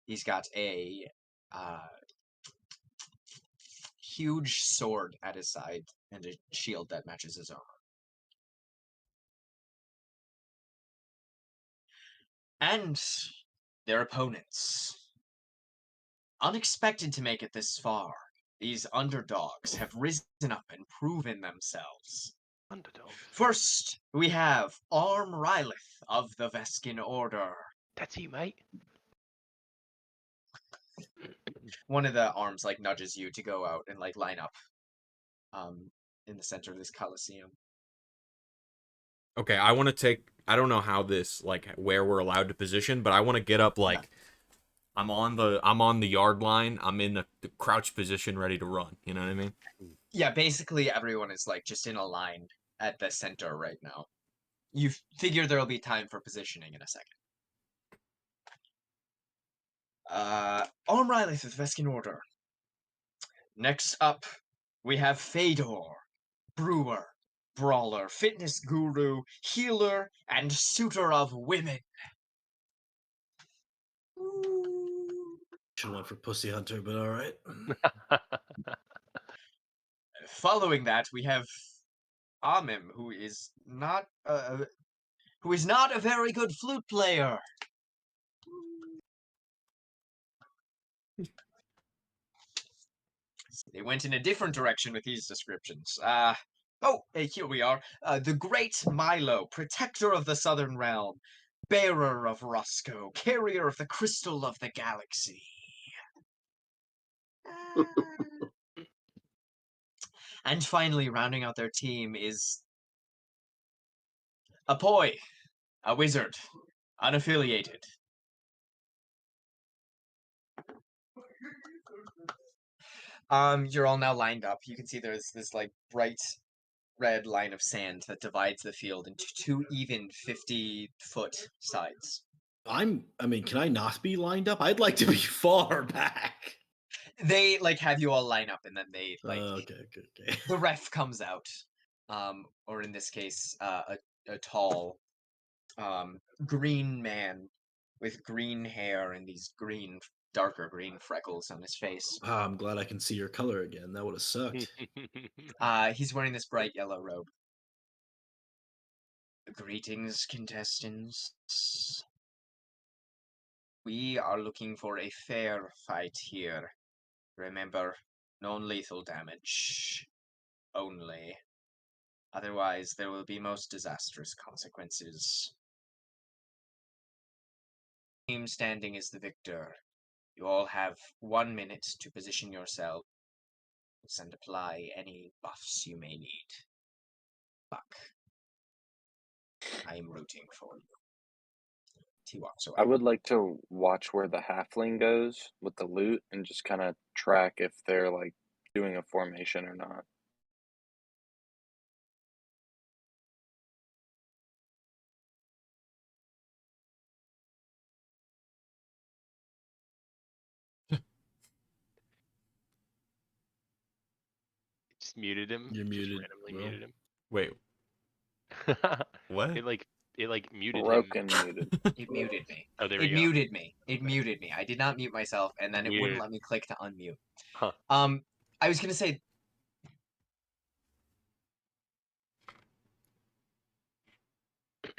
I: He's got a huge sword at his side and a shield that matches his armor. And their opponents. Unexpected to make it this far, these underdogs have risen up and proven themselves.
G: Underdogs.
I: First, we have Arm Rylith of the Veskin Order.
G: That's you, mate.
I: One of the arms like nudges you to go out and like line up in the center of this coliseum.
C: Okay, I want to take. I don't know how this like where we're allowed to position, but I want to get up like I'm on the yard line. I'm in the crouch position, ready to run. You know what I mean?
I: Yeah, basically everyone is like just in a line at the center right now. You figure there'll be time for positioning in a second. Arm Rylith of Veskin Order. Next up, we have Fedor, brewer, brawler, fitness guru, healer, and suitor of women.
B: Should have went for Pussy Hunter, but all right.
I: Following that, we have Amim, who is not a very good flute player. They went in a different direction with these descriptions. Here we are. The Great Milo, protector of the Southern Realm, bearer of Roscoe, carrier of the crystal of the galaxy. And finally, rounding out their team is Apoy, a wizard, unaffiliated. You're all now lined up. You can see there's this like bright red line of sand that divides the field into two even 50-foot sides.
B: I mean, can I not be lined up? I'd like to be far back.
I: They like have you all line up, and then they like
B: Okay.
I: the ref comes out, or in this case, a tall, green man with green hair and these darker green freckles on his face.
B: I'm glad I can see your color again. That would have sucked.
I: He's wearing this bright yellow robe. Greetings, contestants. We are looking for a fair fight here. Remember, non-lethal damage only. Otherwise, there will be most disastrous consequences. Team standing is the victor. You all have 1 minute to position yourselves and apply any buffs you may need. Fuck. I am rooting for you.
F: I would like to watch where the halfling goes with the loot and just kind of track if they're like doing a formation or not.
G: Just muted him.
B: You're
G: Just
B: muted,
G: randomly
B: Will.
G: muted him.
C: Wait, what?
G: It like muted
F: Broken
G: him.
F: muted.
I: It muted me.
G: Oh, there we
I: It
G: go.
I: muted me. It muted me. I did not mute myself, and then it wouldn't
G: Weird.
I: let me click to unmute.
G: Huh.
I: I was gonna say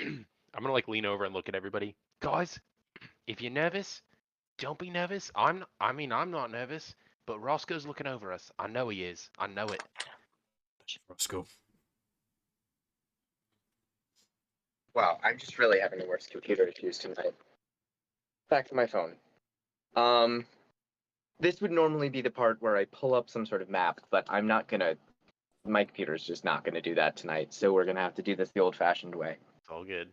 G: I'm gonna like lean over and look at everybody. Guys, if you're nervous, don't be nervous. I'm not nervous, but Roscoe's looking over us. I know he is. I know it.
C: Roscoe.
A: Wow, I'm just really having the worst computer issues tonight. Back to my phone. This would normally be the part where I pull up some sort of map, but I'm not gonna. My computer's just not gonna do that tonight, so we're gonna have to do this the old-fashioned way.
G: It's all good.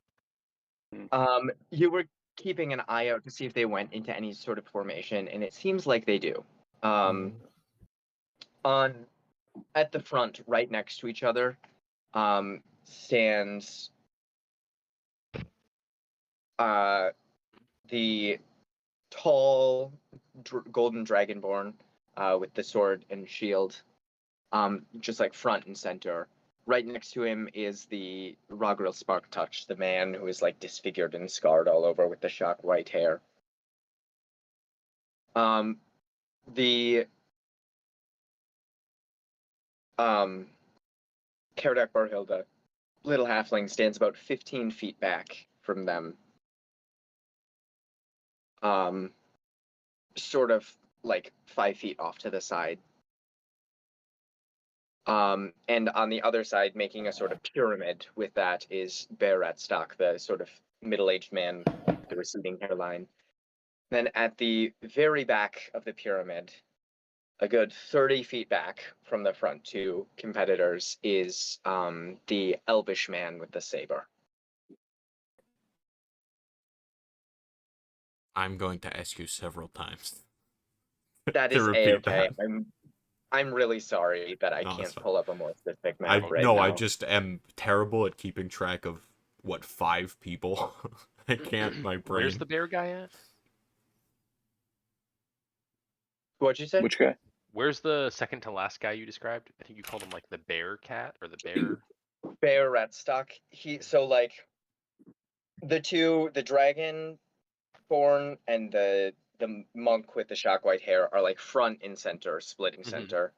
A: You were keeping an eye out to see if they went into any sort of formation, and it seems like they do. At the front, right next to each other, stands the tall golden dragonborn with the sword and shield, just like front and center. Right next to him is the Rogril Sparktouch, the man who is like disfigured and scarred all over with the shock white hair. The Karadak Barhilda, little halfling, stands about 15 feet back from them. Sort of like 5 feet off to the side. And on the other side, making a sort of pyramid with that, is Bear Ratstock, the sort of middle-aged man with the receding hairline. Then at the very back of the pyramid, a good 30 feet back from the front two competitors, is the elvish man with the saber.
C: I'm going to ask you several times.
A: That
C: to
A: is
C: repeat
A: A-okay.
C: that.
A: I'm really sorry that I
C: No,
A: can't
C: it's fine.
A: pull up a more specific map right
C: no,
A: now.
C: I just am terrible at keeping track of, 5 people? I can't, my brain.
G: Where's the bear guy at?
A: What'd you say?
F: Which guy?
G: Where's the second to last guy you described? I think you called him like the bear cat or the bear.
A: Bear Ratstock. So like the two, the dragon born and the monk with the shock white hair, are like front and center, splitting center.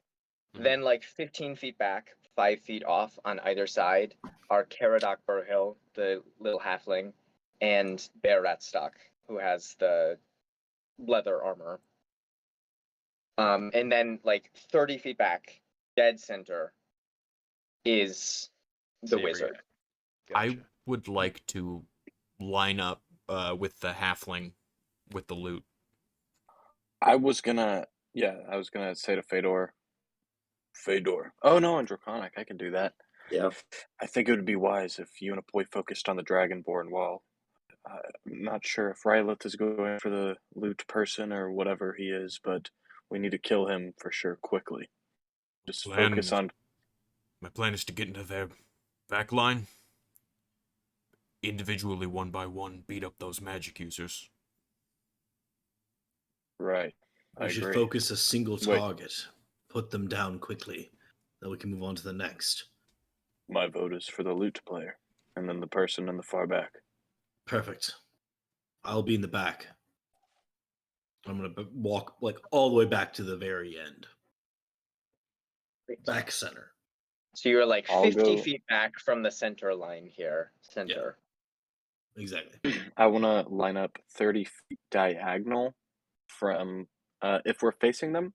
A: Then like 15 feet back, 5 feet off on either side, are Caradoc Burhill, the little halfling, and Bear Ratstock, who has the leather armor. And then like 30 feet back, dead center, is the
G: Saber
A: wizard.
G: guy.
C: I
G: Gotcha.
C: would like to line up with the halfling with the loot.
F: I was gonna say to Fedor. Oh no, in Draconic, I can do that.
E: Yeah.
F: I think it would be wise if you and Apoy focused on the Dragonborn while I'm not sure if Rylith is going for the loot person or whatever he is, but we need to kill him for sure quickly. Just focus on.
C: My plan is to get into their back line, individually, one by one, beat up those magic users.
F: Right.
B: We should focus a single target, put them down quickly, then we can move on to the next.
F: My vote is for the loot player, and then the person in the far back.
B: Perfect. I'll be in the back. I'm going to walk like all the way back to the very end. Back center.
A: So you're like
F: I'll
A: 50
F: go-
A: feet back from the center line here. Center.
B: Exactly.
F: I want to line up 30 feet diagonal from, if we're facing them,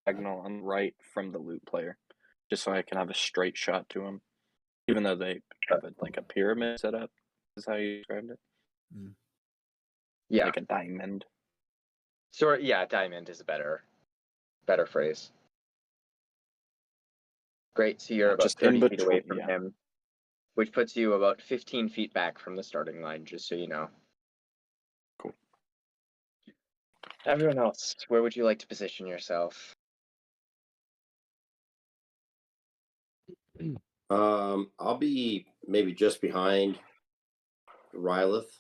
F: diagonal on the right from the loot player, just so I can have a straight shot to them, even though they have like a pyramid set up, is how you described it.
A: Yeah.
F: Like a diamond.
A: So yeah, diamond is a better phrase. Great. So you're about
F: Just in
A: 30 feet away
F: between,
A: from
F: yeah.
A: him, which puts you about 15 feet back from the starting line, just so you know.
F: Cool.
A: Everyone else, where would you like to position yourself?
E: I'll be maybe just behind Rylith.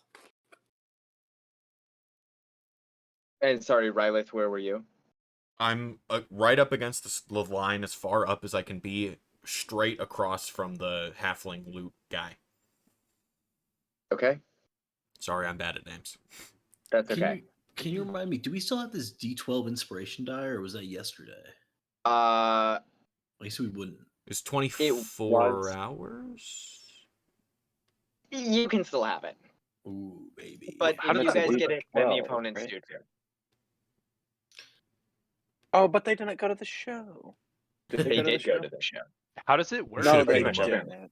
A: And sorry, Rylith, where were you?
C: I'm right up against the line, as far up as I can be, straight across from the halfling loot guy.
A: Okay.
C: Sorry, I'm bad at names.
A: That's okay.
B: Can you remind me, do we still have this D12 inspiration die, or was that yesterday?
A: I
B: guess we wouldn't.
C: It's 24 hours?
A: You can still have it.
B: Ooh, baby.
A: But
G: How
A: if
G: did
A: you
G: that
A: guys
G: work?
A: get it, then the
F: 12,
A: opponents
F: right?
A: do too.
F: Oh, but they didn't go to the show. Did
A: They
F: go to
A: did
F: the
A: go
F: show?
A: to the show.
G: How does it work?
C: should
F: No,
C: have
F: they
C: paid
A: much
C: more.
F: didn't.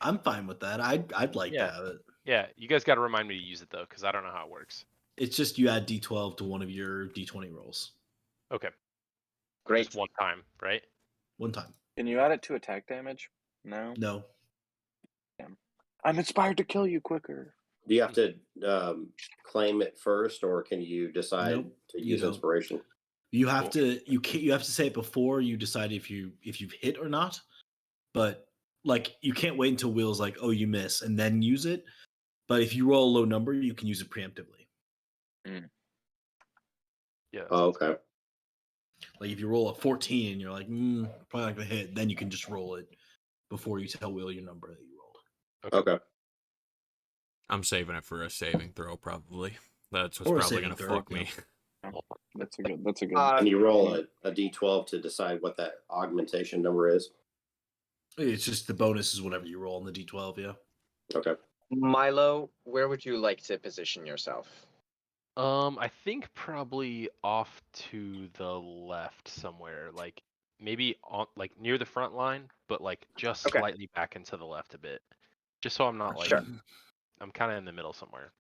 B: I'm fine with that. I'd like
G: Yeah.
B: to have it.
G: Yeah, you guys got to remind me to use it though, because I don't know how it works.
B: It's just you add D12 to one of your D20 rolls.
G: Okay.
A: Great.
G: Just one time, right?
B: One time.
F: Can you add it to attack damage? No.
B: No.
F: I'm inspired to kill you quicker.
E: Do you have to claim it first, or can you decide
B: Nope,
E: to
B: you
E: use
B: don't.
E: inspiration?
B: You have to you have to say it before you decide if you've hit or not. But like you can't wait until Will's like, oh, you miss, and then use it. But if you roll a low number, you can use it preemptively.
G: Yeah.
E: Oh, okay.
B: Like if you roll a 14 and you're like, probably not gonna hit, then you can just roll it before you tell Will your number that you rolled.
E: Okay.
C: I'm saving it for a saving throw, probably. That's what's
B: Or a
C: probably
B: saving
C: gonna
B: throw,
C: fuck me.
F: That's a good.
E: And you roll a d12 to decide what that augmentation number is.
B: It's just the bonus is whatever you roll on the d12. Yeah.
E: Okay.
A: Milo, where would you like to position yourself?
G: I think probably off to the left somewhere, like maybe on like near the front line, but like just
A: Okay.
G: slightly back into the left a bit, just so I'm not like
A: Sure.
G: I'm kind of in the middle somewhere,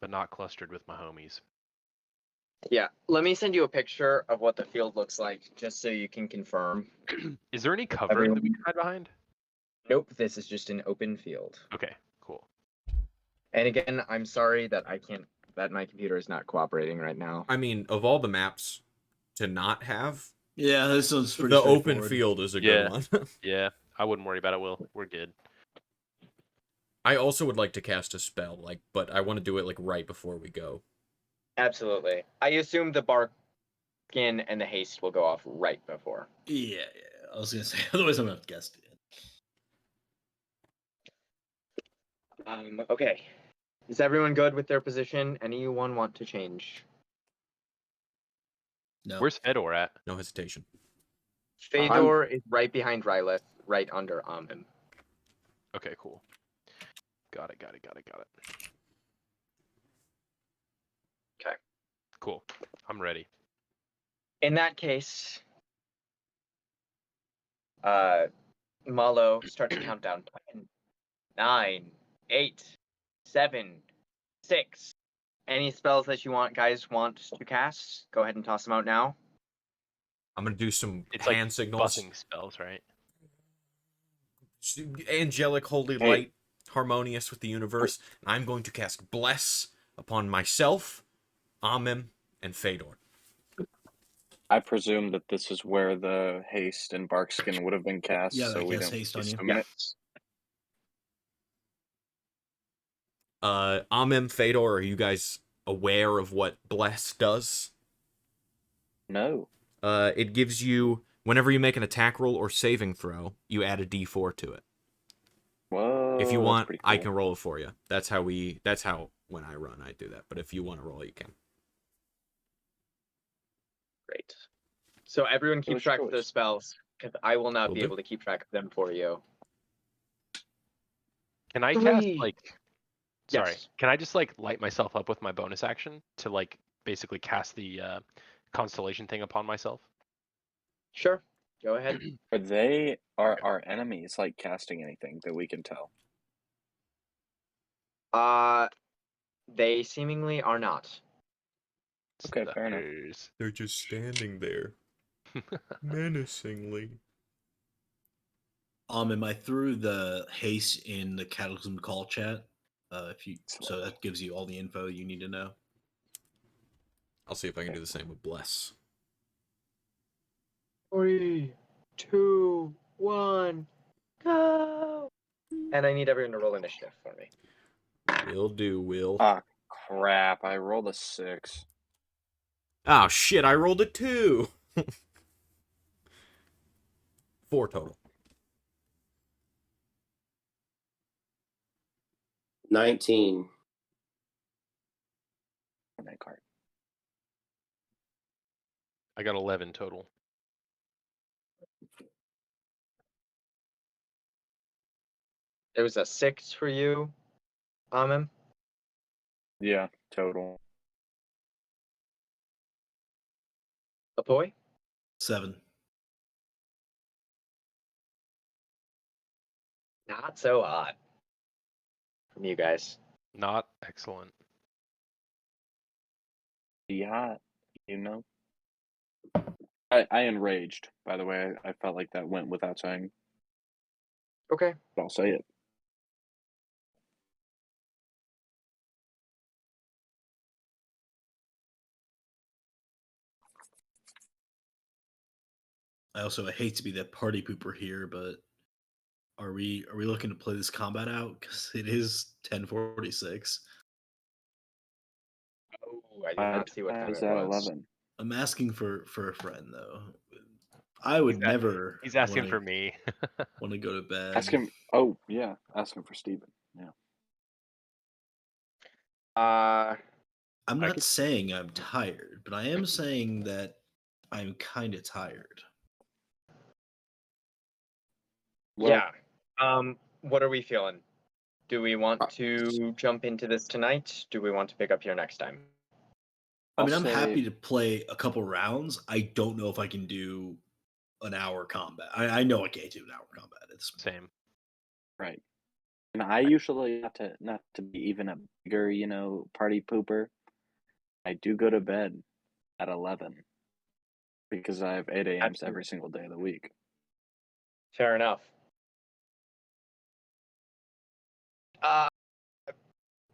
G: but not clustered with my homies.
A: Yeah, let me send you a picture of what the field looks like, just so you can confirm.
G: Is there any cover that we can hide behind?
A: Nope, this is just an open field.
G: Okay, cool.
A: And again, I'm sorry that that my computer is not cooperating right now.
C: I mean, of all the maps to not have,
B: Yeah, this one's pretty
C: the open
B: straightforward.
C: field is a
G: Yeah.
C: good one.
G: Yeah, I wouldn't worry about it, Will. We're good.
C: I also would like to cast a spell, but I want to do it right before we go.
A: Absolutely. I assume the bark skin and the haste will go off right before.
B: Yeah. I was gonna say, otherwise I'm gonna have to guess it.
A: Okay. Is everyone good with their position? Anyone want to change?
B: No.
G: Where's Fedor at?
C: No hesitation.
A: Fedor is right behind Rylith, right under Amim.
G: Okay, cool. Got it.
A: Okay.
G: Cool. I'm ready.
A: In that case, Malo, start to count down. 10, 9, 8, 7, 6. Any spells that you guys want to cast? Go ahead and toss them out now.
C: I'm gonna do some
G: It's
C: hand
G: like
C: signals.
G: buzzing spells, right?
C: Angelic, holy
F: Hey.
C: light, harmonious with the universe. I'm going to cast Bless upon myself, Amim, and Fedor.
F: I presume that this is where the haste and barkskin would have been cast.
B: Yeah,
F: so
B: that
F: we
B: casts
F: don't
B: haste on you.
F: summon it.
C: Amim, Fedor, are you guys aware of what Bless does?
F: No.
C: It gives you, whenever you make an attack roll or saving throw, you add a d4 to it.
F: Whoa.
C: If you
F: that's
C: want,
F: pretty
C: I
F: cool.
C: can roll it for you. That's how when I run, I do that. But if you want to roll it, you can.
A: Great. So everyone keep
F: Choice,
A: track of
F: choice.
A: those spells, because I will not
C: Will
A: be
C: do.
A: able to keep track of them for you.
G: Can I cast
A: 3.
G: Sorry.
A: Yes.
G: Can I just light myself up with my bonus action to basically cast the constellation thing upon myself?
A: Sure. Go ahead.
F: Are they our enemies casting anything that we can tell?
A: They seemingly are not.
F: Okay, fair enough.
G: Suckers.
C: They're just standing there, menacingly.
B: Am I threw the haste in the Cataclysm call chat? So that gives you all the info you need to know.
C: I'll see if I can do the same with Bless.
A: 3, 2, 1, go! And I need everyone to roll initiative for me.
C: Will do, Will.
F: Ah, crap! I rolled a 6.
C: Oh, shit, I rolled a 2! 4 total.
E: 19.
F: On that card.
G: I got 11 total.
A: It was a 6 for you, Amim.
F: Yeah, total.
A: Apoy?
B: 7.
A: Not so hot. From you guys.
G: Not excellent.
F: Yeah. You know? I enraged, by the way. I felt like that went without saying,
A: Okay.
F: but I'll say it.
B: I hate to be that party pooper here, but are we looking to play this combat out? Because it is 10:46.
A: Oh, I did not see what time
F: Is
A: it
F: at
A: was.
F: 11?
B: I'm asking for a friend though. I would never.
G: He's asking for me.
B: Want to go to bed.
F: Ask him. Oh, yeah. Ask him for Steven. Yeah.
B: I'm not saying I'm tired, but I am saying that I'm kind of tired.
F: Well,
A: yeah. What are we feeling? Do we want to jump into this tonight? Do we want to pick up here next time?
B: I mean,
F: I'll
B: I'm
F: say-
B: happy to play a couple rounds. I don't know if I can do an hour combat. I know I can't do an hour combat at this point.
G: Same.
F: Right. And I usually not to be even a bigger, party pooper. I do go to bed at 11 because I have 8 a.m.s every single day of the week.
A: Fair enough.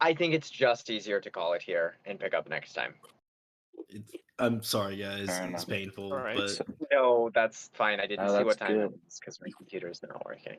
A: I think it's just easier to call it here and pick up next time.
B: I'm sorry, guys.
F: Fair
B: It's
F: enough.
B: painful,
G: All right.
B: but
F: So-
A: No, that's fine. I didn't
F: No,
A: see what
F: that's
A: time
F: good.
A: it was because my computer's not working.